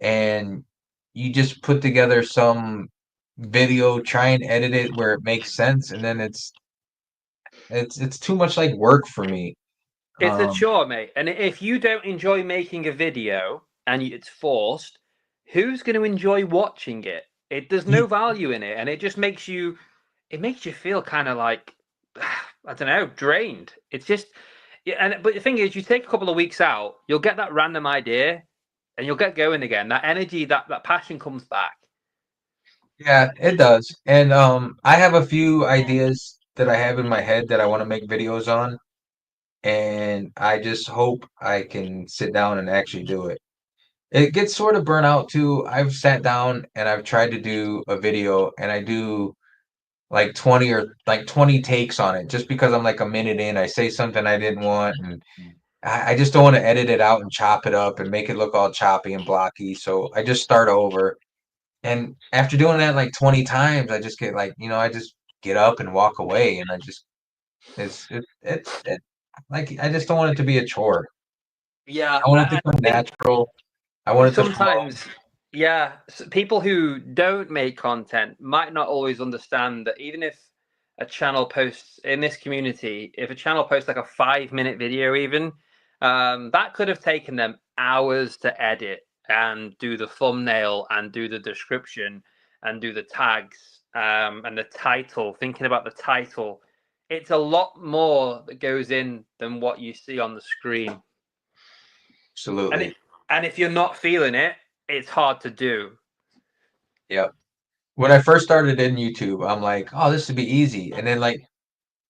and you just put together some video, try and edit it where it makes sense, and then it's too much like work for me. It's a chore, mate. And if you don't enjoy making a video and it's forced, who's going to enjoy watching it? There's no value in it, and it just makes you feel kind of like, I don't know, drained. It's just, but the thing is, you take a couple of weeks out, you'll get that random idea, and you'll get going again. That energy, that passion comes back. Yeah, it does. And I have a few ideas that I have in my head that I want to make videos on, and I just hope I can sit down and actually do it. It gets sort of burnt out too. I've sat down and I've tried to do a video and I do like 20 takes on it just because I'm like a minute in. I say something I didn't want, and I just don't want to edit it out and chop it up and make it look all choppy and blocky. So I just start over. And after doing that like 20 times, I just get like, I just get up and walk away, and I just like I just don't want it to be a chore. Yeah, I want it to come natural. I want it sometimes Yeah, people who don't make content might not always understand that even if a channel posts in this community, if a channel posts like a 5-minute video, even that could have taken them hours to edit and do the thumbnail and do the description and do the tags and the title, thinking about the title. It's a lot more that goes in than what you see on the screen. Absolutely. And if you're not feeling it, it's hard to do. Yep. When I first started in YouTube, I'm like, oh, this would be easy. And then like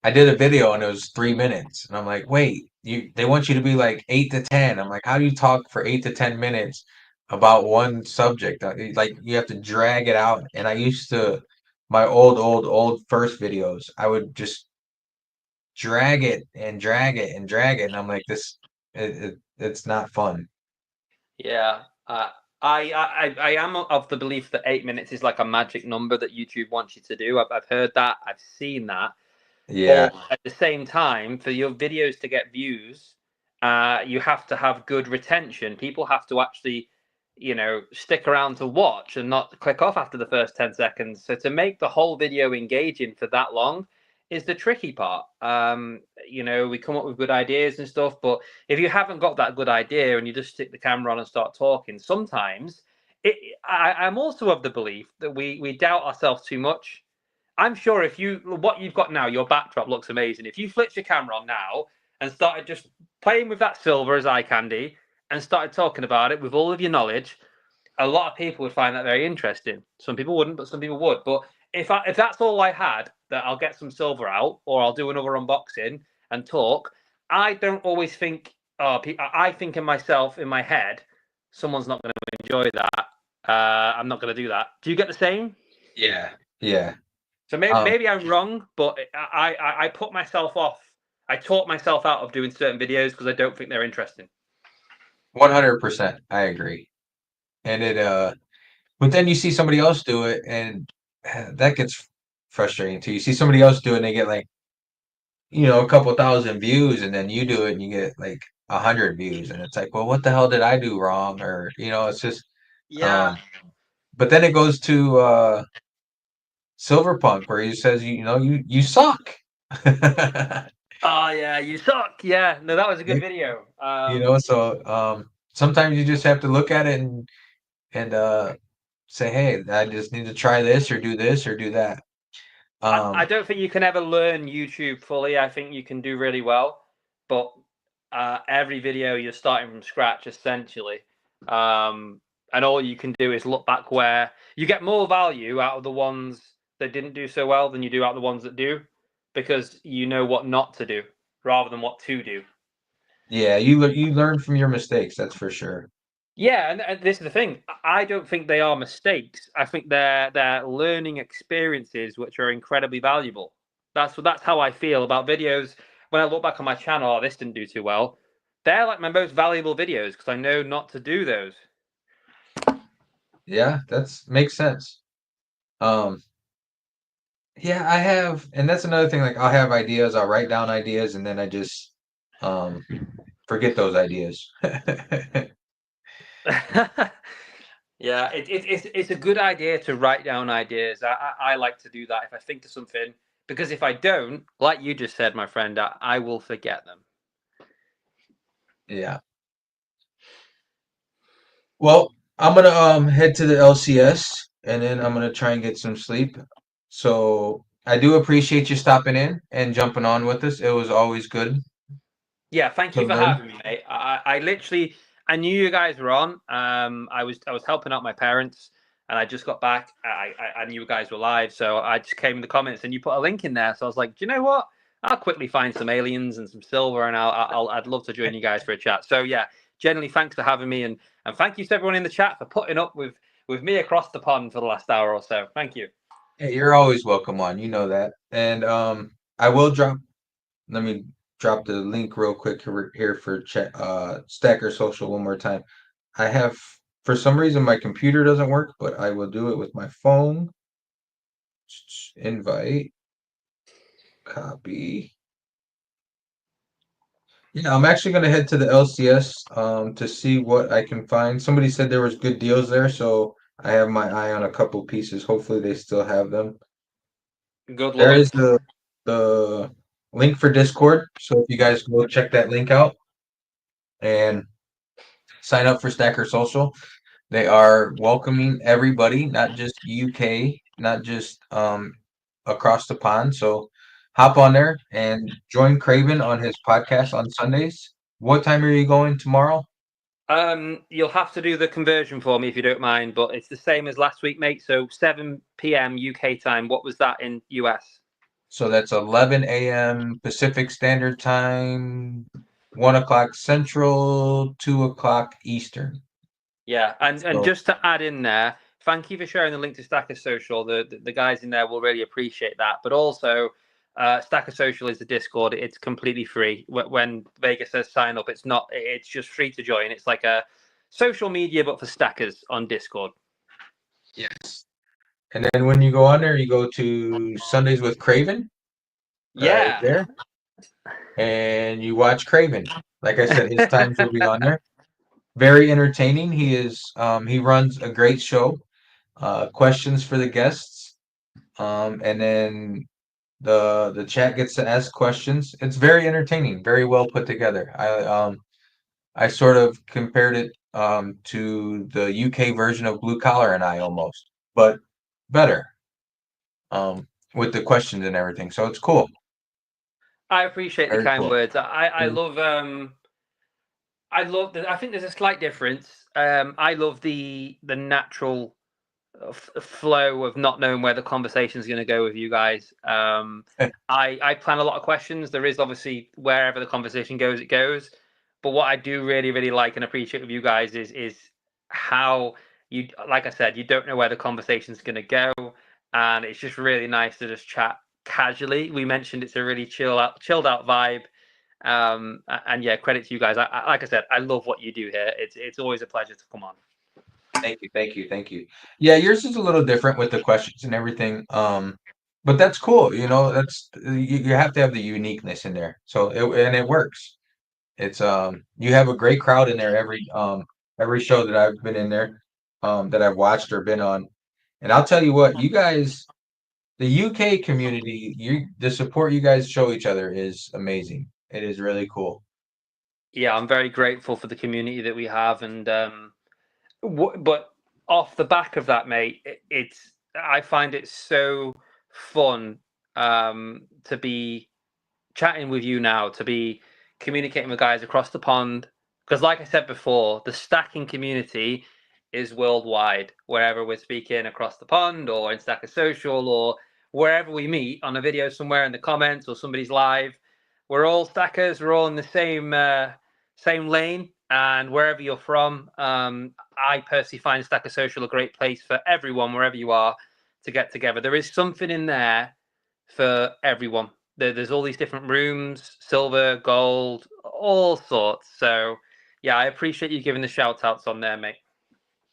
I did a video and it was 3 minutes. And I'm like, wait, they want you to be like 8 to 10. I'm like, how do you talk for 8 to 10 minutes about one subject? Like you have to drag it out. And I used to my old first videos, I would just drag it and drag it and drag it. And I'm like, it's not fun. Yeah, I am of the belief that 8 minutes is like a magic number that YouTube wants you to do. I've heard that, I've seen that. Yeah. But at the same time, for your videos to get views, you have to have good retention. People have to actually, stick around to watch and not click off after the first 10 seconds. So to make the whole video engaging for that long is the tricky part. We come up with good ideas and stuff, but if you haven't got that good idea and you just stick the camera on and start talking, sometimes I'm also of the belief that we doubt ourselves too much. I'm sure if what you've got now, your backdrop looks amazing. If you flipped your camera on now and started just playing with that silver as eye candy and started talking about it with all of your knowledge, a lot of people would find that very interesting. Some people wouldn't, but some people would. But if that's all I had, that I'll get some silver out or I'll do another unboxing and talk, I don't always think. Oh, I think in myself, in my head, someone's not going to enjoy that. I'm not going to do that. Do you get the same? Yeah. Yeah. So maybe I'm wrong, but I put myself off. I taught myself out of doing certain videos because I don't think they're interesting. 100%. I agree. And but then you see somebody else do it and that gets frustrating too. You see somebody else do it and they get like, a couple thousand views and then you do it and you get like 100 views and it's like, well, what the hell did I do wrong? Or, it's just, Yeah. but then it goes to Silverpunk where he says, you suck. Oh yeah, you suck. Yeah, no, that was a good video. So sometimes you just have to look at it and say, hey, I just need to try this or do that. I don't think you can ever learn YouTube fully. I think you can do really well, but every video you're starting from scratch essentially, and all you can do is look back where you get more value out of the ones that didn't do so well than you do out of the ones that do, because you know what not to do rather than what to do. Yeah, you learn from your mistakes, that's for sure. Yeah, and this is the thing. I don't think they are mistakes. I think they're learning experiences which are incredibly valuable. That's how I feel about videos. When I look back on my channel, oh, this didn't do too well. They're like my most valuable videos because I know not to do those. Yeah, that's makes sense. Um, yeah, I have, and that's another thing. Like, I'll have ideas, I'll write down ideas, and then I just forget those ideas. Yeah, it's a good idea to write down ideas. I like to do that if I think of something, because if I don't, like you just said, my friend, I will forget them. Yeah. Well, I'm gonna head to the LCS, and then I'm gonna try and get some sleep. So I do appreciate you stopping in and jumping on with us. It was always good Yeah, thank to you for learn. having me, mate. I literally I knew you guys were on. I was helping out my parents, and I just got back. I knew you guys were live, so I just came in the comments, and you put a link in there. So I was like, do you know what? I'll quickly find some aliens and some silver, and I'd love to join you guys for a chat. So yeah, generally, thanks for having me, and thank you to everyone in the chat for putting up with me across the pond for the last hour or so. Thank you. Hey, you're always welcome on, you know that. And I will let me drop the link real quick here for Stacker Social one more time. I have, for some reason my computer doesn't work, but I will do it with my phone. Invite, copy. Yeah, I'm actually gonna head to the LCS to see what I can find. Somebody said there was good deals there, so I have my eye on a couple pieces. Hopefully they still have them. Good There luck. is the link for Discord, so if you guys go check that link out and sign up for Stacker Social. They are welcoming everybody, not just UK, not just across the pond. So hop on there and join Craven on his podcast on Sundays. What time are you going tomorrow? You'll have to do the conversion for me if you don't mind, but it's the same as last week, mate. So 7 p.m. UK time. What was that in US? So that's 11 a.m. Pacific Standard Time, 1 o'clock Central, 2 o'clock Eastern. Yeah, and So just to add in there, thank you for sharing the link to Stacker Social. The guys in there will really appreciate that. But also, Stacker Social is the Discord. It's completely free. When Vegas says sign up, it's not. It's just free to join. It's like a social media, but for stackers on Discord. yes. And then when you go on there, you go to Sundays with Craven right Yeah. there, and you watch Craven. Like I said, his times will be on there. Very entertaining. He runs a great show. Questions for the guests, and then the chat gets to ask questions. It's very entertaining, very well put together. I sort of compared it to the UK version of Blue Collar and I almost, but better with the questions and everything. So it's cool. I appreciate the Very kind cool. words. I think there's a slight difference. I love the natural flow of not knowing where the conversation is going to go with you guys. I plan a lot of questions. There is obviously wherever the conversation goes, it goes. But what I do really, really like and appreciate with you guys is how you, like I said, you don't know where the conversation's going to go, and it's just really nice to just chat casually. We mentioned it's a really chilled out vibe. And yeah, credit to you guys. Like I said, I love what you do here. It's always a pleasure to come on. Thank you, thank you, thank you. Yeah, yours is a little different with the questions and everything. But that's cool. You know, you have to have the uniqueness in there. So it works. It's you have a great crowd in there every show that I've been in there, that I've watched or been on. And I'll tell you what, you guys, the UK community, the support you guys show each other is amazing. It is really cool. Yeah, I'm very grateful for the community that we have, and but off the back of that, mate, it's I find it so fun to be chatting with you now, to be communicating with guys across the pond. Because, like I said before, the stacking community is worldwide. Wherever we're speaking across the pond, or in Stacker Social, or wherever we meet on a video somewhere in the comments or somebody's live, we're all stackers. We're all in the same lane. And wherever you're from, I personally find Stacker Social a great place for everyone, wherever you are, to get together. There is something in there for everyone. There's all these different rooms, silver, gold, all sorts. So yeah, I appreciate you giving the shout outs on there, mate.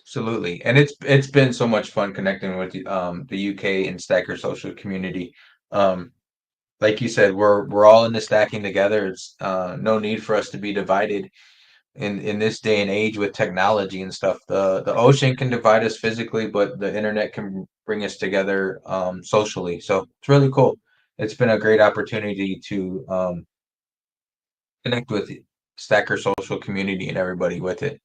Absolutely. And it's been so much fun connecting with the UK and Stacker social community. Um, like you said, we're all in the stacking together. It's no need for us to be divided in this day and age with technology and stuff. The ocean can divide us physically, but the internet can bring us together socially. So it's really cool. It's been a great opportunity to connect with Stacker social community and everybody with it.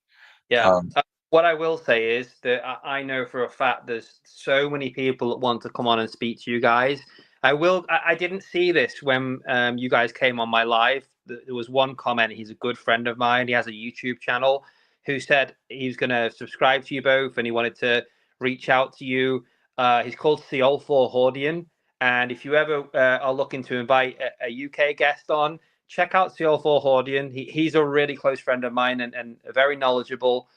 Yeah. Um, What I will say is that I know for a fact there's so many people that want to come on and speak to you guys. I didn't see this when you guys came on my live. There was one comment. He's a good friend of mine. He has a YouTube channel, who said he's going to subscribe to you both and he wanted to reach out to you. He's called Seol4 Hordian. And if you ever are looking to invite a UK guest on, check out Seol4 Hordian. He's a really close friend of mine and very knowledgeable,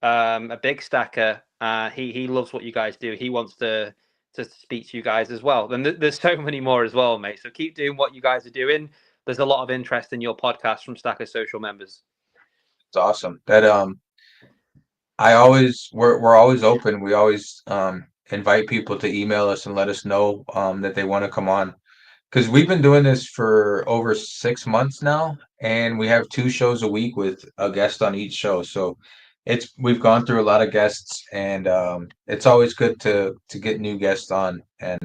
a big stacker. He loves what you guys do. He wants to speak to you guys as well. And there's so many more as well, mate. So keep doing what you guys are doing. There's a lot of interest in your podcast from Stacker Social members. it's awesome that we're always open. We always invite people to email us and let us know that they want to come on. because we've been doing this for over 6 months now, and we have 2 shows a week with a guest on each show. So we've gone through a lot of guests, and it's always good to get new guests on. And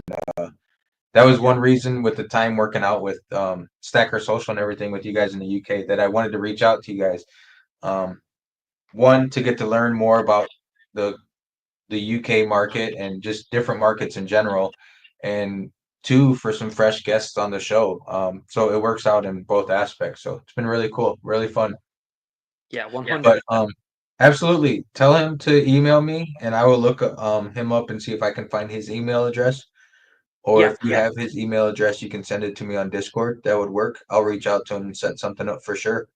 that was one reason with the time working out with Stacker Social and everything with you guys in the UK that I wanted to reach out to you guys. One, to get to learn more about the UK market and just different markets in general, and two, for some fresh guests on the show. So it works out in both aspects. So it's been really cool, really fun. Yeah, 100. But absolutely, tell him to email me, and I will look him up and see if I can find his email address. Or Yeah, if you have his email address, you can send it to me on Discord. That would work. I'll reach out to him and set something up for sure.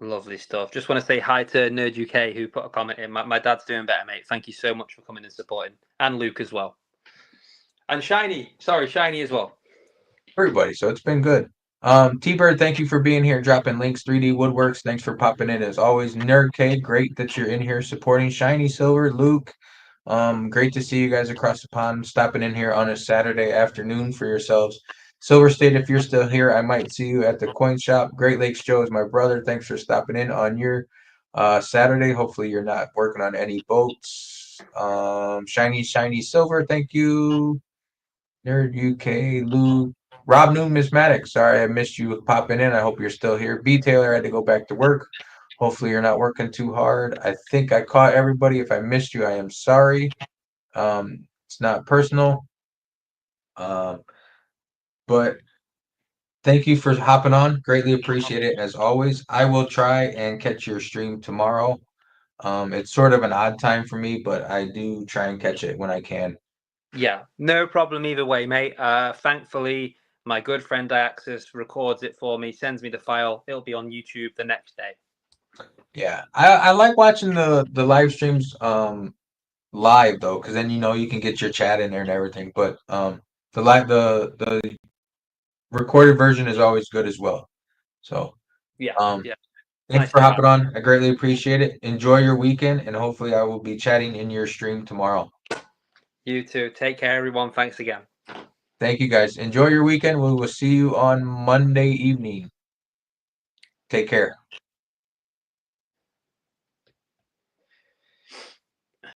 Lovely stuff. Just want to say hi to Nerd UK who put a comment in. My dad's doing better, mate. Thank you so much for coming and supporting, and Luke as well, and Shiny. Sorry, Shiny as well. Everybody, so it's been good. T-Bird, thank you for being here, dropping links. 3D Woodworks, thanks for popping in as always. Nerd K, great that you're in here supporting. Shiny Silver, Luke, great to see you guys across the pond stopping in here on a Saturday afternoon for yourselves. Silver State, if you're still here, I might see you at the coin shop. Great Lakes Joe is my brother. Thanks for stopping in on your Saturday. Hopefully you're not working on any boats. Shiny Silver, thank you. Nerd UK, Lou, Rob Numismatic. Sorry I missed you popping in. I hope you're still here. B Taylor, I had to go back to work. Hopefully you're not working too hard. I think I caught everybody. If I missed you, I am sorry. It's not personal. But thank you for hopping on. Greatly appreciate it as always. I will try and catch your stream tomorrow. It's sort of an odd time for me, but I do try and catch it when I can. Yeah, no problem either way, mate. Thankfully, my good friend Diaxis records it for me, sends me the file. It'll be on YouTube the next day. Yeah, I like watching the live streams live though, because then you can get your chat in there and everything. But the recorded version is always good as well. So Yeah, yeah. thanks Nice for to hopping on. I greatly appreciate it. Enjoy your weekend, and hopefully I will be chatting in your stream tomorrow. You too. Take care, everyone. Thanks again. Thank you guys. Enjoy your weekend. We will see you on Monday evening. Take care.